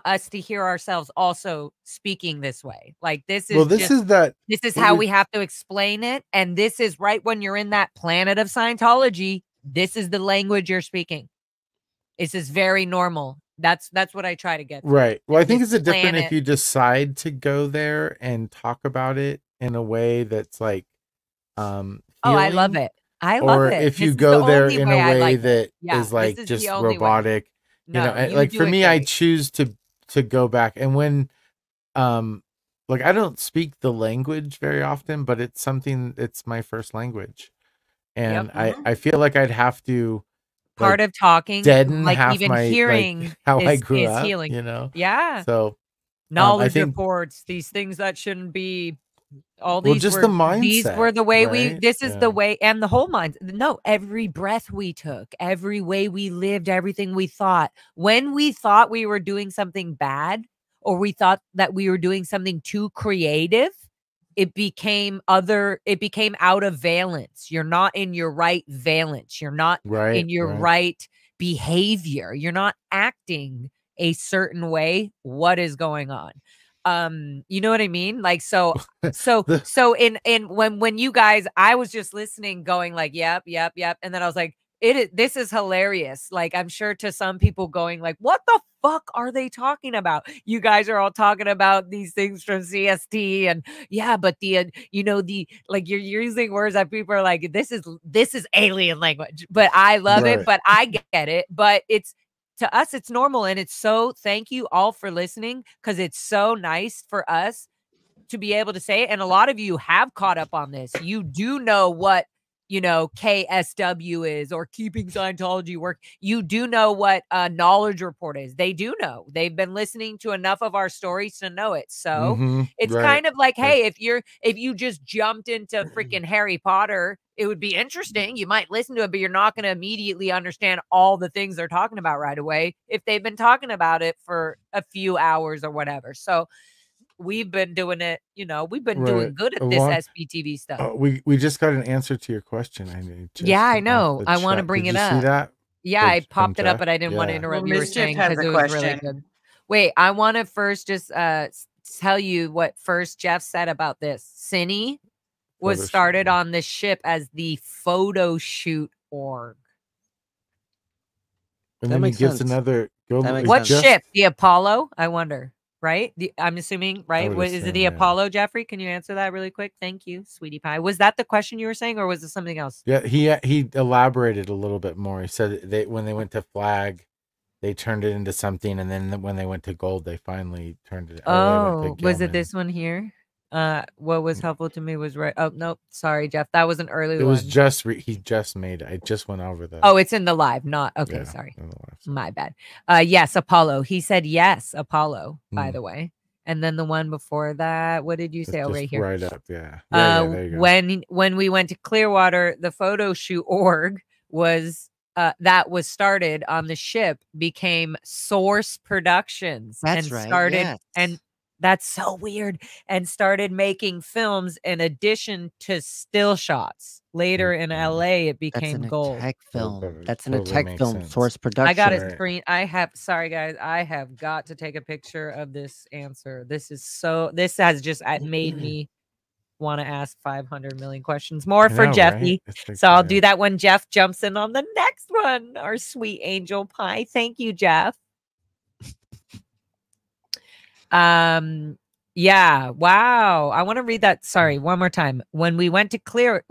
us to hear ourselves also speaking this way. Like this is this is how we have to explain it. And this is right when you're in that planet of Scientology. This is the language you're speaking. This is very normal. That's what I try to get to. Right. Well, I think it's different if you decide to go there and talk about it in a way that's like oh, I love it. I love or it. if you go there in a way that is like is just robotic. No, you know, like for me, I choose to go back. And when like I don't speak the language very often, but it's my first language. And I feel like I'd have to part of talking, deaden like half even my hearing how I is grew up, healing. you know. Yeah. So knowledge reports, these things that shouldn't be. All these just were the mindset. These were the way right? This is the way, and the whole mind. No, every breath we took, every way we lived, everything we thought. When we thought we were doing something bad, or we thought that we were doing something too creative, it became out of valence. You're not in your right valence. You're not in your right behavior. You're not acting a certain way. What is going on? You know what I mean? Like, so in when you guys, I was just listening, going like, yep. And then I was like, this is hilarious. Like, I'm sure to some people going like, what the fuck are they talking about? You guys are all talking about these things from CST and yeah, but the like you're using words that people are like, this is alien language, but I love it, but I get it. But to us, it's normal. And it's so, thank you all for listening, because it's so nice for us to be able to say it. And a lot of you have caught up on this. You do know what, KSW is, or Keeping Scientology Work. You do know what a knowledge report is. They do know. They've been listening to enough of our stories to know it. So it's kind of like, hey, if you just jumped into freaking Harry Potter, it would be interesting. You might listen to it, but you're not going to immediately understand all the things they're talking about right away if they've been talking about it for a few hours or whatever. So we've been doing it, we've been doing good at this SBTV stuff. We just got an answer to your question. I know. I want to bring it up. See that? Yeah, I popped it up, but I didn't want to interrupt you were saying, because it was really good. Wait, I want to first just tell you what first Jeff said about this. Cine was started on the ship as the photo shoot org. And then he gives another. What ship? The Apollo? I wonder. Right? I'm assuming, right? Is it the Apollo, Jeffrey? Can you answer that really quick? Thank you, sweetie pie. Was that the question you were saying, or was it something else? Yeah, he elaborated a little bit more. He said when they went to flag, they turned it into something, and then when they went to gold, they finally turned it. Was it this one here? What was helpful to me was right. Oh no, sorry, Jeff. That was an early one. It was just he just made it. I just went over that. Oh, it's in the live, not okay. Sorry, my bad. Yes, Apollo. He said yes, Apollo. By the way, and then the one before that. What did you say? Oh, right here. Right up. Yeah. There you go. When we went to Clearwater, the photo shoot org was that was started on the ship became Source Productions. That's and started and. That's so weird. And started making films in addition to still shots. Later in LA, it became gold. Tech film. That's a tech film. Source Production. I got a screen. Sorry guys, I have got to take a picture of this answer. This has just made me want to ask 500 million questions more for Jeffy. Right? So I'll do that when Jeff jumps in on the next one. Our sweet angel pie. Thank you, Jeff. Yeah, wow. I want to read that. Sorry, one more time. When we went to Clearwater,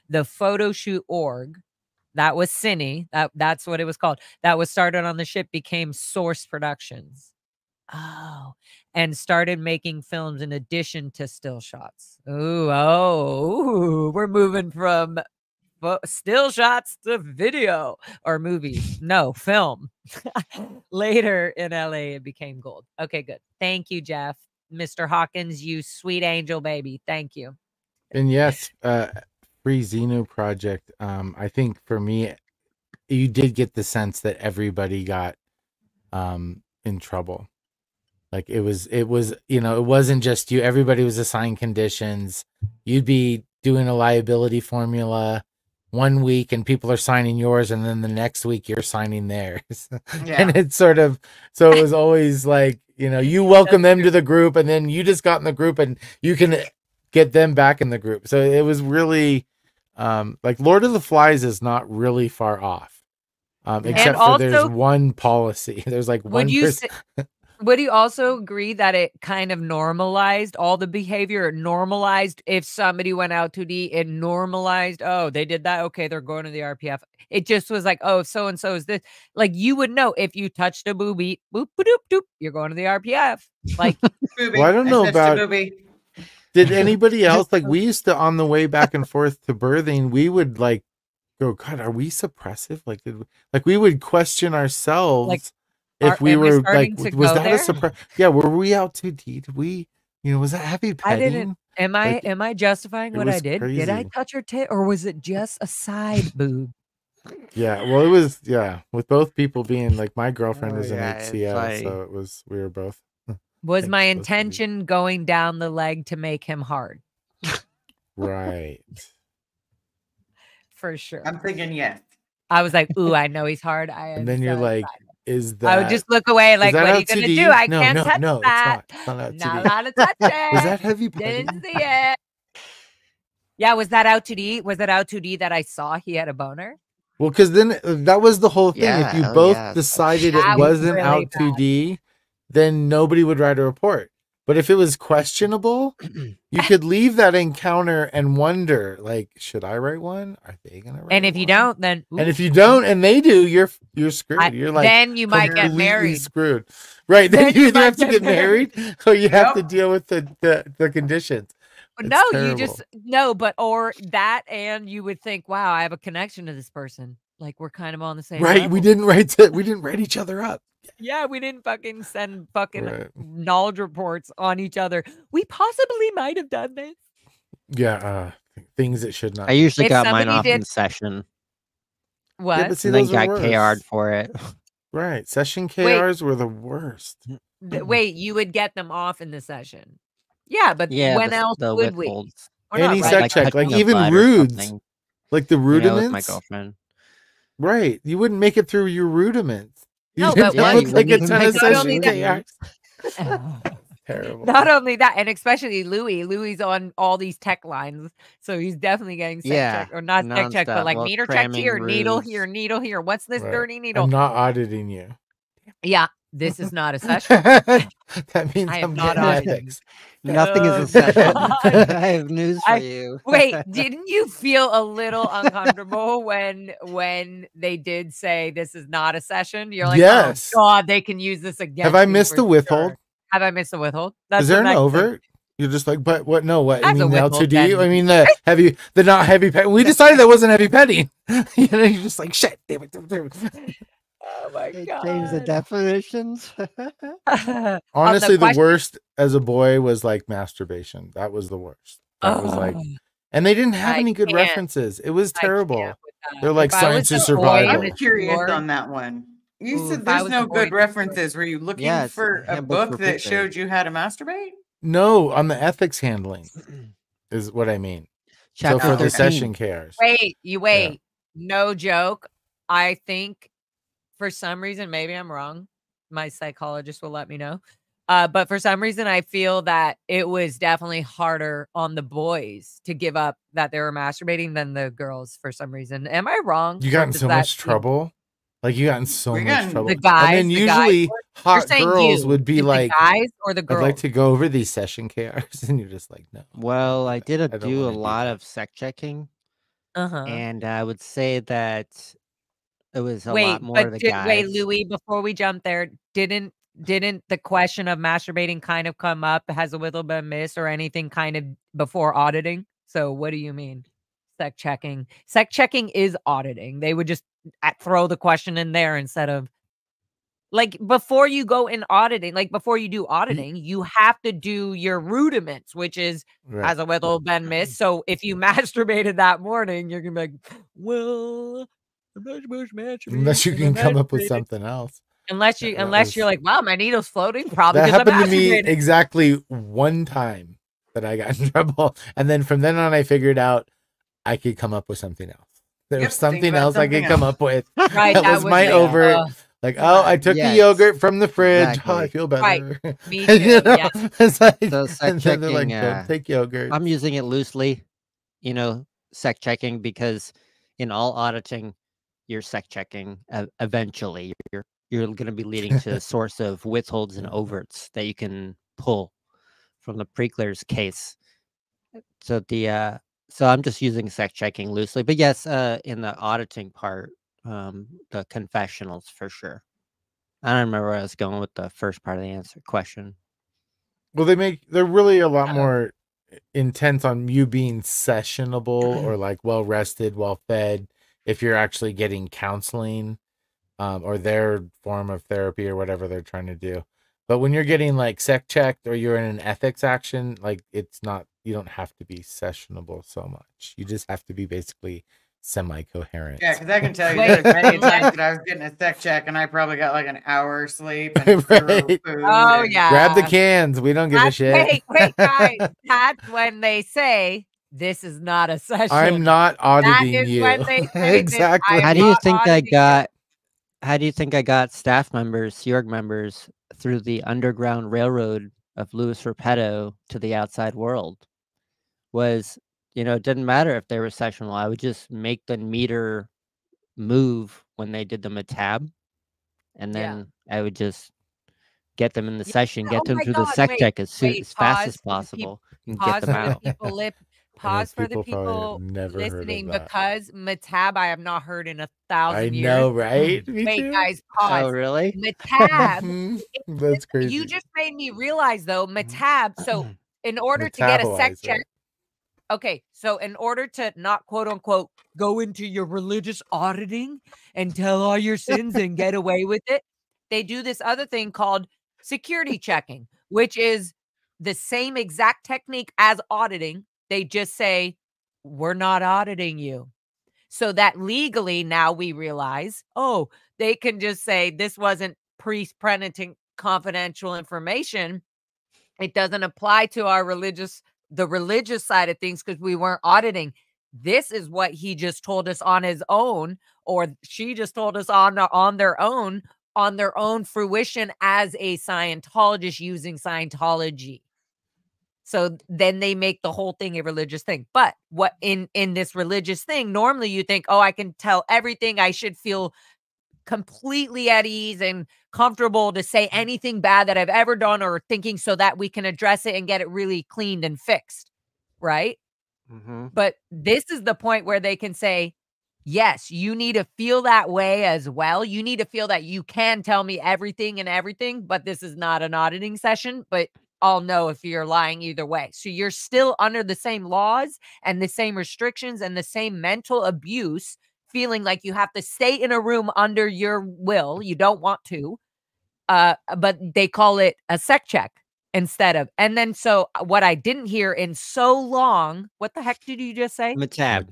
the photo shoot org, that was Cine. That's what it was called. That was started on the ship, became Source Productions. Oh, and started making films in addition to still shots. Ooh, we're moving from still shots to video or movies. No, film. Later in LA, it became gold. Okay, good. Thank you, Jeff. Mr. Hawkins, you sweet angel baby. Thank you. And yes, Free Xenu Project. I think for me, you did get the sense that everybody got in trouble. Like it was, it wasn't just you. Everybody was assigned conditions. You'd be doing a liability formula 1 week and people are signing yours, and then the next week you're signing theirs. And it's sort of, so it was always like, you welcome them to the group, and then you just got in the group and you can get them back in the group. So it was really like Lord of the Flies is not really far off. Except for there's one policy. There's like one person. Would you also agree that it kind of normalized all the behavior? It normalized if somebody went out to eat, it normalized, oh, they did that. Okay, they're going to the RPF. It just was like, oh, so-and-so is this. Like, you would know if you touched a boobie, boop, doop, doop, you're going to the RPF. Like, well, I don't know about, did anybody else, like, we used to, on the way back and forth to birthing, we would, like, go, God, are we suppressive? Like, we would question ourselves. Like, if we were like, was that a surprise? Yeah, were we out to eat? Did we, was that heavy petting? Am I justifying what I did? Crazy. Did I touch her tit, or was it just a side boob? Yeah, well, it was, with both people being like, my girlfriend is an HCL, so it was, we were both. Was my intention going down the leg to make him hard? Right. For sure. I'm thinking yes. I was like, ooh, I know he's hard. And then you're like, is that? I would just look away like, what are you going to do? I can't touch that. It's not not allowed to touch it. Was that heavy petting? Didn't see it. Yeah, was that out to D? Was it out to D that I saw he had a boner? Well, because then that was the whole thing. If Yeah, you oh, both yeah. decided it That was wasn't really out 2D, then nobody would write a report. But if it was questionable, you could leave that encounter and wonder, like, should I write one? Are they gonna write And if you one? don't, then And if you don't, and they do, you're screwed. You're like then you might get completely married. screwed. Right. Then Then you you either might have to get get married or you have to Yep. deal with the conditions. It's No, you terrible. just no, but or that, and you would think, wow, I have a connection to this person. Like we're kind of on the same Right. level. We didn't write each other up. Yeah, we didn't fucking send fucking Right. knowledge reports on each other. We possibly might have done this. Yeah. Things that should not. I usually If got mine somebody off in did- session What? Yeah, but see, and then those are got worse. KR'd for it. Right. Session Wait. KRs were the worst. Wait, you would get them off in the session. Yeah, but Yeah, when else the would we? withholds. We're not Any writing sec check, like touching a even butt or rudes, something, like the you know, with my rudiments. girlfriend. Right. You wouldn't make it through your rudiments. No, You but didn't what- look like a wouldn't ton even of make not session only that- KRs. Terrible. Not only that, and especially Louis. Louis on all these tech lines, so he's definitely getting sec Yeah, check or not sec check, but nonstop. like Well, meter check cramming here, needle rubes. here, needle here. What's this Right. dirty needle? I'm not auditing you. Yeah, this is not a session. That means I am I'm not getting auditing. ethics. Nothing is Oh, a session. God. I have news for I- you. Wait, didn't you feel a little uncomfortable when they did say this is not a session? You're like, Yes. oh God, they can use this again. Have I missed the withhold? Have I missed the withhold? That's Is there the an next thing. overt? You're just like, but what? No, what? I That's a mean the withhold, L2D? then. I mean the not heavy petting. We decided that wasn't heavy petting. You know, you're just like, shit. Damn it. Oh my They God. changed the definitions. Honestly, the question- worst as a boy was like masturbation. That was the worst. That was like, and they didn't have I any good can't. references. It was I can't terrible. with that. They're like If I was science is a boy survival. I'm curious Lord. on that one. You Ooh, said if I there's was no a boy, good references. Were you looking Yeah, it's for a handbook book for that preachers. showed you how to masturbate? No, on the ethics handling is what I mean. So Chapter for the 13. session KRs. Wait, no joke. I think for some reason, maybe I'm wrong. My psychologist will let me know. But for some reason, I feel that it was definitely harder on the boys to give up that they were masturbating than the girls for some reason. Am I wrong? You got Or in does so that much seem- trouble. Like you got in so We much got in- trouble. The guys, and then the guys usually You're hot saying girls you. would be Is it like, guys or the I'd girls? like to go over these session KRs, and you're just like, no. Well, I did don't do a wanna do lot that. of sec checking, Uh-huh. and I would say that it was a Wait, lot more of but the guys. wait, Louis, before we jump there, didn't the question of masturbating kind of come up? Has a little bit missed or anything kind of before auditing? So what do you mean? Sec checking. Sec checking is auditing. They would just throw the question in there instead of like before you go in auditing, like before you do auditing, you have to do your rudiments, which is Right. has a little been missed. So if you masturbated that morning, you're gonna be like, well, I'm not supposed to masturbate. Unless you and I can come up with masturbated." something else. Unless That you're was- like, wow, my needle's floating. Probably That because I'm happened to me masturbating. exactly one time that I got in trouble. And then from then on, I figured out I could come up with something else. There Yep, was think something about else I could something come else. up with. Right, that that was was my it. overt. Like, oh, I took Yes, the yogurt from the fridge. Oh, I exactly. feel Right. better. Me You too. know? Yeah. It's like, So sec and then they're like, checking, don't take yogurt. I'm using it loosely, sec checking, because in all auditing, you're sec checking eventually. You're going to be leading to a source of withholds and overts that you can pull from the pre-clears case. So so I'm just using sec checking loosely, but yes, in the auditing part, the confessionals for sure. I don't remember where I was going with the first part of the question. Well, they're really a lot more intense on you being sessionable or like well rested, well fed. If you're actually getting counseling, or their form of therapy or whatever they're trying to do. But when you're getting like sec checked or you're in an ethics action, like it's not, you don't have to be sessionable so much. You just have to be basically semi-coherent. Yeah, because I can tell you Wait. there's many times that I was getting a sec check and I probably got like an hour of sleep and zero Right. food. Oh, and- yeah. Grab the cans. We don't give a That's- shit. Wait, guys. That's when they say this is not a session. I'm not auditing is you. when they say this. Exactly. I How am do you not think I auditing you. got? How do you think I got staff members, York members, through the Underground Railroad of Louis Repetto to the outside world? Was it didn't matter if they were sessional. I would just make the meter move when they did the Metab, and then I would just get them in the Yeah. session, get Oh them my through the God. sec Wait, check as fast as pause for the people. possible, and get Pause them for the out. people I know pause for the people probably have people never heard of listening that. because Metab I have not heard in I 1,000 years. know, right? Me Wait, too. guys, Oh, pause. really? Metab. That's crazy. You just made me realize though, Metab. So in order to get a sec check, okay, so in order to not quote unquote go into your religious auditing and tell all your sins and get away with it, they do this other thing called security checking, which is the same exact technique as auditing. They just say, we're not auditing you. So that legally now we realize, oh, they can just say this wasn't pre-penitent confidential information. It doesn't apply to the religious side of things because we weren't auditing. This is what he just told us on his own, or she just told us on their own fruition as a Scientologist using Scientology. So then they make the whole thing a religious thing. But what in this religious thing, normally you think, oh, I can tell everything. I should feel completely at ease and comfortable to say anything bad that I've ever done or thinking so that we can address it and get it really cleaned and fixed. Right. But this is the point where they can say, yes, you need to feel that way as well. You need to feel that you can tell me everything and everything, but this is not an auditing session, but I'll know if you're lying either way. So you're still under the same laws and the same restrictions and the same mental abuse, feeling like you have to stay in a room under your will. You don't want to, but they call it a sec check instead of. And then so what I didn't hear in so long, what the heck did you just say? Metab.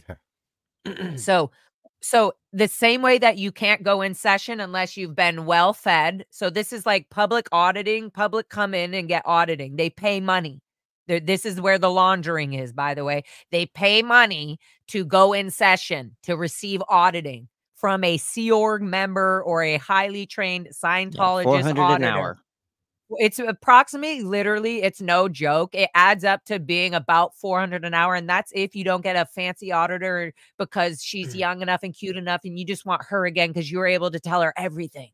So the same way that you can't go in session unless you've been well fed. So this is like public auditing. Public come in and get auditing. They pay money. This is where the laundering is, by the way. They pay money to go in session to receive auditing from a Sea Org member or a highly trained Scientologist 400 auditor. an hour. It's approximately, literally, it's no joke. It adds up to being about 400 an hour. And that's if you don't get a fancy auditor because she's young enough and cute enough and you just want her again because you were able to tell her everything.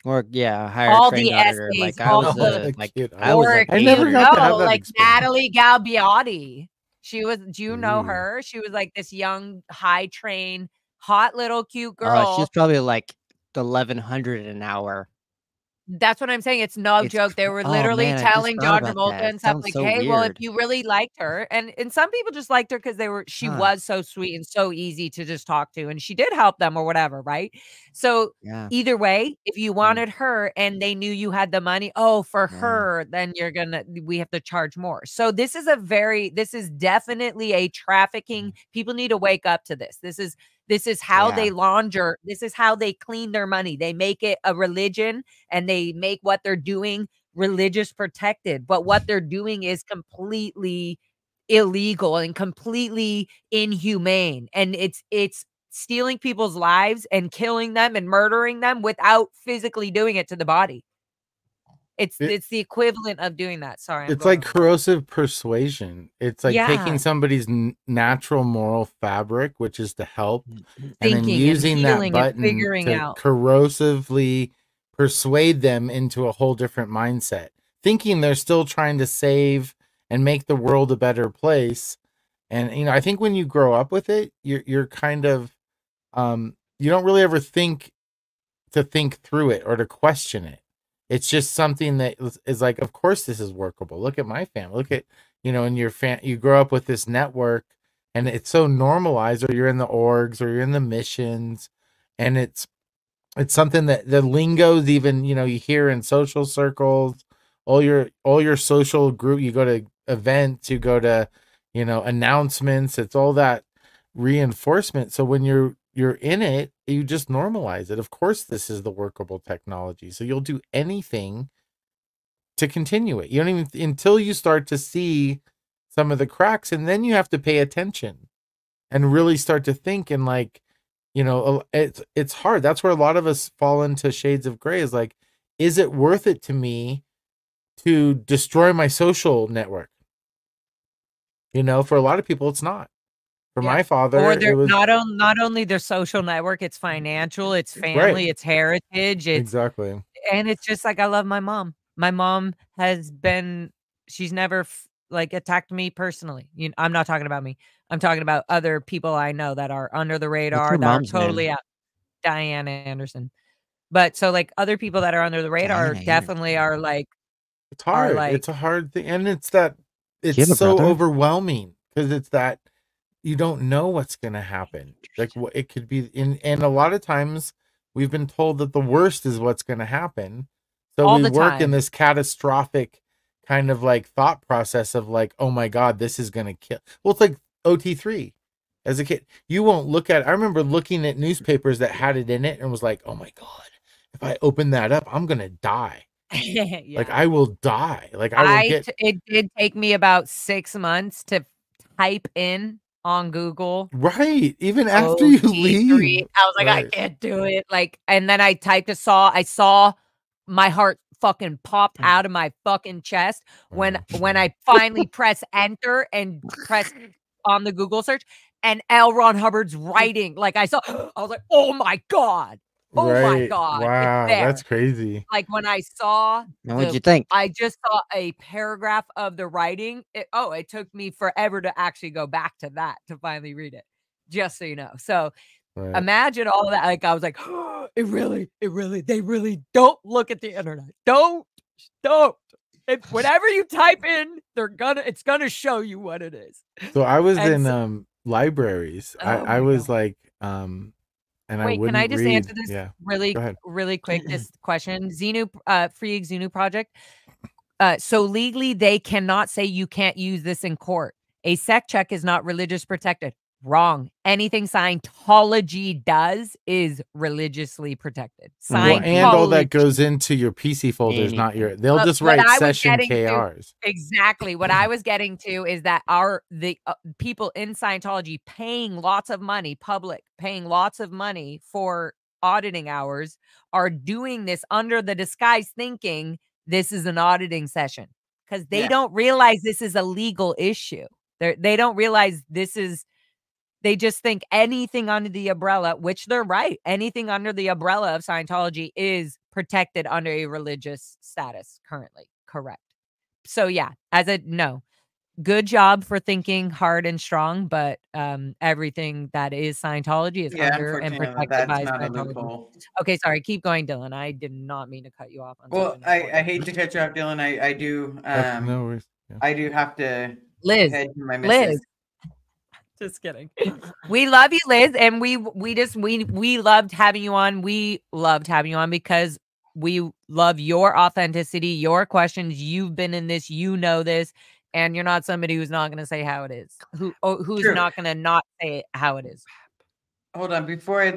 Or hire All a trained the auditor. essays, Like I all was the- I was a I never got to have that like experience. Natalie Galbiotti. She was, do you know Ooh. her? She was like this young, high trained, hot little cute girl. She's probably like 1,100 an hour. That's what I'm saying. It's no joke. They were literally man, I just telling thought John about Travolta that. and stuff Sounds like, so hey, well, if weird. you really liked her, and some people just liked her because she was so sweet and so easy to just talk to, and she did help them or whatever, right? So either way, if you wanted her and they knew you had the money, for her, then we have to charge more. So this is definitely a trafficking. People need to wake up to this. This is how they launder. This is how they clean their money. They make it a religion and they make what they're doing religious protected. But what they're doing is completely illegal and completely inhumane. And it's stealing people's lives and killing them and murdering them without physically doing it to the body. It's the equivalent of doing that. Sorry. It's like corrosive persuasion. It's like taking somebody's natural moral fabric, which is to help, and then using that button to corrosively persuade them into a whole different mindset, thinking they're still trying to save and make the world a better place. And I think when you grow up with it, you're kind of you don't really ever think through it or to question it. It's just something that is like, of course, this is workable. Look at my family. Look at, in your you grow up with this network and it's so normalized, or you're in the orgs or you're in the missions. And it's something that the lingo's even, you hear in social circles, all your social group, you go to events, you go to, announcements. It's all that reinforcement. So when you're in it, you just normalize it. Of course, this is the workable technology. So you'll do anything to continue it. You don't even, until you start to see some of the cracks, and then you have to pay attention and really start to think. And like, it's hard. That's where a lot of us fall into shades of gray, is like, is it worth it to me to destroy my social network? For a lot of people, it's not. For my father, Or it they're was not only their social network, it's financial, it's family, it's heritage, it's exactly. and it's just like I love my mom. My mom has been she's never like attacked me personally. I'm not talking about me. I'm talking about other people I know that are under the What's radar your that are mom's totally name? out. Diane Anderson. But so like other people that are under the radar Diana definitely Anderson. are like It's hard. like It's a hard thing, and it's that Do you it's have a so brother? overwhelming because it's that you don't know what's gonna happen. Like what it could be, and a lot of times we've been told that the worst is what's gonna happen. So all we the work in time. this catastrophic kind of like thought process of like, oh my god, this is gonna kill. Well, it's like OT3. As a kid, you won't look at. I remember looking at newspapers that had it in it and was like, oh my god, if I open that up, I'm gonna die. Like Yeah. I will die. Like I will get It did take me about 6 months to type in on Google right. Even after you leave. OT3. I was like, I Right. can't do it. Like, and then I typed I saw my heart fucking popped out of my fucking chest when I finally press enter and press on the Google search and L. Ron Hubbard's writing. Like I was like, oh my God. Oh my Right. God. It's Wow. there. That's crazy. Like when I saw Now, what'd you think? I just saw a paragraph of the writing. It took me forever to actually go back to that to finally read it. Just so you know. So Right. imagine all that. Like I was like, oh, they really don't look at the internet. Don't. Whenever you type in, it's gonna show you what it is. So I was And in libraries. Oh I my was God. like and I Wait, wouldn't can I just read. answer this Yeah. really Go ahead. quick? This question, Free Xenu project. So legally, they cannot say you can't use this in court. A sec check is not religious protected. Wrong. Anything Scientology does is religiously protected. Well, and all that Scientology. goes into your PC folder is not your. They'll just What write I was session getting to- KRs. Exactly. What I was getting to is that the people in Scientology paying lots of money, public paying lots of money for auditing hours, are doing this under the disguise thinking this is an auditing session because they don't realize this is a legal issue. They don't realize this is. They just think anything under the umbrella, which they're right, anything under the umbrella of Scientology is protected under a religious status currently. Correct. So yeah, good job for thinking hard and strong, but everything that is Scientology is under and unfortunately, protected that's by not a Scientology. loophole. Okay, sorry. Keep going, Dylan. I did not mean to cut you off. On Well, such an I important- hate to cut you off, Dylan. I do No worries. Yeah. I do have to Liz, head to my missus. Just kidding. We love you, Liz, and we loved having you on. We loved having you on because we love your authenticity, your questions. You've been in this, you know this, and you're not somebody who's not going to say how it is. Who's True. not going to not say how it is. Hold on, before I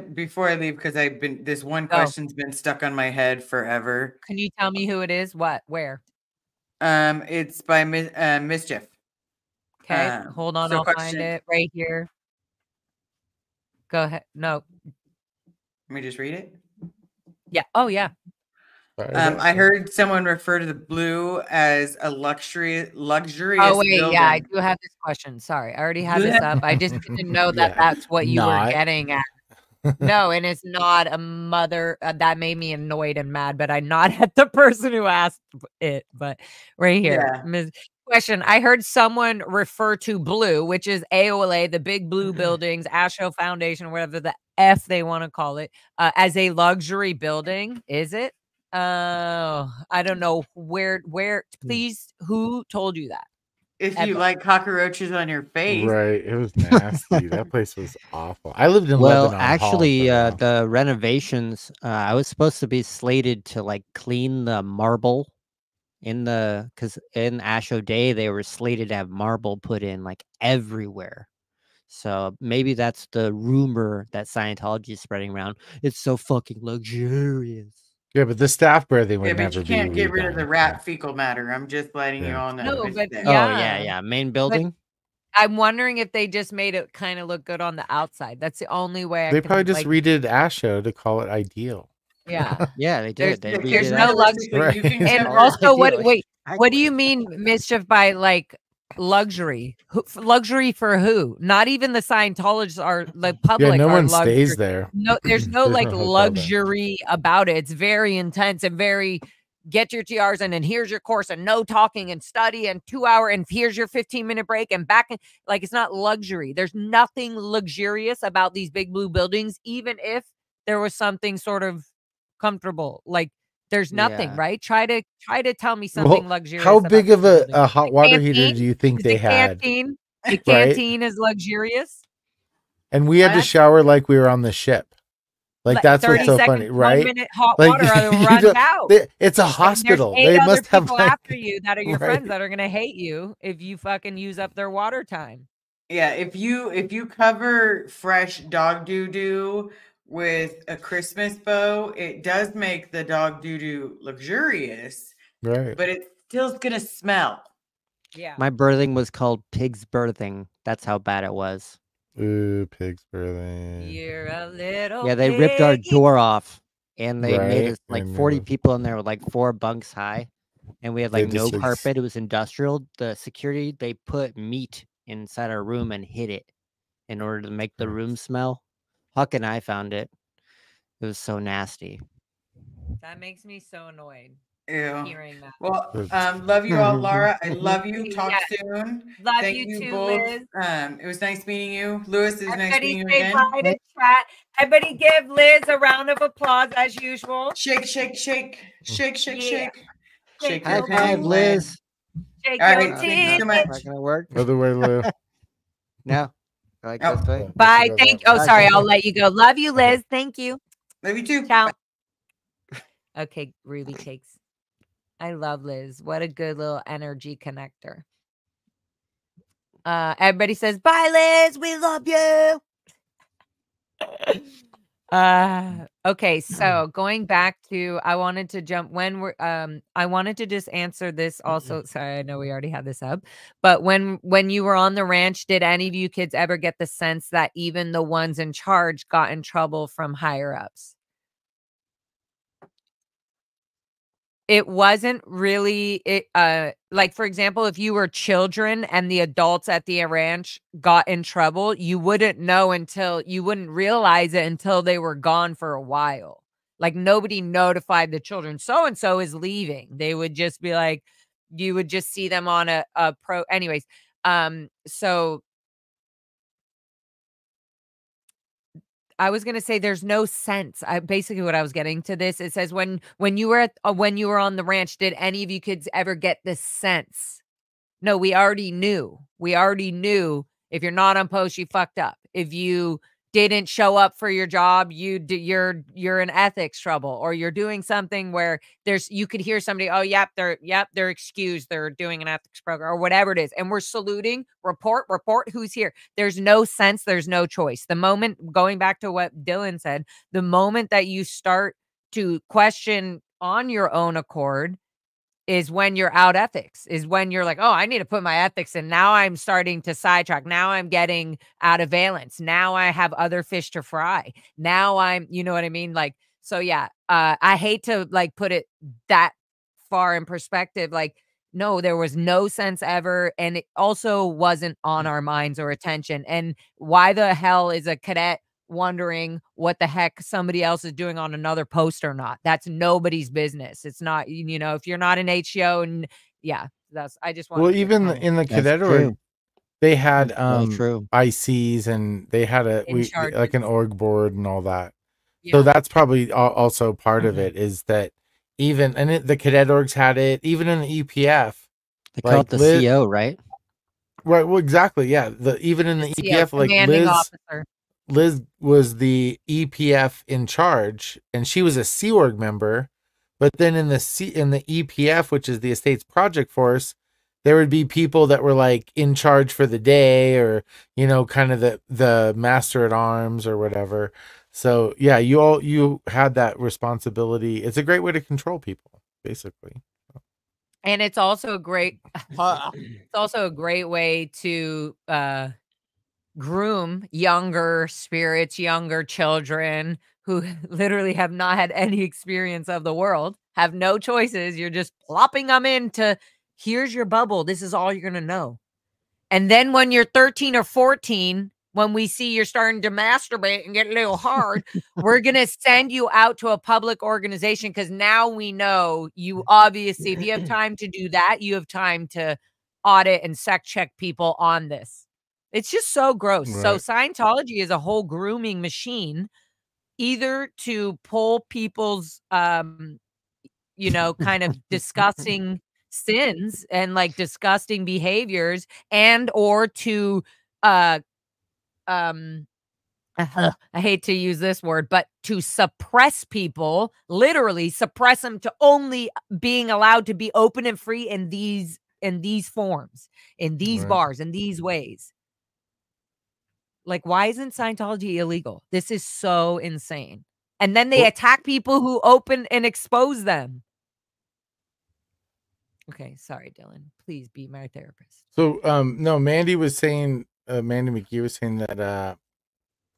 leave, because this one question's been stuck on my head forever. Can you tell me who it is? What? Where? It's by Mischief. Okay, hold on. I'll find it right here. Go ahead. No. Let me just read it. Yeah. Oh, yeah. I heard someone refer to the blue as a luxurious. Oh wait, building. yeah, I do have this question. Sorry, I already had this up. I just didn't know that that's what you were getting at. No, and it's not a mother. That made me annoyed and mad, but I'm not at the person who asked it. But right here, question. I heard someone refer to blue, which is AOLA, the big blue buildings, Asho Foundation, whatever the F they want to call it, as a luxury building. Is it? I don't know where. Please, who told you that? If you like cockroaches on your face, right? It was nasty. That place was awful. I lived in Lebanon. Lebanon. Actually, the renovations. I was supposed to be slated to like clean the marble because in Asho Day they were slated to have marble put in like everywhere. So maybe that's the rumor that Scientology is spreading around. It's so fucking luxurious. Yeah, but the staff birthing would but never you can't be get rid of the redone. rat fecal matter. I'm just letting you all know. No, but Oh yeah, main building. I'm wondering if they just made it kind of look good on the outside. That's the only way. They probably just redid Asho to call it ideal. Yeah, yeah, they did. There's no luxury. Right. And also, what do you mean mischief by like luxury. Luxury for who? Not even the Scientologists are the public. no are one luxury. stays there. No, there's no There's like no hotel there. luxury about it. It's very intense and very get your TRs and here's your course and no talking and study and 2 hour and here's your 15-minute break and back. Like it's not luxury. There's nothing luxurious about these big blue buildings, even if there was something sort of comfortable. Like there's nothing, Yeah. right? Try to tell me something luxurious. How about big this of building. a hot water heater canteen? do you think Is they the had? canteen, the Right? canteen is luxurious. And we had to That's- shower like we were on the ship. Like that's what's 30 so seconds, funny, right? 1 minute hot Like, water or you runs don't- out. It's a And hospital. there's 8 They other must have people like, after you that are your right. friends that are gonna hate you if you fucking use up their water time. Yeah, if you cover fresh dog doo-doo with a Christmas bow, it does make the dog doo-doo luxurious, right. but it still's gonna smell. Yeah. My birthing was called pig's birthing. That's how bad it was. Ooh, pigs birthing. You're a little Yeah, they ripped our piggy. door off and they made Right, us like and 40 people in there with like 4 bunks high. And we had They like no just- carpet. It was industrial. The security, they put meat inside our room and hid it in order to make the room smell. Huck and I found it. It was so nasty. That makes me so annoyed Ew. hearing that. Well, love you all, Laura. I love you. Talk Yeah. soon. Love Thank you too, both. Liz. It was nice meeting you. Lewis, it was nice Everybody meeting you say again. bye to chat. Everybody give Liz a round of applause as usual. Shake, shake, shake, shake, shake, Yeah. shake. Shake High your five, booty. Liz. Shake All your right, thank you so titties. much. Not gonna work. Other way, Lou. No. I like Oh. this way. Bye. Go Thank you. that Oh, way. sorry. I'll let you go. Love you, Liz. Thank you. Love you too. Ciao. Okay, Ruby takes. I love Liz. What a good little energy connector. Everybody says, bye, Liz. We love you. Okay, so going back to I wanted to jump when we're I wanted to just answer this also. Sorry, I know we already had this up, but when you were on the ranch, did any of you kids ever get the sense that even the ones in charge got in trouble from higher ups? It wasn't really like, for example, if you were children and the adults at the ranch got in trouble, you wouldn't realize it until they were gone for a while. Like nobody notified the children, so and so is leaving. They would just be like, you would just see them on a pro. Anyways, so I was going to say there's no sense. Basically what I was getting to this, it says when you were on the ranch, did any of you kids ever get this sense? No, we already knew. We already knew if you're not on post, you fucked up. If you didn't show up for your job, you're in ethics trouble, or you're doing something where you could hear somebody, oh, they're excused. They're doing an ethics program or whatever it is. And we're saluting, report who's here. There's no sense. There's no choice. The moment, going back to what Dylan said, the moment that you start to question on your own accord is when you're out ethics, is when you're like, oh, I need to put my ethics in. Now I'm starting to sidetrack. Now I'm getting out of valence. Now I have other fish to fry. Now you know what I mean? Like, so yeah, I hate to like put it that far in perspective. Like, no, there was no sense ever. And it also wasn't on our minds or attention. And why the hell is a cadet wondering what the heck somebody else is doing on another post or not? That's nobody's business. It's not, if you're not an HO, and yeah, I just want. Well, even in the cadet org, they had true. ICs and they had like an org board and all that. Yeah. So that's probably also part of it, is that even the cadet orgs had it, even in the EPF. They call it the CO, right? Right. Well, exactly. Yeah. Even in the EPF, like commanding officer. Liz was the EPF in charge, and she was a Sea Org member. But then in the EPF, which is the Estates Project Force, there would be people that were like in charge for the day, or kind of the master at arms or whatever. So yeah, you had that responsibility. It's a great way to control people, basically. And it's also a great way to groom younger spirits, younger children who literally have not had any experience of the world, have no choices. You're just plopping them into, here's your bubble. This is all you're going to know. And then when you're 13 or 14, when we see you're starting to masturbate and get a little hard, we're going to send you out to a public organization, because now we know you obviously, if you have time to do that, you have time to audit and sex check people on this. It's just so gross. Right. So Scientology is a whole grooming machine, either to pull people's, kind of disgusting sins and like disgusting behaviors, and or to I hate to use this word, but to suppress people, literally suppress them to only being allowed to be open and free in these forms, in these Right. bars, in these ways. Like, why isn't Scientology illegal? This is so insane. And then they attack people who open and expose them. Okay, sorry, Dylan. Please be my therapist. So, no, Mandy was saying, Mandy McGee was saying that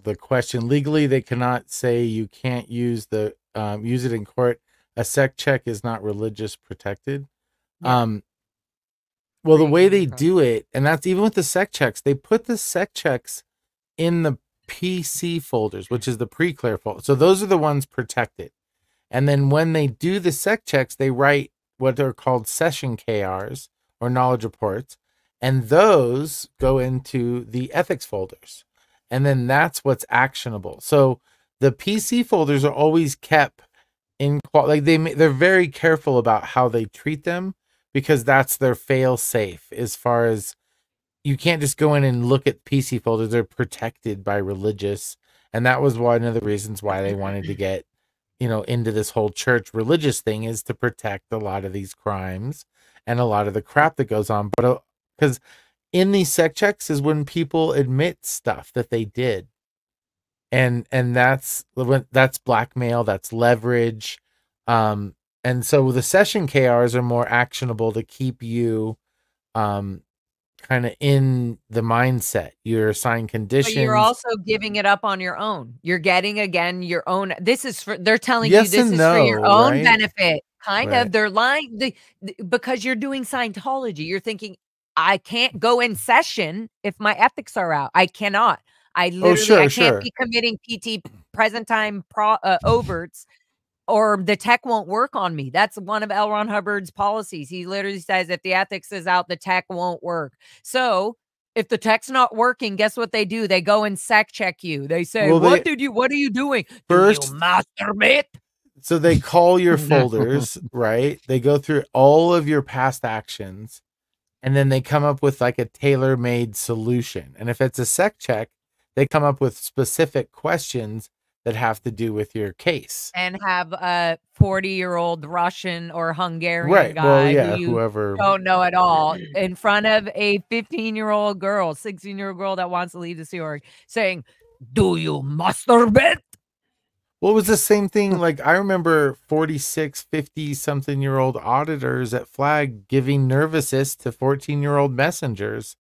the question, legally they cannot say you can't use the use it in court. A sec check is not religious protected. Yeah. Well, the way they do it, and that's even with the sec checks, they put the sec checks in the PC folders, which is the pre-clear folder. So those are the ones protected. And then when they do the sec checks, they write what are called session KRs or knowledge reports, and those go into the ethics folders. And then that's what's actionable. So the PC folders are always kept in like they're very careful about how they treat them, because that's their fail safe. As far as you can't just go in and look at PC folders, they're protected by religious, and that was one of the reasons why they wanted to get into this whole church religious thing, is to protect a lot of these crimes and a lot of the crap that goes on. But because in these sec checks is when people admit stuff that they did, and that's blackmail, that's leverage, and so the session KRs are more actionable to keep you kind of in the mindset. You're assigned conditions. But you're also giving it up on your own. You're getting, again, your own. This is for, they're telling Yes you this and is for your own right? benefit. Kind Right. of. They're lying because you're doing Scientology. You're thinking, I can't go in session if my ethics are out. I cannot. I literally, I can't be committing PT, present time overts, or the tech won't work on me. That's one of L. Ron Hubbard's policies. He literally says, if the ethics is out, the tech won't work. So if the tech's not working, guess what they do? They go and sec check you. They say, Well, what are you doing? First, do you masturbate? So they call your folders, right? They go through all of your past actions, and then they come up with like a tailor-made solution. And if it's a sec check, they come up with specific questions that have to do with your case. And have a 40-year-old Russian or Hungarian guy, well, yeah, who you whoever don't know at all, in front of a 15-year-old girl, 16-year-old girl that wants to leave the Sea Org, saying, do you masturbate? Well, it was the same thing. Like, I remember 46, 50-something-year-old auditors at Flag giving nervousness to 14-year-old messengers.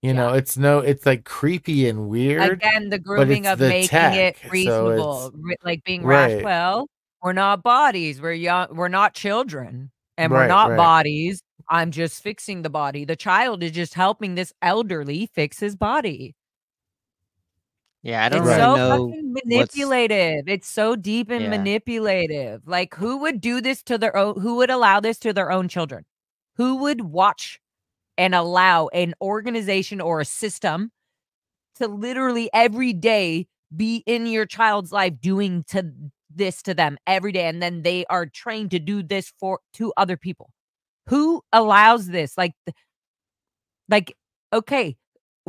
It's like creepy and weird. Again, the grooming of making it reasonable, like being rash. Well, we're not bodies. We're young. We're not children, and we're not bodies. I'm just fixing the body. The child is just helping this elderly fix his body. Yeah, I don't It's really so know fucking manipulative. It's so deep and manipulative. Like, who would do this to their own? Who would allow this to their own children? Who would watch and allow an organization or a system to literally every day be in your child's life doing this to them every day, and then they are trained to do this to other people? Who allows this? Okay,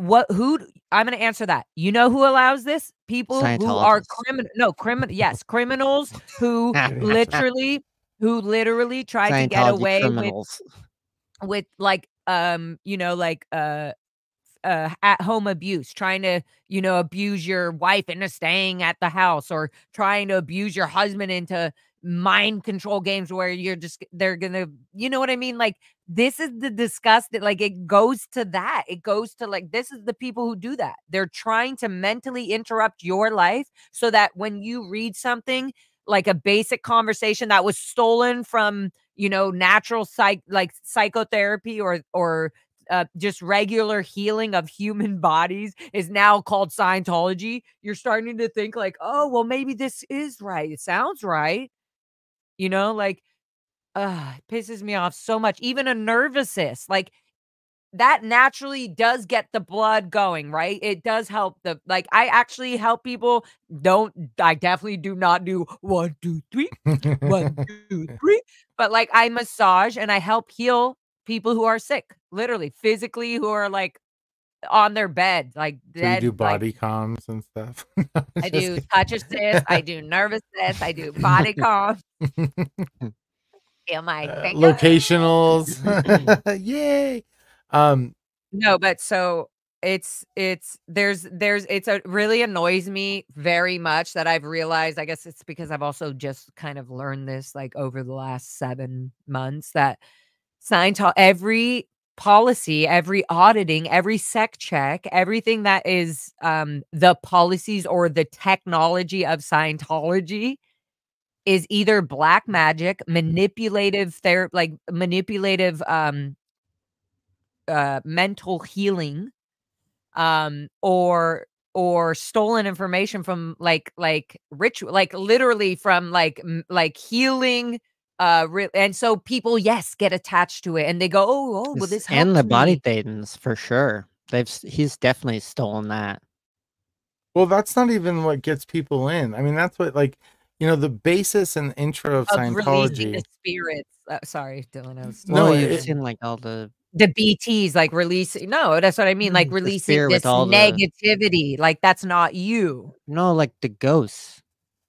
I'm going to answer that. You know who allows this? People who are criminals who literally try to get away with like at home abuse, trying to abuse your wife into staying at the house, or trying to abuse your husband into mind control games where they're gonna, you know what I mean? Like, this is the disgust that, like, it goes to that. It goes to, like, this is the people who do that. They're trying to mentally interrupt your life so that when you read something like a basic conversation that was stolen from, natural psychotherapy or just regular healing of human bodies is now called Scientology, you're starting to think like, oh, well, maybe this is right. It sounds right. You know, like, it pisses me off so much. Even a nervousness, like, that naturally does get the blood going, right? It does help like, I actually help people. I definitely do not do 1, 2, 3, 1, 2, 3. But like, I massage and I help heal people who are sick, literally, physically, who are like on their bed, like So you do dead, like, body comms and stuff? I do touch assist, I do nervous assist, I do body calm. Feel my finger. Locationals. Yay. No, but so there's it really annoys me very much that I've realized. I guess it's because I've also just kind of learned this like over the last 7 months that every policy, every auditing, every sec check, everything that is the policies or the technology of Scientology is either black magic, manipulative mental healing, or stolen information from like ritual, like literally from like healing, and so people, yes, get attached to it and they go, oh, well, this helped and the body me. thetans for sure. He's definitely stolen that. Well, that's not even what gets people in. I mean, that's what, like, you know, the basis and intro of Releasing the Scientology. spirits. Sorry, Dylan, I was No, Well, you've it- seen like all the BTs like releasing. No, that's what I mean. Like the releasing spirit this with all the negativity. Like that's not you. no, like the ghosts.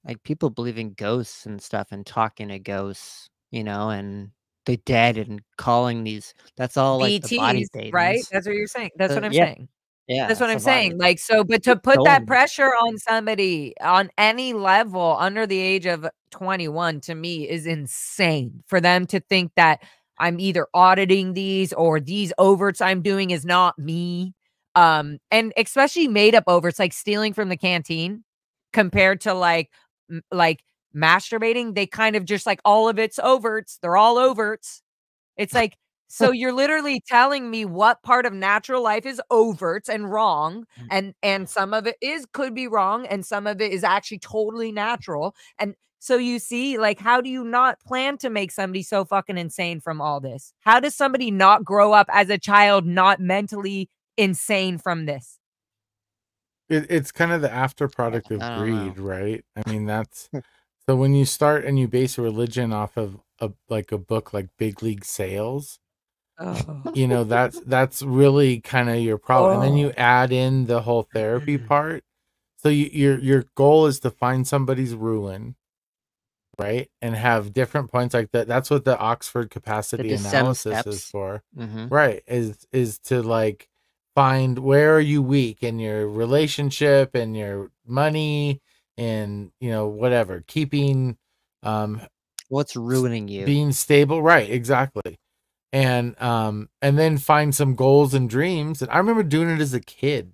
Like people believe in ghosts and stuff and talking to ghosts, you know, and the dead and calling these. That's all like the body BTs, right? thetans. That's what you're saying. That's what I'm Yeah, saying. yeah, That's what that's I'm the body. saying. Like, so, but to It's put that stolen. pressure on somebody on any level under the age of 21, to me, is insane. For them to think that I'm either auditing these or these overts I'm doing is not me. And especially made up overts, like stealing from the canteen, compared to like masturbating. They kind of just like, all of it's overts. They're all overts. It's like, so you're literally telling me what part of natural life is overts and wrong, and some of it could be wrong, and some of it is actually totally natural. And so you see, like, how do you not plan to make somebody so fucking insane from all this? How does somebody not grow up as a child not mentally insane from this? it's kind of the after product of I don't greed, know. right? I mean, that's so when you start and you base a religion off of a book like Big League Sales, you know, that's really kind of your problem. And then you add in the whole therapy part. So your goal is to find somebody's ruin, right? And have different points like that. That's what the Oxford capacity descent analysis is steps. for. Mm-hmm. Right. Is to like find where are you weak in your relationship and your money and, you know, whatever, keeping What's ruining you? being stable. Right. Exactly. And then find some goals and dreams. And I remember doing it as a kid,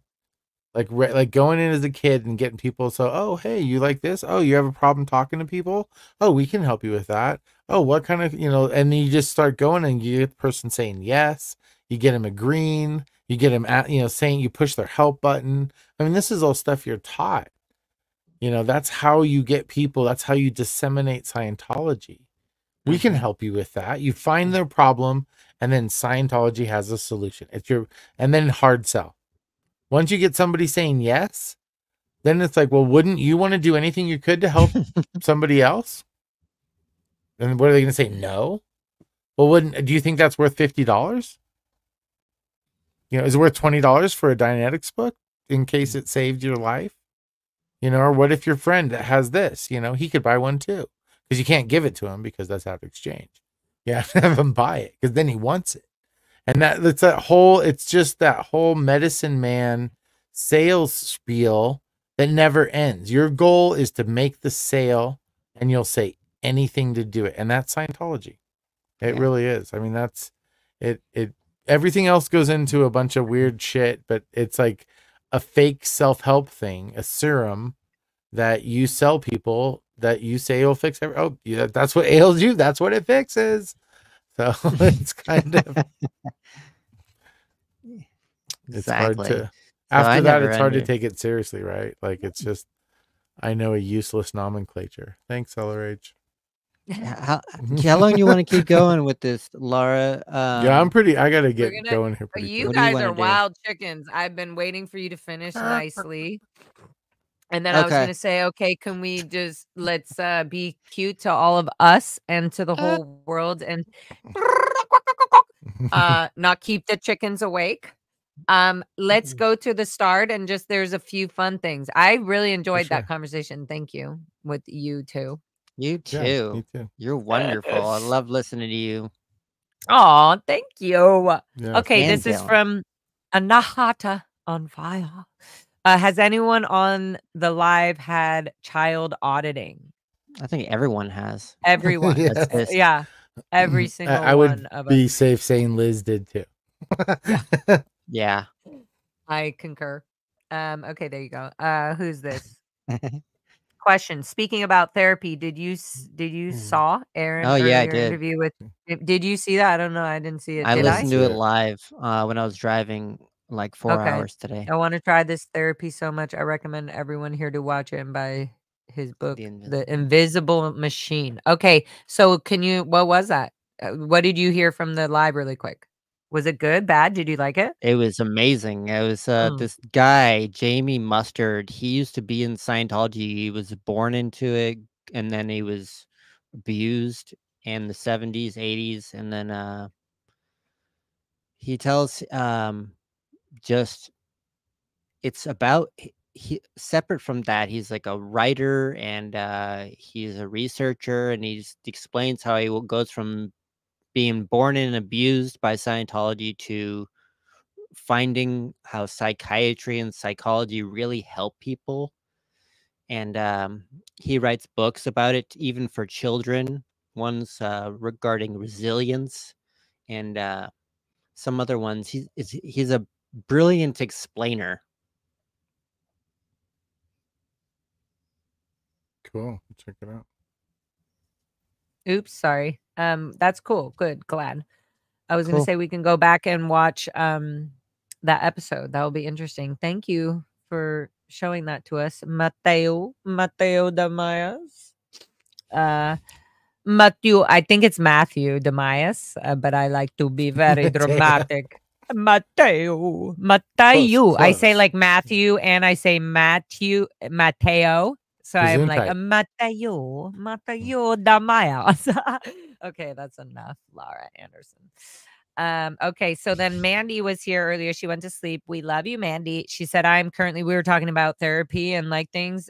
like going in as a kid and getting people. So, oh, hey, you like this? Oh, you have a problem talking to people? Oh, we can help you with that. Oh, what kind of, you know, and then you just start going and you get the person saying yes, you get them agreeing, you get them at, you know, saying, you push their help button. I mean, this is all stuff you're taught, you know, that's how you get people. That's how you disseminate Scientology. We can help you with that. You find their problem, and then Scientology has a solution. And then hard sell. Once you get somebody saying yes, then it's like, well, wouldn't you want to do anything you could to help somebody else? And what are they going to say? No. Well, do you think that's worth $50? You know, is it worth $20 for a Dianetics book in case it saved your life? You know, or what if your friend that has this, you know, he could buy one too? Because you can't give it to him because that's out of exchange. You have to have him buy it because then he wants it. And it's just that whole medicine man sales spiel that never ends. Your goal is to make the sale and you'll say anything to do it. And that's Scientology. It really is. I mean, that's it. Everything else goes into a bunch of weird shit, but it's like a fake self-help thing, a serum that you sell people that you say will fix everything. Oh, yeah, that's what ails you. That's what it fixes. So it's kind of, It's hard Exactly. to. So I After that, never it's hard to under. take it seriously, right? Like it's just, I know a useless nomenclature. Thanks, LRH. How long do you want to keep going with this, Lara? Yeah, I'm pretty. I gotta We're get gonna. going here pretty You What do you guys wanna are do? wild chickens. I've been waiting for you to finish nicely. And then I was Okay. gonna say, okay, can we just let's be cute to all of us and to the whole world and not keep the chickens awake. Let's go to the start and just there's a few fun things. I really enjoyed sure. that conversation. Thank you with you too. You Yeah, me too. too. You're wonderful. I love listening to you. Oh, thank you. Yeah. Okay, And this is Dylan. from Anahata on fire. Has anyone on the live had child auditing? I think everyone has. Everyone. Yes. That's this. Yeah. Every single I one would of be us. safe saying Liz did too. Yeah. I concur. Okay, there you go. Who's this? Question. Speaking about therapy, did you saw Aaron Oh, yeah, I earlier did. interview with did you see that? I don't know. I didn't see it. I Did listened to it it? live when I was driving like 4 Okay. hours today. I want to try this therapy so much. I recommend everyone here to watch it and buy his book, The Invisible Machine. Okay, so what was that? What did you hear from the live really quick? Was it good, bad? Did you like it? It was amazing. It was Mm. this guy, Jamie Mustard. He used to be in Scientology. He was born into it, and then he was abused in the 70s, 80s, and then he tells just it's about he separate from that, he's like a writer and he's a researcher, and he just explains how he goes from being born and abused by Scientology to finding how psychiatry and psychology really help people. And he writes books about it, even for children, ones regarding resilience and some other ones. He's a brilliant explainer. Cool. Check it out. Oops, sorry. That's cool. Good. Glad. I was gonna Cool. say we can go back and watch that episode. That will be interesting. Thank you for showing that to us. Mateo Damayas. Matthew, I think it's Matthew Damayas, but I like to be very Mateo. dramatic. Mateo. I say Close. like Matthew and I say Mateo. So I'm like Gesundheit. Mateo Damayas. Okay, that's enough, Lara Anderson. Okay, so then Mandy was here earlier. She went to sleep. We love you, Mandy. She said, we were talking about therapy and like things.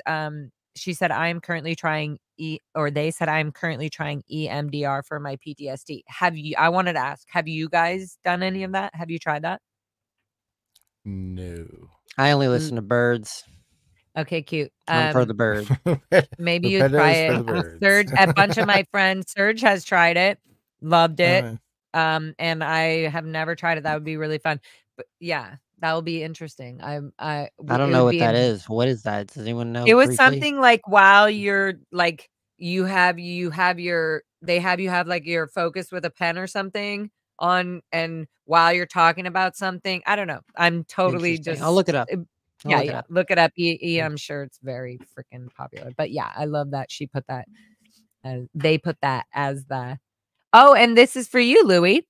She said, I'm currently trying they said I'm currently trying EMDR for my PTSD. I wanted to ask, have you guys done any of that? Have you tried that? No. I only listen to birds. Okay, cute. I'm for the bird. Maybe you try it. Serge, a bunch of my friends, Serge has tried it, loved it. And I have never tried it. That would be really fun. But yeah, that will be interesting. I don't know what that is. What is that? Does anyone know? It was briefly? something like while you're like you have your they have you have like your focus with a pen or something on, and while you're talking about something, I don't know. I'm totally just I'll look it up. Look it up. I'm sure it's very freaking popular. But yeah, I love that she put that. They put that as the. Oh, and this is for you, Louie.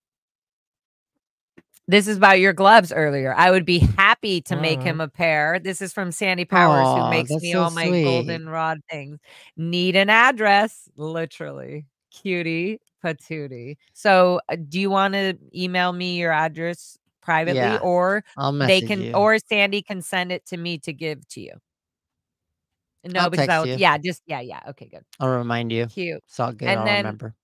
This is about your gloves earlier. I would be happy to make him a pair. This is from Sandy Powers, who makes me all my goldenrod things. Need an address, literally. Cutie patootie. So, do you want to email me your address privately, or I'll they message can, you. or Sandy can send it to me to give to you? No, I'll because text you. yeah. Okay, good. I'll remind you. Cute. It's all good. And I'll then, remember.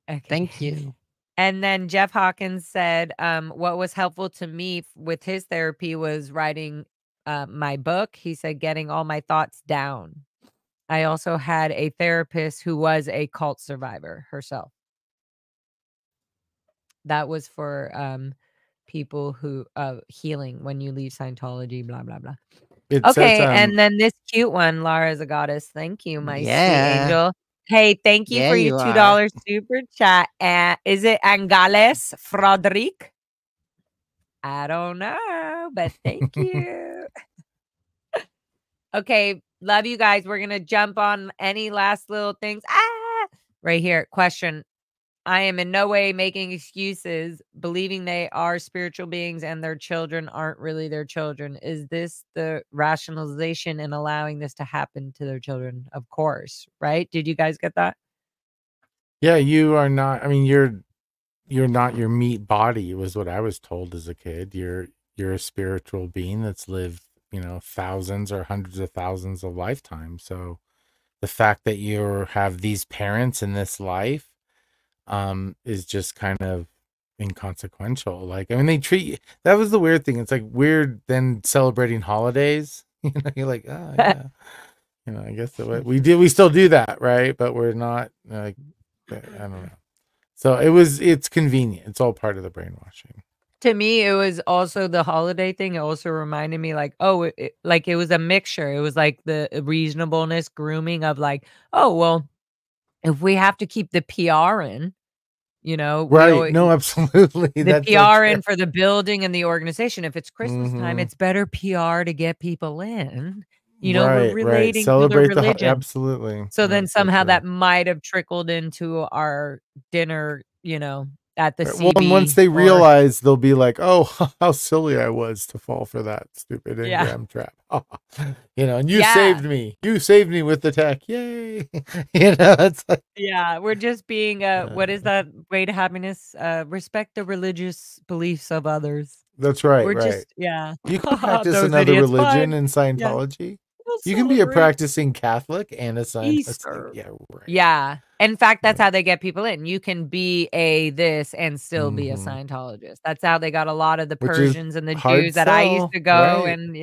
Okay. Thank you. And then Jeff Hawkins said, what was helpful to me with his therapy was writing my book. He said, getting all my thoughts down. I also had a therapist who was a cult survivor herself. That was for people who healing when you leave Scientology, blah, blah, blah. Okay, and then this cute one, Lara is a goddess. Thank you, my sweet angel. Hey, thank you for your $2 super chat. Is it Angales Frederic? I don't know, but thank you. Okay, love you guys. We're gonna jump on any last little things. Right here. Question. I am in no way making excuses, believing they are spiritual beings and their children aren't really their children. Is this the rationalization in allowing this to happen to their children? Of course, right? Did you guys get that? Yeah, you are not. I mean, you're not your meat body, was what I was told as a kid. You're a spiritual being that's lived, thousands or hundreds of thousands of lifetimes. So the fact that you have these parents in this life is just kind of inconsequential. Like, I mean, they treat you, that was the weird thing. It's like weird then celebrating holidays. You're like, oh yeah. I guess we still do that, right? But we're not like, I don't know. So it's convenient. It's all part of the brainwashing. To me, it was also the holiday thing. It also reminded me like, oh, it was a mixture. It was like the reasonableness grooming of like, oh, well, if we have to keep the PR in, right. No, absolutely. The That's PR in for the building and the organization. If it's Christmas time, it's better PR to get people in. We're relating to the religion. Absolutely. So then somehow that might have trickled into our dinner, at the CB. Well, and once they realize, they'll be like, oh, how silly I was to fall for that stupid Engram trap. And you saved me. You saved me with the tech. Yay. It's like, yeah, we're just being, what is that way to happiness? Respect the religious beliefs of others. That's right. We're right. just, yeah. You can practice another religion in Scientology. You can be a practicing Catholic and a Scientologist. Yeah, right. Yeah. In fact, that's how they get people in. You can be a this and still be a Scientologist. That's how they got a lot of the Persians and the Jews that I used to go. Right. And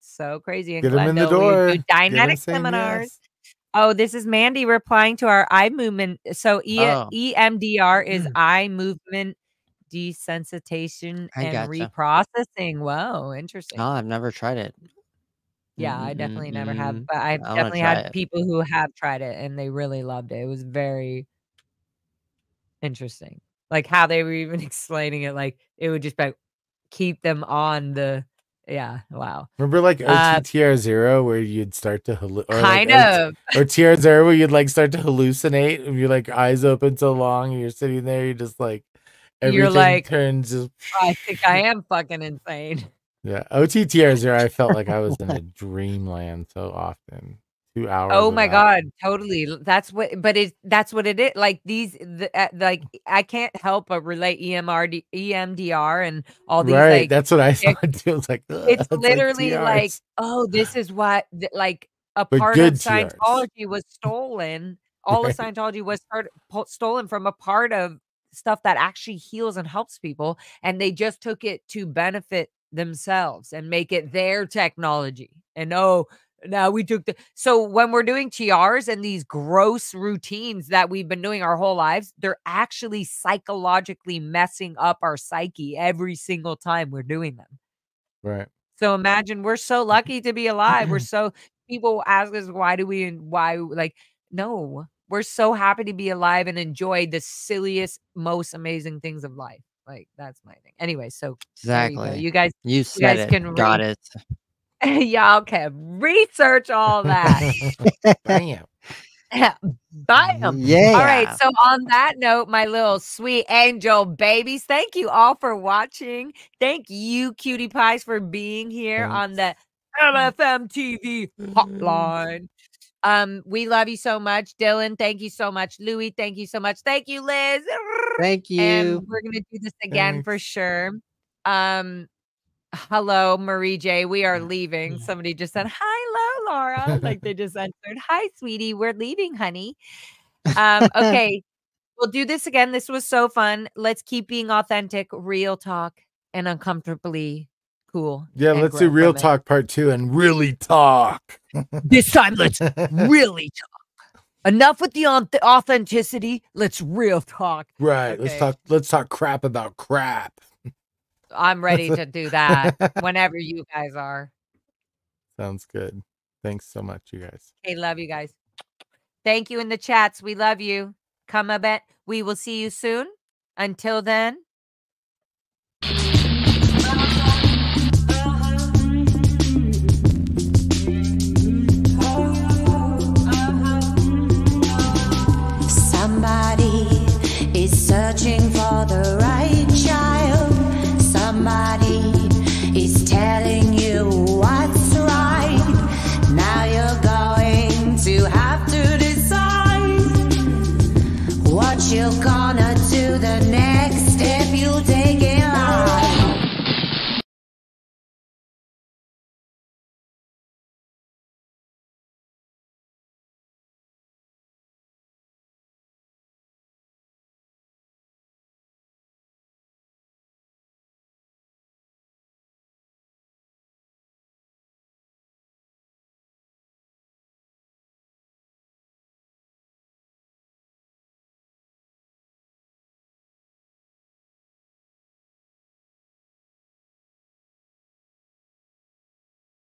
so crazy. Get them in the door. We do dynamic seminars. Yes. Oh, this is Mandy replying to our eye movement. So EMDR is eye movement desensitization and reprocessing. Whoa, interesting. Oh, I've never tried it. Yeah, I definitely never have, but I've definitely had people who have tried it and they really loved it. It was very interesting. Like how they were even explaining it, like it would just like keep them on the wow. Remember like OTTR0 where you'd start to or TR0 where you'd like start to hallucinate and you're like eyes open so long and you're sitting there, you're just like everything turns just I think I am fucking insane. Yeah, OTTR0, I felt like I was in a dreamland so often. 2 hours. Oh my God, totally. That's what it is. Like like I can't help but relate EMDR and all these. Right, like, that's what I thought too. It's like it's literally like, oh, this is what like a part of Scientology was stolen. All of Scientology was stolen from a part of stuff that actually heals and helps people, and they just took it to benefit themselves and make it their technology. And now we took so when we're doing TRs and these gross routines that we've been doing our whole lives, they're actually psychologically messing up our psyche every single time we're doing them. Right. So imagine, we're so lucky to be alive. People ask us, no, we're so happy to be alive and enjoy the silliest, most amazing things of life. Like that's my thing. Anyway, so exactly. You guys said it. Can got it. Y'all can research all that. Bam. Bam. Yeah. All right. So on that note, my little sweet angel babies, thank you all for watching. Thank you, cutie pies, for being here on the LFM TV hotline. We love you so much. Dylan, thank you so much. Louie, thank you so much. Thank you, Liz. Thank you. And we're gonna do this again for sure. Hello, Marie J. We are leaving. Somebody just said, hello, Lara. Like they just answered, hi, sweetie. We're leaving, honey. Okay. We'll do this again. This was so fun. Let's keep being authentic, real talk, and uncomfortably cool. Yeah, let's do real talk part 2 and really talk. This time, let's really talk. Enough with the authenticity. Let's real talk. Right. Okay. Let's talk crap about crap. I'm ready to do that whenever you guys are. Sounds good. Thanks so much, you guys. Okay, love you guys. Thank you in the chats. We love you. Come a bit. We will see you soon. Until then. is searching for the right child. Somebody is telling you what's right. Now you're going to have to decide what you're gonna do the next step you take.